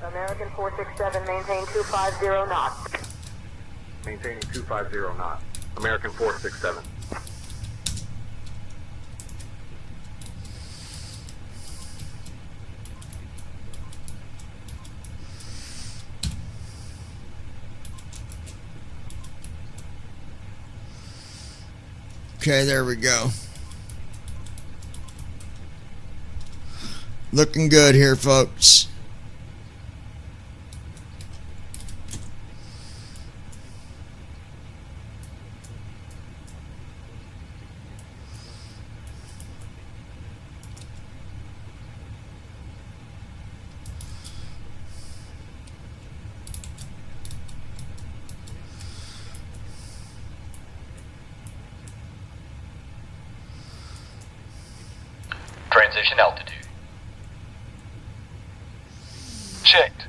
American 467, maintain 250 knots. Maintaining 250 knots. American 467. Okay, there we go. Looking good here, folks. Transition altitude. Checked.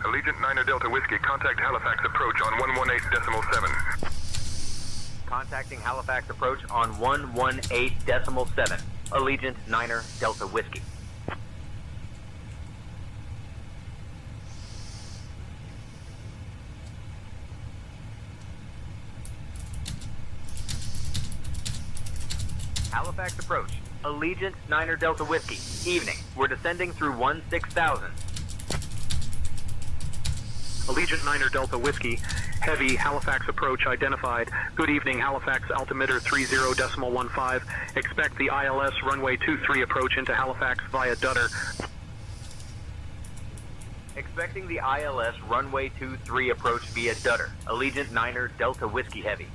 Allegiant 9 Delta Whiskey, contact Halifax approach on 118.7. Contacting Halifax approach on 118.7. Allegiant 9 Delta Whiskey. Halifax approach. Allegiant 9 Delta Whiskey. Evening. We're descending through 16,000. Allegiant 9 Delta Whiskey, heavy Halifax approach identified. Good evening, Halifax altimeter 30.15. Expect the ILS runway 23 approach into Halifax via Dutter. Expecting the ILS runway 23 approach via Dutter. Allegiant 9 Delta Whiskey heavy.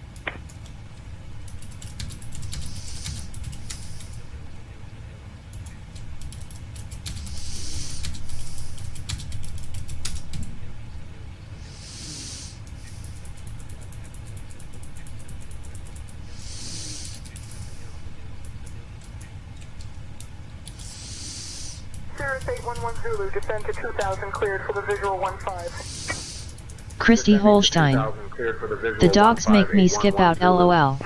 Cirrus 811 Zulu, descend to 2000, cleared for the visual 15. Christy Holstein. The dogs make me skip out, LOL.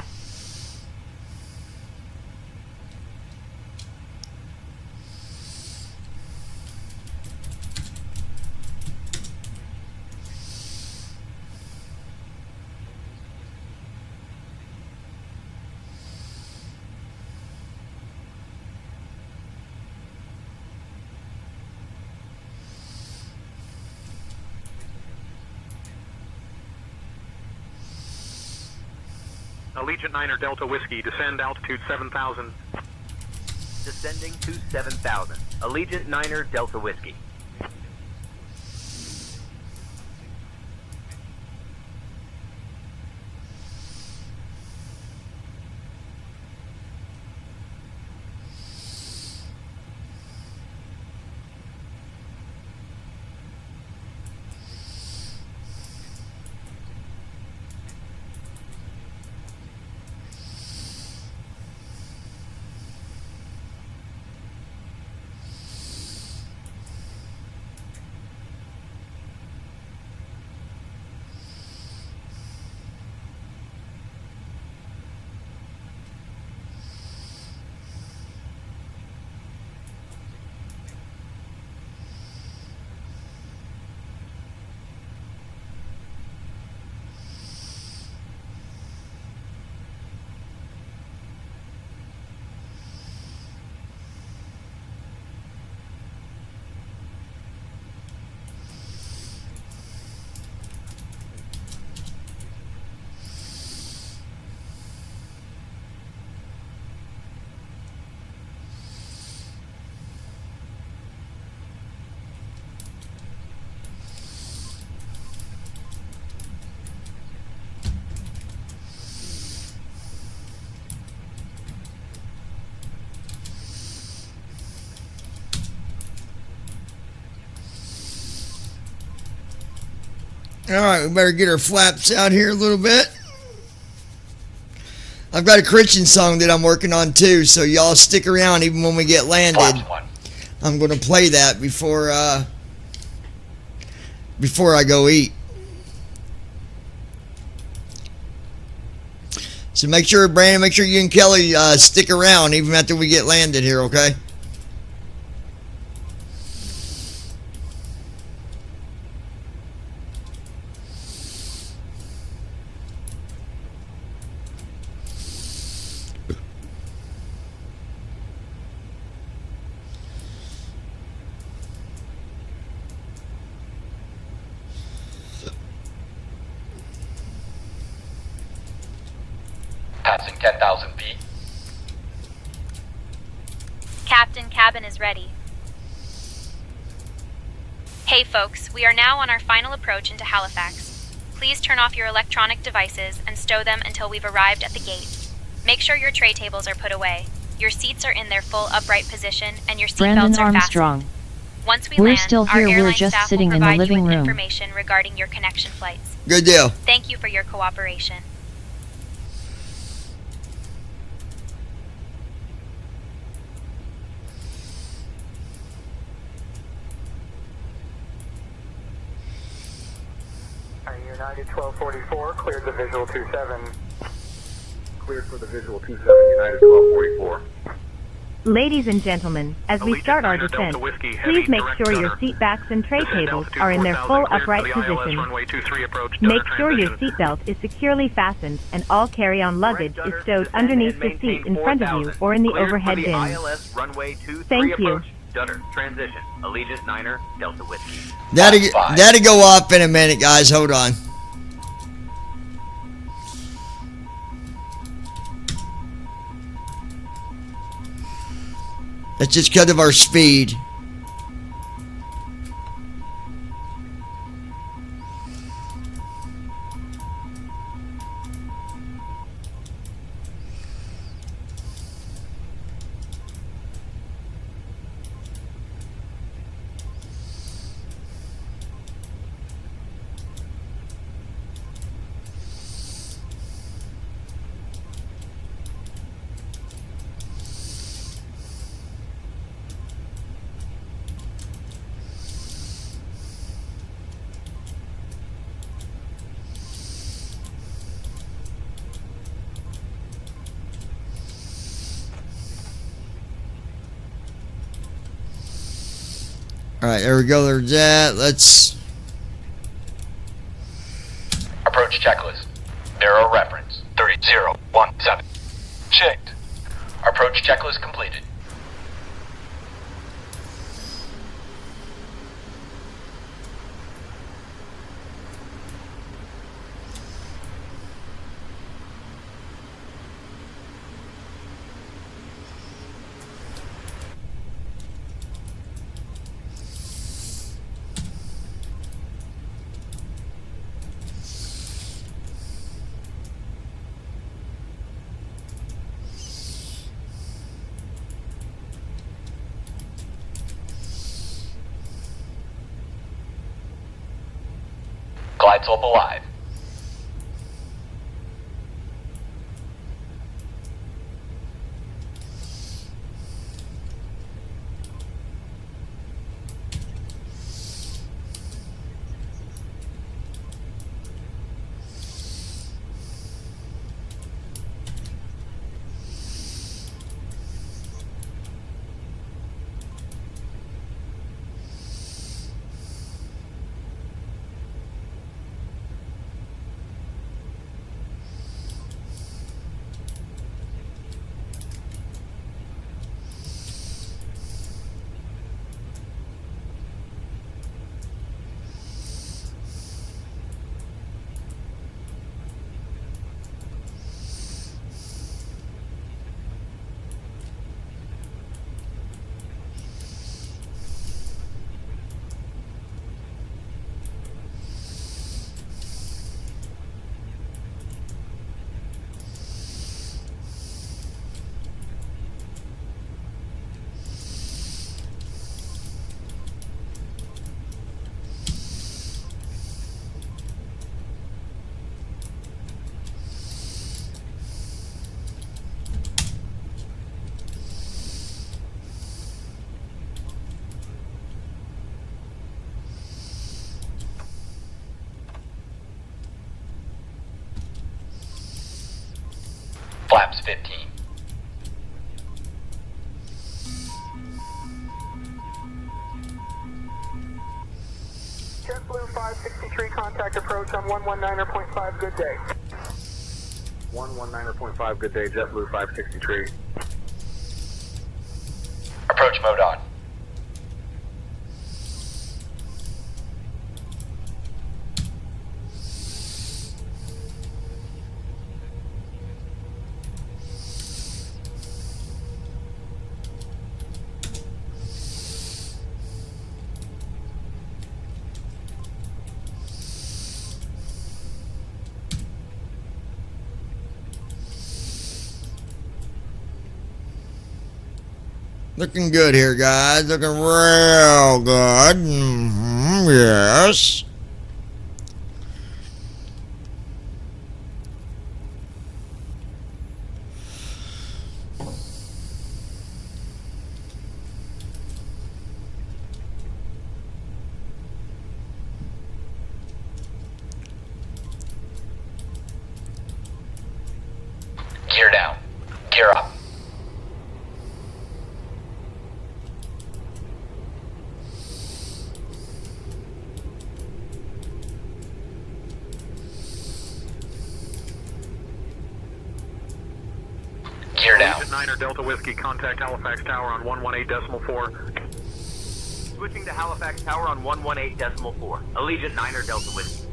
Allegiant 9er Delta Whiskey, descend altitude 7,000. Descending to 7,000. Allegiant 9er Delta Whiskey. Alright, we better get our flaps out here a little bit. I've got a Christian song that I'm working on too, so y'all stick around even when we get landed. I'm going to play that before I go eat. So make sure, Brandon, make sure you and Kelly stick around even after we get landed here, okay? Passing 10,000 feet. Captain, cabin is ready. Hey folks, we are now on our final approach into Halifax. Please turn off your electronic devices and stow them until we've arrived at the gate. Make sure your tray tables are put away. Your seats are in their full upright position and your Brandon seatbelts are Armstrong. fastened. Once we We're land, still our here, we're airline just staff sitting will in the provide living you with room. information regarding your connection flights. Good deal. Thank you for your cooperation. United 1244, cleared the visual 27. Cleared for the visual 27, United 1244. Ladies and gentlemen, as we start our descent, please make sure your seat backs and tray tables are in their full upright position. Make sure your seatbelt is securely fastened and all carry-on luggage is stowed underneath the seat in front of you or in the overhead bin. Thank you. Stutter, transition, Allegiant 9er, Delta Whiskey. That'll go off in a minute, guys. Hold on. That's just because of our speed. Alright, there we go. There's that. Let's... Approach checklist. Narrow reference. 3017. Checked. Approach checklist completed. Glide slope alive. Flaps 15. JetBlue 563, contact approach on 119.5, good day. 119.5, good day, JetBlue 563. Approach mode on. Looking good here, guys. Looking real good. Yes. Gear down. Gear up. Gear down. Allegiant 9 Delta Whiskey, contact Halifax Tower on 118.4. Switching to Halifax Tower on 118.4. Allegiant 9 Delta Whiskey.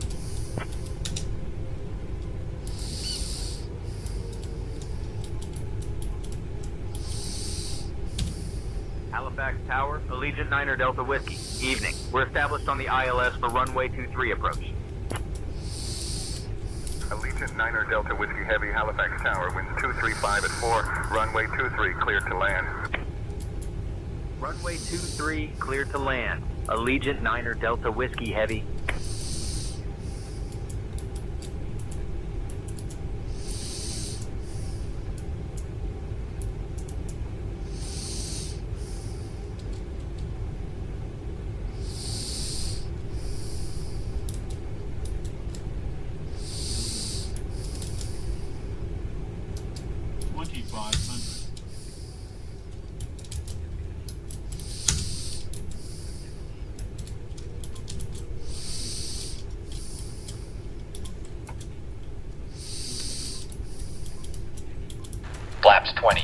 Halifax Tower, Allegiant 9 Delta Whiskey. Evening. We're established on the ILS for runway 23 approach. Allegiant 9 Delta Whiskey Heavy, Halifax Tower, winds 235 at 4, runway 23 cleared to land. Runway 23 cleared to land. Allegiant 9 Delta Whiskey Heavy. Flaps 20.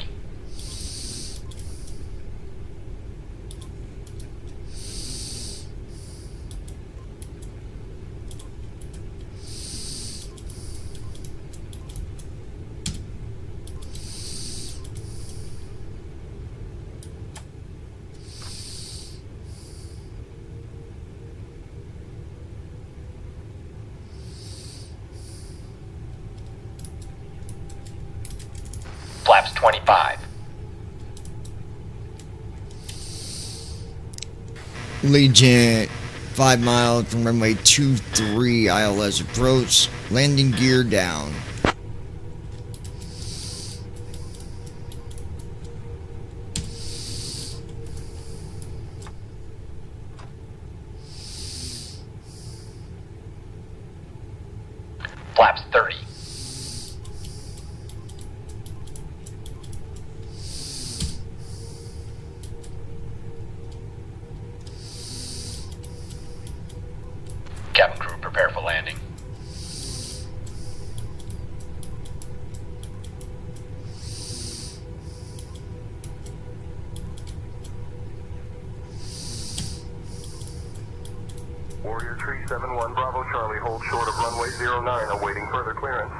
Flaps 25. Legion 5 miles from runway 23 ILS approach. Landing gear down. Flaps 30. Cabin crew, prepare for landing. Warrior Tree 71, Bravo Charlie, hold short of runway 09, awaiting further clearance.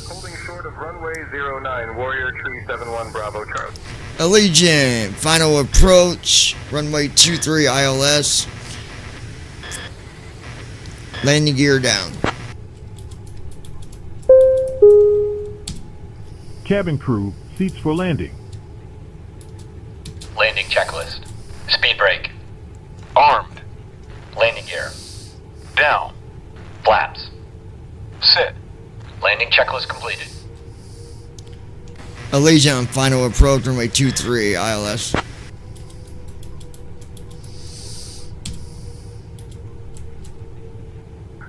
Holding short of runway 09, Warrior Tree 71, Bravo Charlie. Allegiant, final approach, runway 23 ILS. Landing gear down. Cabin crew, seats for landing. Landing checklist. Speed brake. Armed. Landing gear. Down. Flaps. Sit. Landing checklist completed. Allegiant, final approach, runway 23 ILS.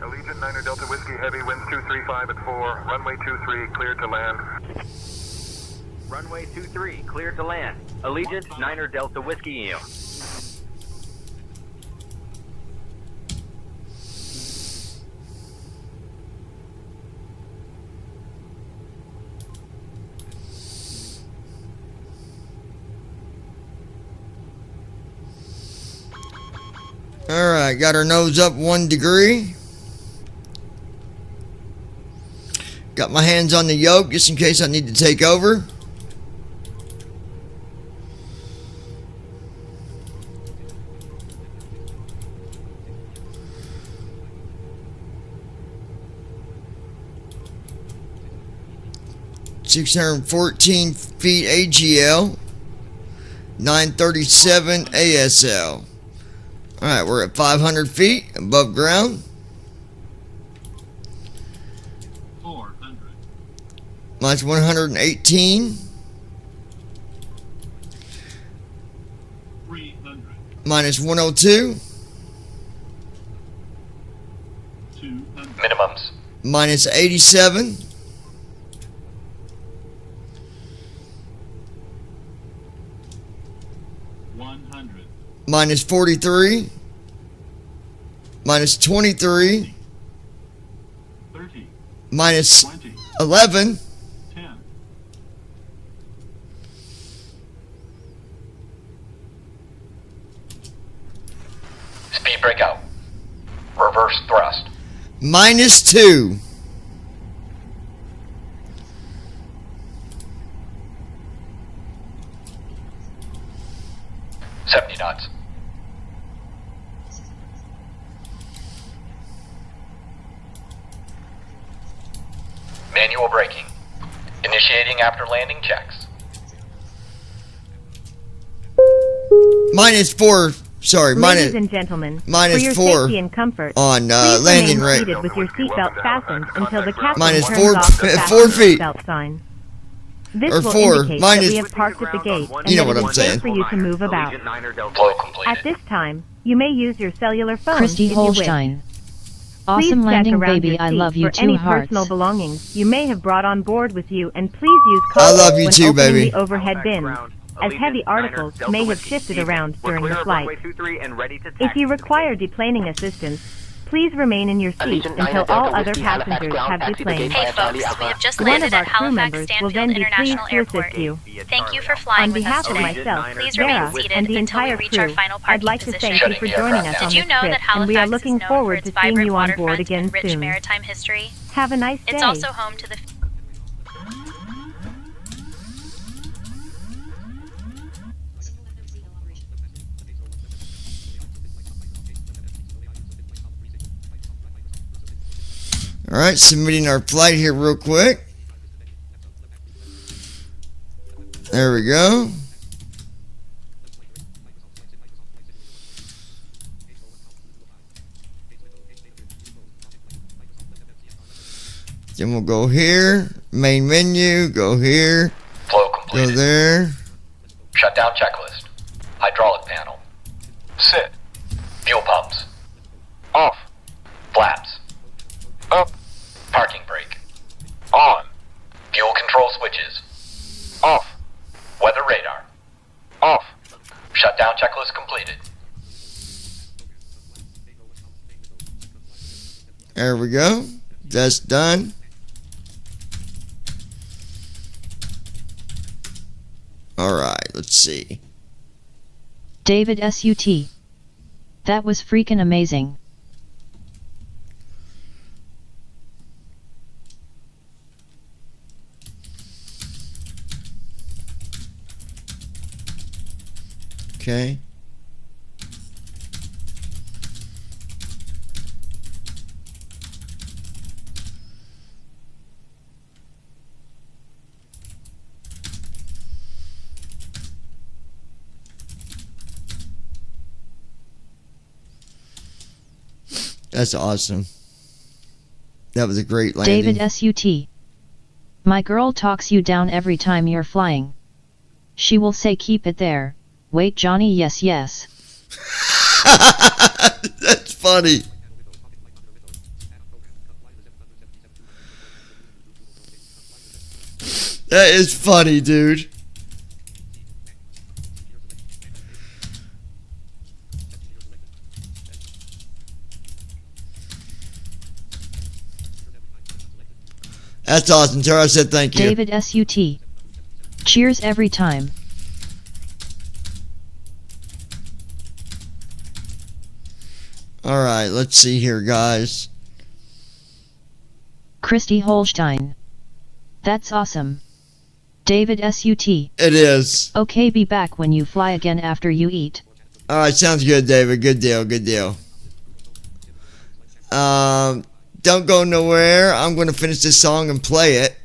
Allegiant 9er Delta Whiskey Heavy, winds 235 at 4, runway 23, cleared to land. Runway 23, cleared to land. Allegiant 9er Delta Whiskey EO. Alright, got our nose up 1 degree. Got my hands on the yoke just in case I need to take over. (614 feet AGL, 937 ASL). Alright, we're at 500 feet above ground. 400. Minus 118. 300. Minus 102. 200. Minimums. Minus 87. Minus 43. Minus 23. 30. Minus 20. 11. 10. Speed brake out. Reverse thrust. Minus 2. Knots. Manual braking. Initiating after landing checks. Minus 4. Sorry, Ladies and gentlemen, minus for your 4 safety and comfort, on please landing remain rate. seated with your seatbelt fastened until the captain Minus turns 4 off the 4 fasten feet. seatbelt sign. This Or will 4 indicate minus. that we have parked at the gate and You know that what it I'm is safe saying. for you to move about. Flow completed. At this time, you may use your cellular phone Christy if you wish. Holstein. Please Awesome check landing, around baby. your I seat love you for too, any hearts. personal belongings you may have brought on board with you, and please use I caution love you when too, opening baby. the overhead bins, as heavy articles may have shifted around during the flight. If you require deplaning assistance, please remain in your seat until all other passengers have deplaned. Hey folks, we have just One landed of our at crew Halifax members will Stanfield then be pleased International to Airport. assist you. Thank you for flying On with behalf us of today. myself, Please Vera, remain seated and the until we entire reach our crew, final I'd parking like to position. thank you for joining us on Did you this know trip, that Halifax and we are is looking known forward for to its seeing vibrant you on board waterfront again and rich soon. maritime history? Have a nice day. It's also home to the Alright, submitting our flight here real quick. There we go. Then we'll go here, main menu, go here, Flow completed. go there. Shutdown checklist. Hydraulic panel. Sit. Fuel pumps. Off. Flaps. Up. Parking brake. On. Fuel control switches. Off. Weather radar. Off. Shutdown checklist completed. There we go. That's done. Alright, let's see. David SUT. That was freaking amazing. Okay. That's awesome. That was a great landing. David SUT. My girl talks you down every time you're flying. She will say keep it there. Wait Johnny, yes yes. That's funny. That is funny, dude. That's awesome. Tara said thank you. David SUT. Cheers every time. Alright, let's see here, guys. Christy Holstein. That's awesome. David SUT. It is. Okay, be back when you fly again after you eat. Alright, sounds good, David. Good deal, good deal. Don't go nowhere. I'm going to finish this song and play it.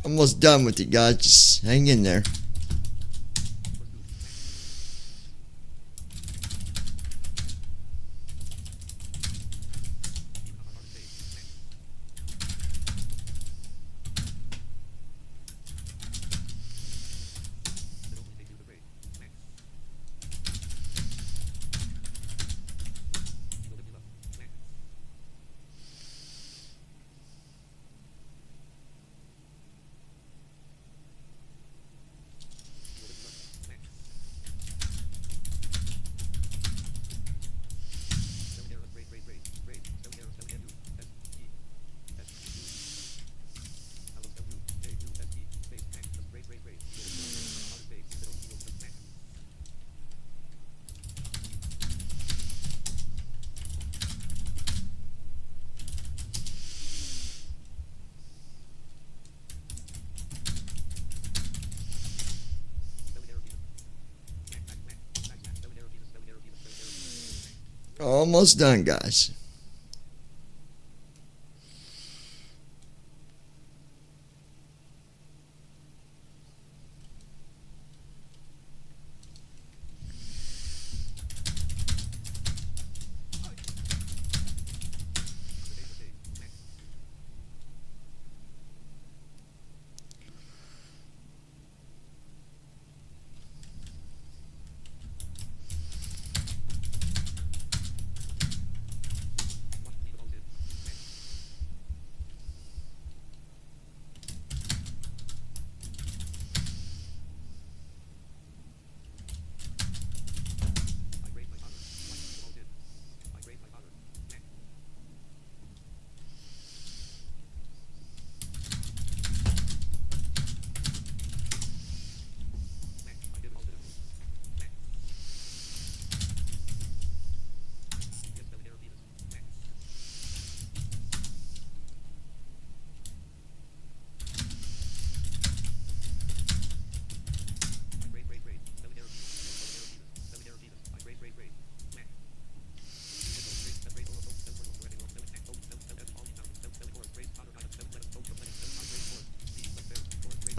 Almost done with it, guys. Just hang in there. Almost done, guys.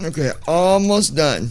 Okay, almost done.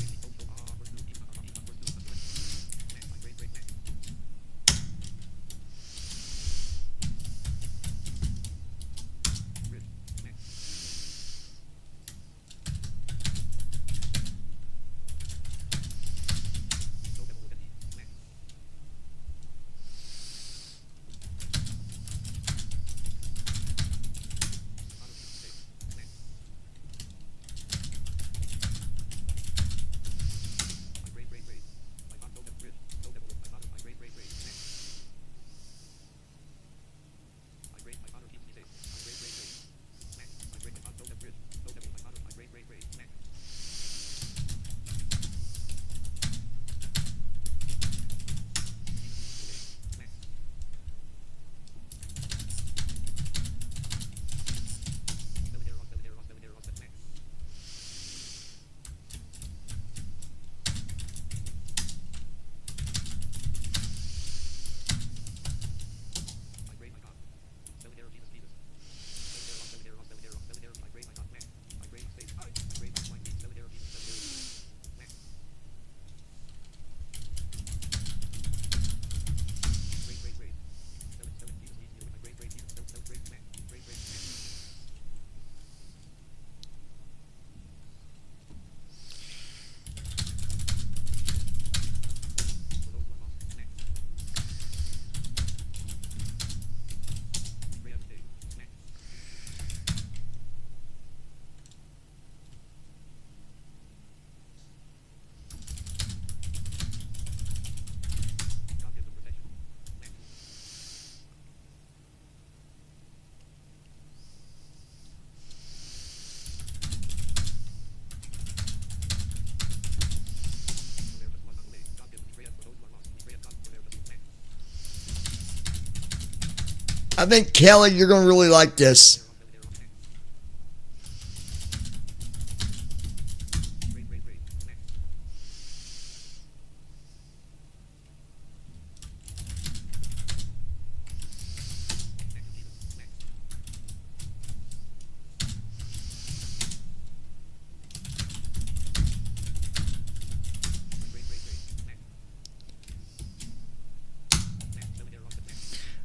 I think, Kelly, you're going to really like this.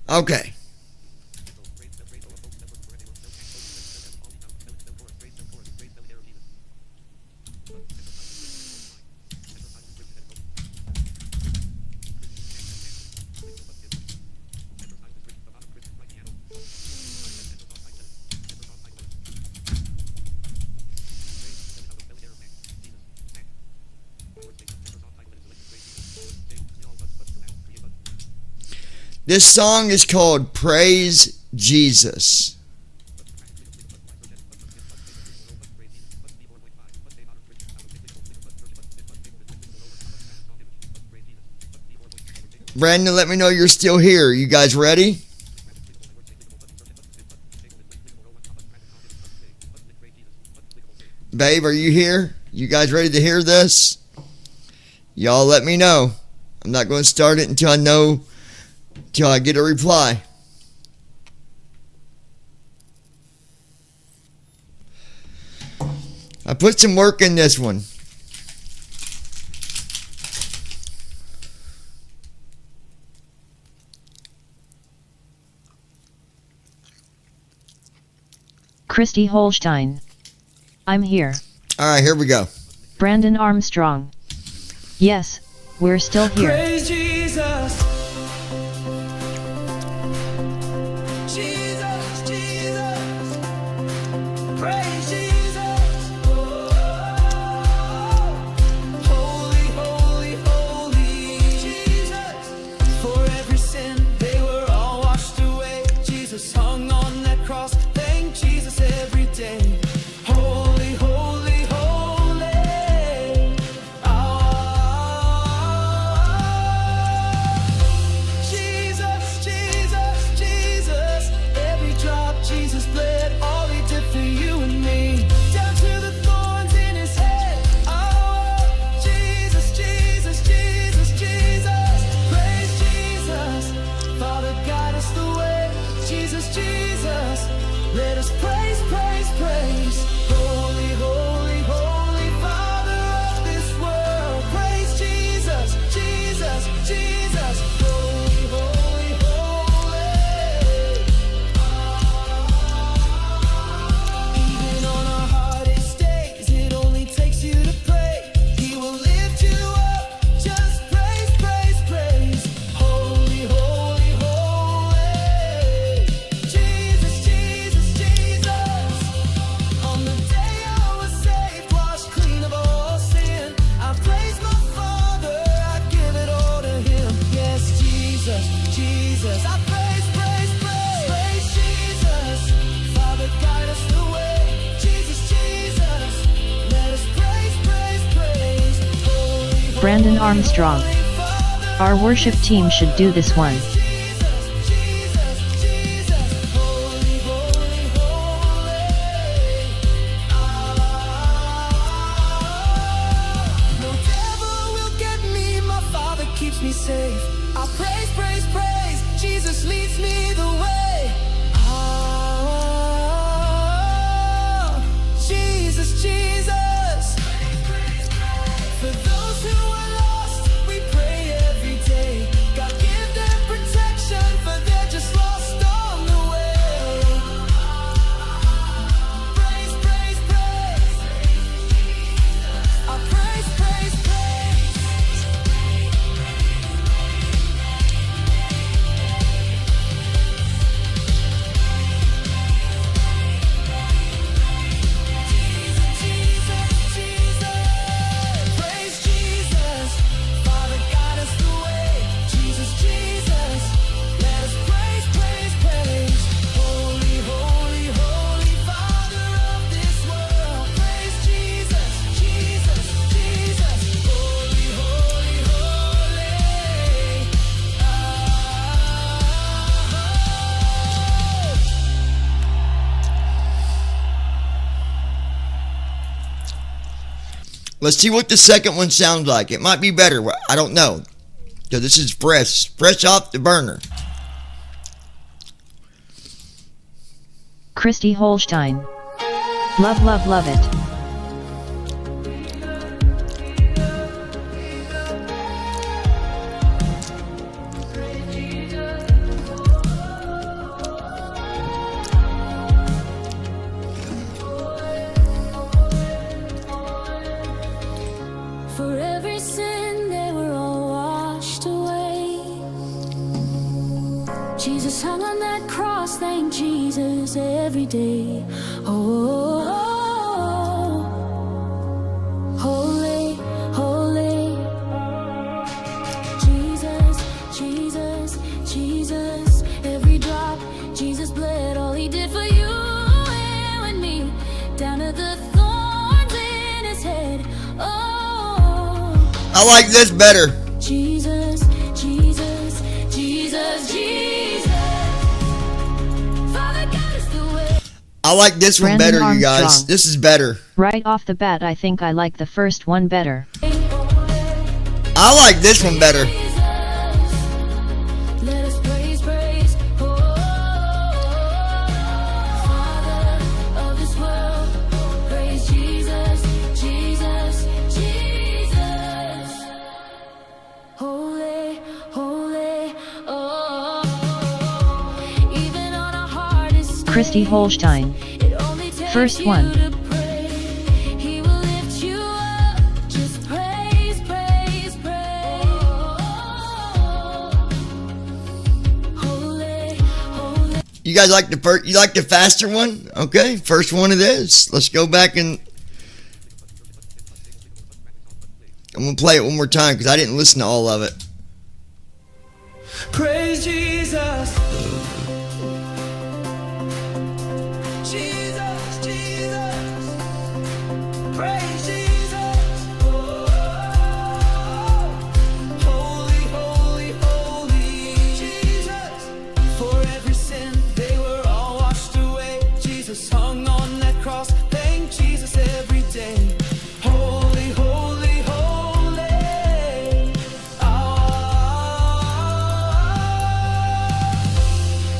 Okay. This song is called Praise Jesus. Brandon, let me know you're still here. You guys ready? Babe, are you here? You guys ready to hear this? Y'all let me know. I'm not going to start it until I know till I get a reply. I put some work in this one. Christy Holstein. I'm here. Alright, here we go. Brandon Armstrong. Yes, we're still here. Praise Jesus. Jesus, Jesus. Praise Jesus. Oh, holy, holy, holy. Jesus. For every sin, they were all washed away. Jesus hung on that cross. Thank Jesus every day. Holy, holy, holy. Jesus, Jesus, Jesus. Every drop Jesus bled, all he did for you and me. Down to the thorns in his head. Oh, Jesus, Jesus, Jesus, Jesus. Praise Jesus. Father, guide us the way. Jesus, Jesus. Let us praise, praise, praise. Holy, holy, holy Father of this world. Praise Jesus, Jesus, Jesus. Holy, holy, holy. Even on our hardest days, it only takes you to pray. He will lift you up. Just praise, praise, praise. Holy, holy, holy. Jesus, Jesus, Jesus. On the day I was saved, washed clean of all sin, I praise my Father, I give it all to him. Yes, Jesus, Jesus, I praise, praise, praise. Praise Jesus. Father, guide us the way. Jesus, Jesus. Let us praise, praise, praise. Holy, Brandon Armstrong. Our worship team should do this one. no devil will get me, my Father keeps me safe. I praise, praise, praise. Jesus leads me the way. Jesus, Jesus. For those who are lost, we pray every day. God give them protection, for they're just lost on the way. Praise, praise, praise. I praise, praise, praise. Jesus, Jesus. Praise Jesus. Father, guide us the way. Jesus, Jesus. Let us praise, praise, praise. Holy, holy, holy Father of this world. Praise Jesus, Jesus, Jesus. Holy, holy, holy. Let's see what the second one sounds like. It might be better. I don't know. So this is fresh off the burner. Christy Holstein. Love, love, love it. For every sin, they were all washed away. Jesus hung on that cross, thank Jesus every day. Oh, holy, holy. Jesus, Jesus, Jesus. Every drop, Jesus bled, all he did for you and me. Down to the thorns in his head. Oh. I like this better. Jesus, Jesus, Jesus, Jesus. Father, guide us the way. I like this one Brandon better, you guys. Armstrong. This is better. Right off the bat, I think I like the first one better. I like this one better. Let us pray. Christy Holstein. First one. You guys like the first? You like the faster one? Okay, first one of this. Let's go back and I'm gonna play it one more time because I didn't listen to all of it. Praise Jesus. Jesus, Jesus. Praise Jesus. Holy, holy, holy. Jesus. For every sin they were all washed away. Jesus hung on that cross. Thank Jesus every day. Holy, holy, holy.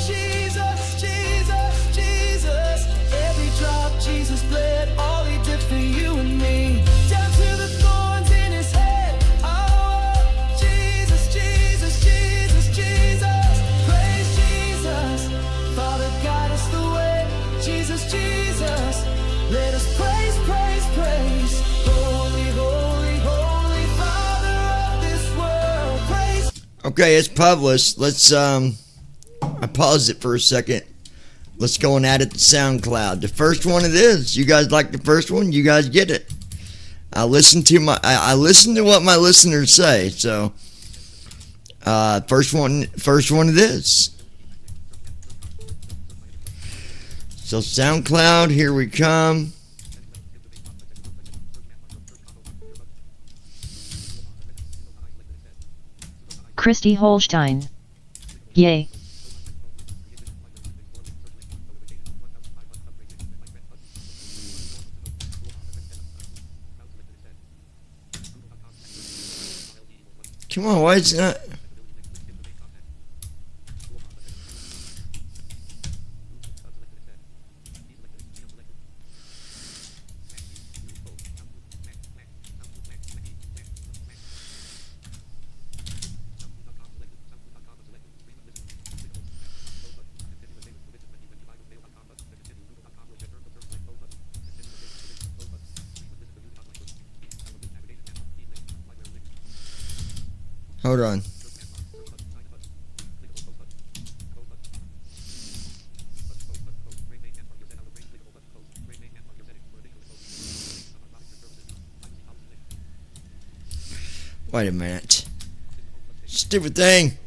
Jesus, Jesus, Jesus. Every drop Jesus bled. All he did for you and me. Down to the thorns in his head. Oh, Jesus, Jesus, Jesus, Jesus. Praise Jesus. Father, guide us the way. Jesus, Jesus. Let us praise, praise, praise. Holy, holy, holy Father of this world. Praise. Okay, it's published. Let's I paused it for a second. Let's go and add it to SoundCloud. The first one it is. You guys like the first one? You guys get it. I listen to what my listeners say. So first one it is. So SoundCloud, here we come. Christy Holstein. Yay. Come on, why is it not? Hold on. Wait a minute. Stupid thing.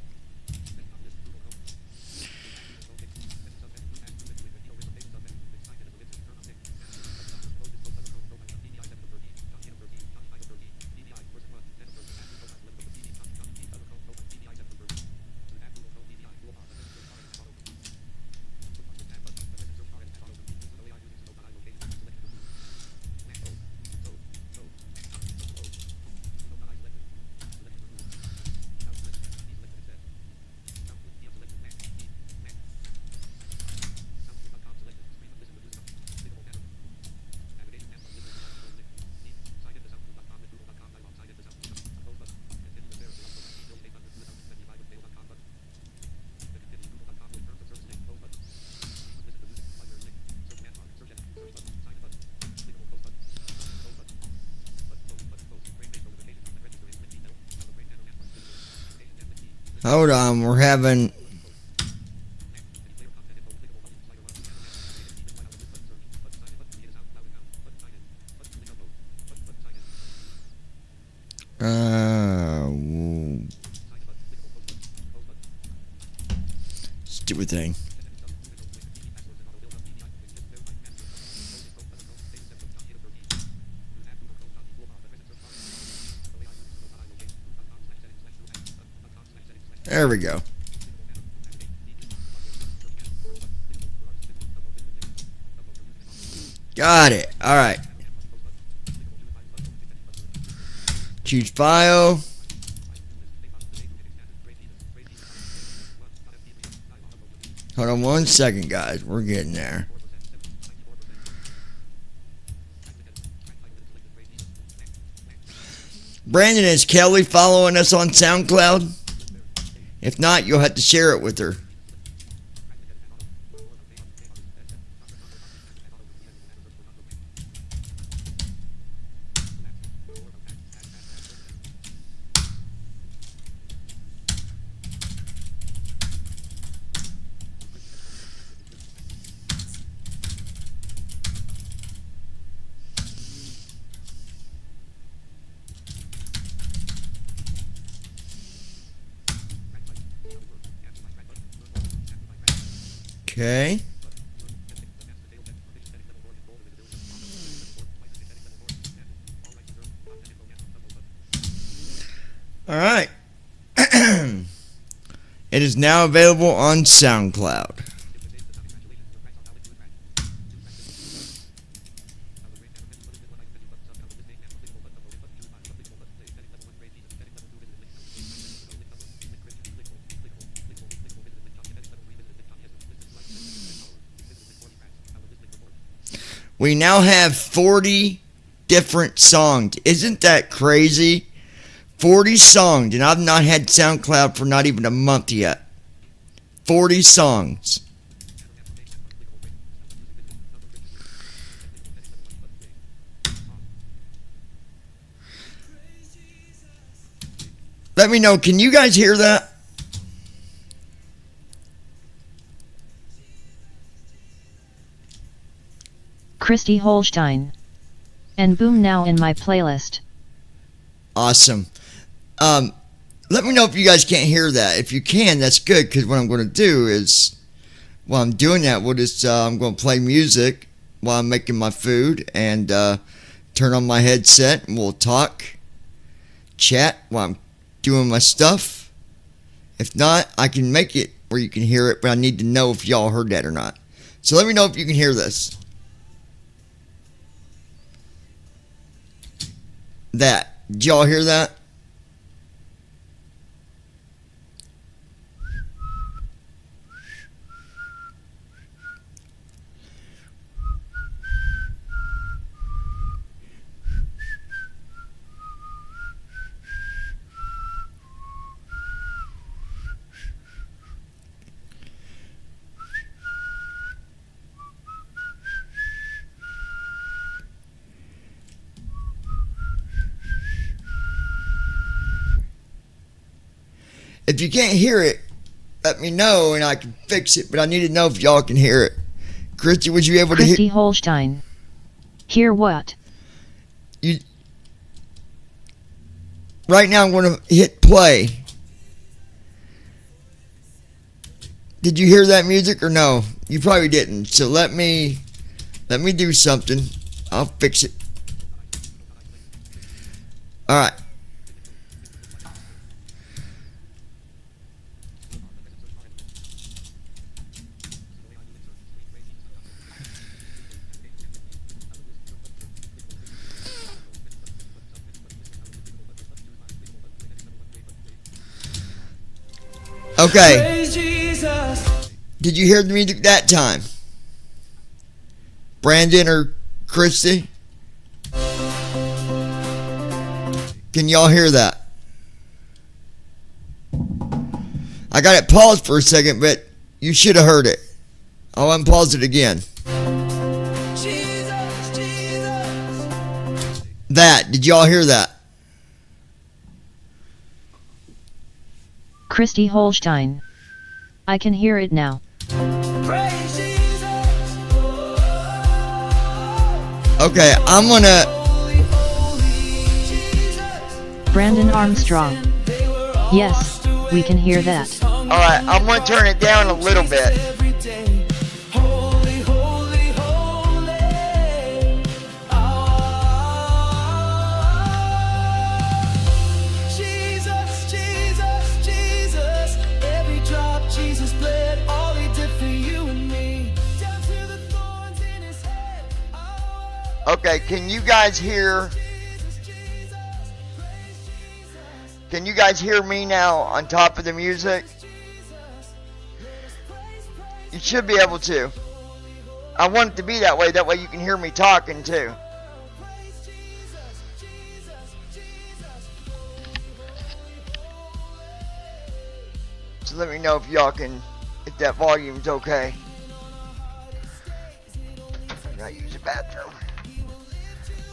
Hold on, we're having... stupid thing. There we go. Got it. All right. Choose file. Hold on one second, guys. We're getting there. Brandon, is Kelly following us on SoundCloud? If not, you'll have to share it with her. Okay. All right. It is now available on SoundCloud. We now have 40 different songs. Isn't that crazy? 40 songs, and I've not had SoundCloud for not even a month yet. 40 songs. Let me know, can you guys hear that? Christy Holstein. And boom now in my playlist. Awesome. Let me know if you guys can't hear that. If you can, that's good, because what I'm going to do is, while I'm doing that, I'm going to play music while I'm making my food and turn on my headset, and we'll talk, chat while I'm doing my stuff. If not, I can make it where you can hear it, but I need to know if y'all heard that or not. So let me know if you can hear this. That. Did y'all hear that? If you can't hear it, let me know and I can fix it, but I need to know if y'all can hear it. Christy, would you able to hear? Christy Holstein. Hear what? Right now I'm going to hit play. Did you hear that music or no? You probably didn't. So let me do something. I'll fix it. All right. Okay. Did you hear the music that time? Brandon or Christy? Can y'all hear that? I got it paused for a second, but you should have heard it. I'll unpause it again. That. Did y'all hear that? Christy Holstein. I can hear it now. Okay, I'm gonna... Brandon Armstrong. Yes, we can hear that. Alright, I'm gonna turn it down a little bit. Okay, can you guys hear? Can you guys hear me now on top of the music? You should be able to. I want it to be that way you can hear me talking too. So let me know if y'all can, if that volume's okay. I gotta use the bathroom.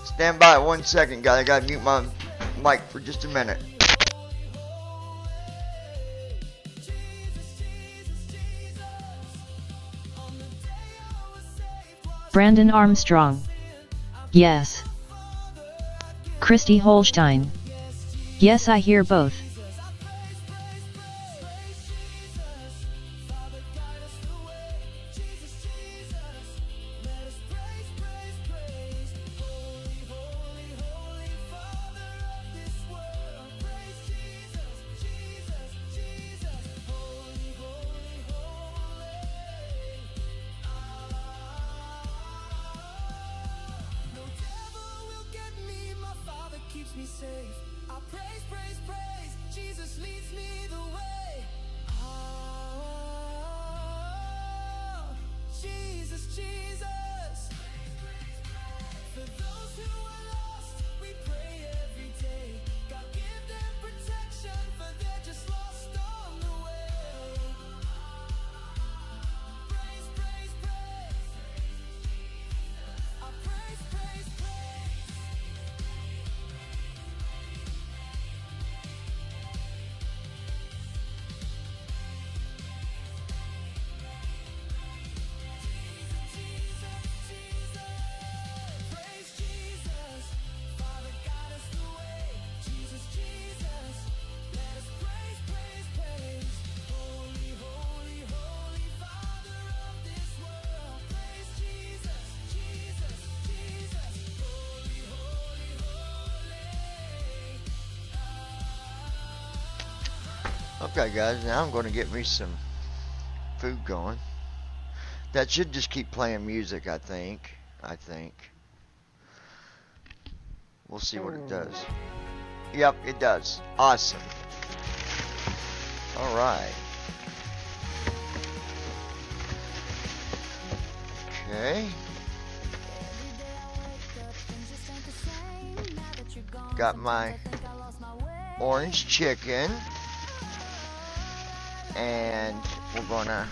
Stand by 1 second, guys. I gotta mute my mic for just a minute. Brandon Armstrong. Yes. Christy Holstein. Yes, I hear both. me safe. I praise, praise, praise. Jesus leads me the way. Oh, Jesus, Jesus. For those who are lost, we pray every day. God give them protection, for they're just lost on the way. Praise, praise, praise. I praise, praise, praise. Praise Jesus, Father got us the way. Jesus, Jesus, let us praise, praise, praise. Holy, holy, holy Father of this world. Praise Jesus, Jesus, Jesus. Holy, holy, holy. Okay, guys, now I'm going to get me some food going. That should just keep playing music, I think. We'll see what it does. Yep, it does. Awesome. Alright. Okay. Got my orange chicken. And we're gonna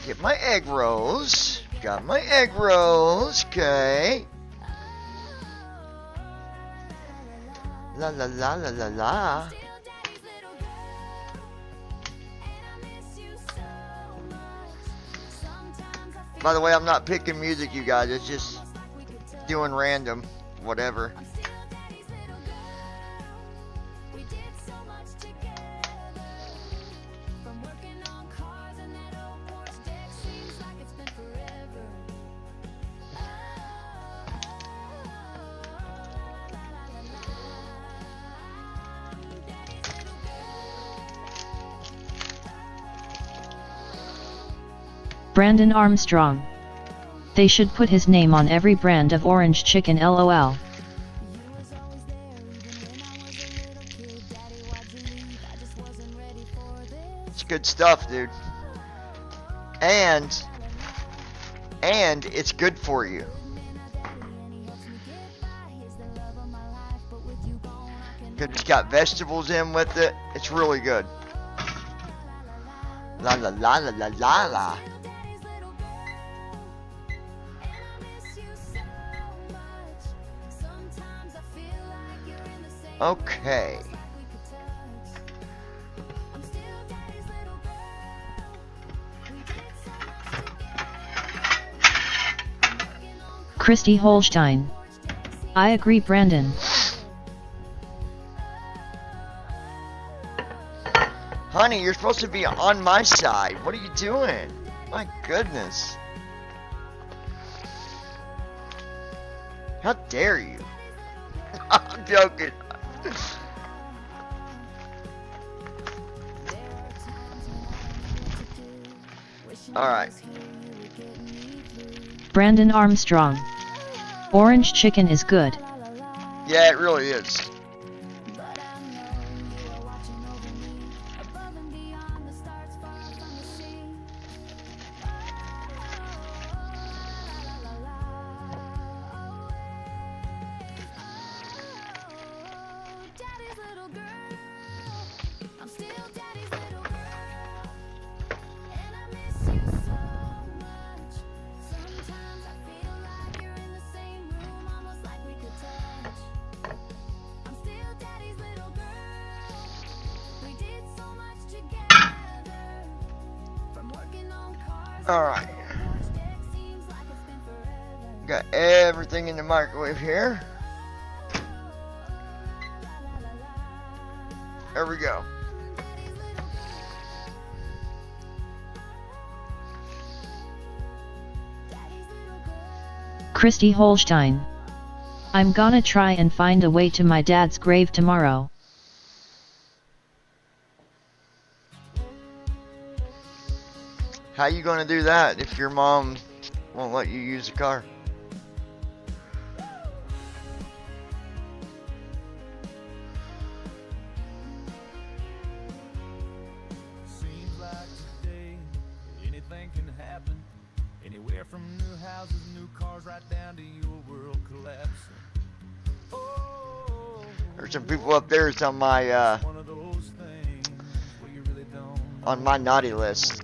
get my egg rolls. Got my egg rolls, okay. La la la la la la. By the way, I'm not picking music, you guys. It's just doing random, whatever. Brandon Armstrong. They should put his name on every brand of orange chicken, LOL. It's good stuff, dude. And it's good for you. It's got vegetables in with it. It's really good. La la la la la la la. Okay. Christy Holstein. I agree, Brandon. Honey, you're supposed to be on my side. What are you doing? My goodness. How dare you? I'm joking. Alright. Brandon Armstrong. Orange chicken is good. Yeah, it really is. Alright. Got everything in the microwave here. There we go. Christy Holstein. I'm gonna try and find a way to my dad's grave tomorrow. How you gonna do that if your mom won't let you use the car? There's some people up there that's on my naughty list.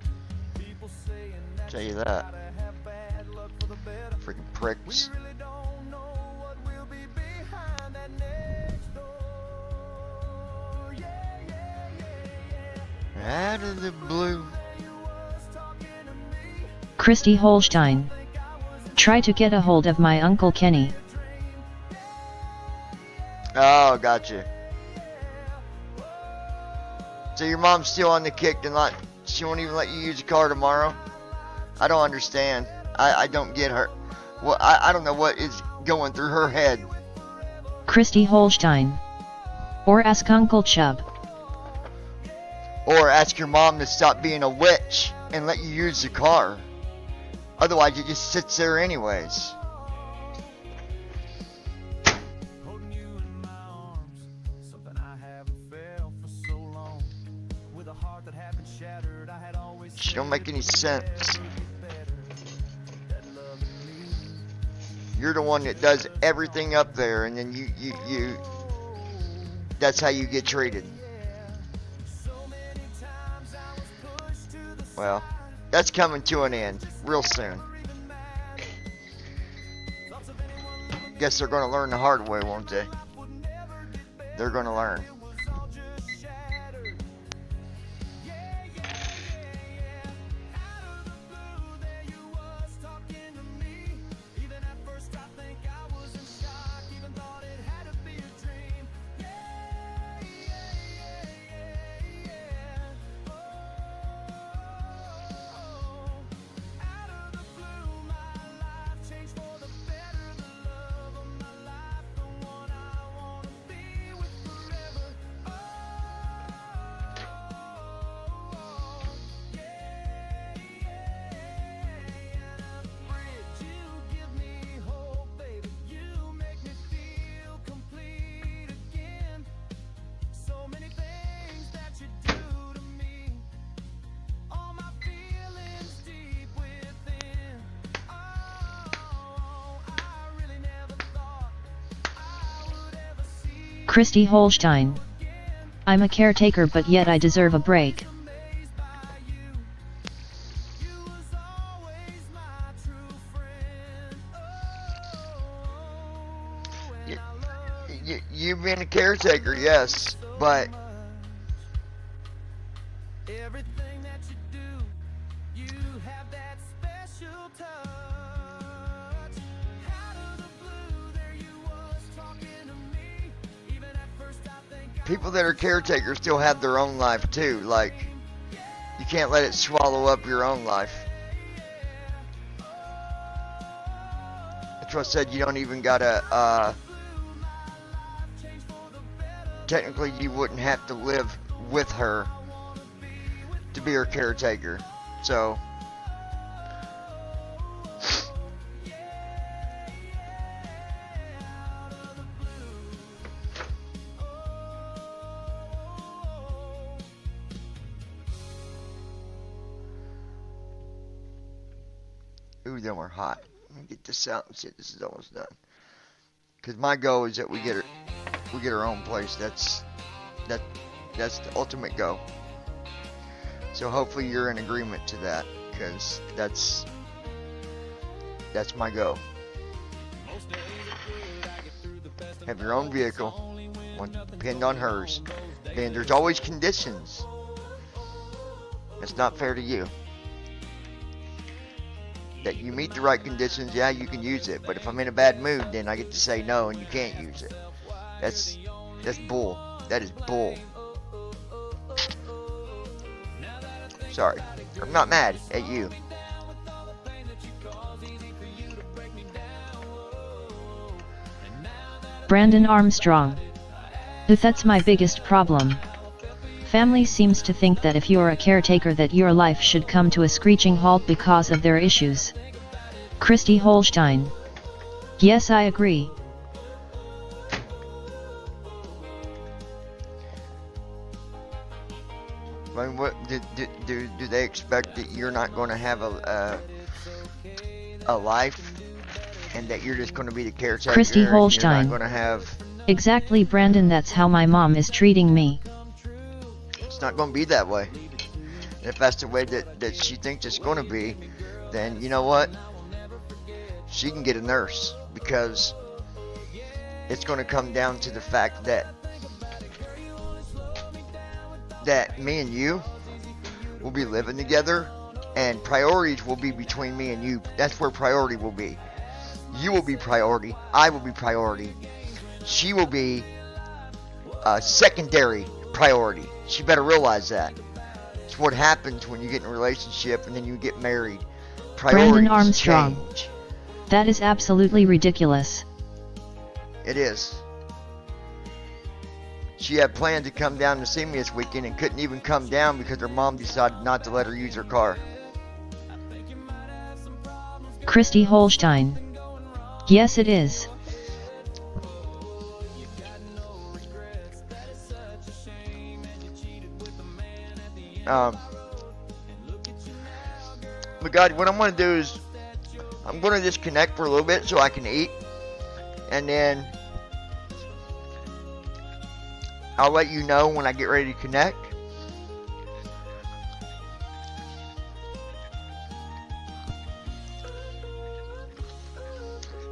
Tell you that. Freaking pricks. Out of the blue. Christy Holstein. Try to get a hold of my Uncle Kenny. Oh, gotcha. So your mom's still on the kick and she won't even let you use the car tomorrow? I don't understand. I don't get her. Well, I don't know what is going through her head. Christy Holstein. Or ask Uncle Chubb. Or ask your mom to stop being a witch and let you use the car. Otherwise, it just sits there anyways. She don't make any sense. You're the one that does everything up there, and then you that's how you get treated. Well, that's coming to an end real soon. Guess they're going to learn the hard way, won't they? They're going to learn. Christy Holstein. I'm a caretaker, but yet I deserve a break. You've been a caretaker, yes, but people that are caretakers still have their own life too. Like, you can't let it swallow up your own life. That's what I said, you don't even gotta, technically you wouldn't have to live with her to be her caretaker. So, ooh, them are hot. Let me get this out and see if this is almost done. Because my goal is that we get our own place. That's the ultimate goal. So hopefully you're in agreement to that, because that's my goal. Have your own vehicle, one depend on hers. And there's always conditions. It's not fair to you. That you meet the right conditions, yeah, you can use it. But if I'm in a bad mood, then I get to say no and you can't use it. That's bull. That is bull. Sorry. I'm not mad at you. Brandon Armstrong. That's my biggest problem. Family seems to think that if you're a caretaker that your life should come to a screeching halt because of their issues. Christy Holstein. Yes, I agree. I mean, what do they expect that you're not going to have a life and that you're just going to be the caretaker. Christy Holstein. You're not going to have. Exactly, Brandon, that's how my mom is treating me. It's not going to be that way. And if that's the way that she thinks it's going to be, then you know what? She can get a nurse, because it's going to come down to the fact that me and you will be living together, and priorities will be between me and you. That's where priority will be. You will be priority. I will be priority. She will be a secondary priority. She better realize that. It's what happens when you get in a relationship and then you get married. Priorities Brandon Armstrong. change. That is absolutely ridiculous. It is. She had planned to come down to see me this weekend and couldn't even come down because her mom decided not to let her use her car. Christy Holstein. Yes, it is. But God, what I'm going to do is I'm going to disconnect for a little bit so I can eat, and then I'll let you know when I get ready to connect.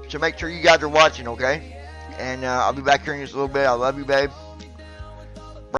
So make sure you guys are watching, okay? And I'll be back here in just a little bit. I love you, babe.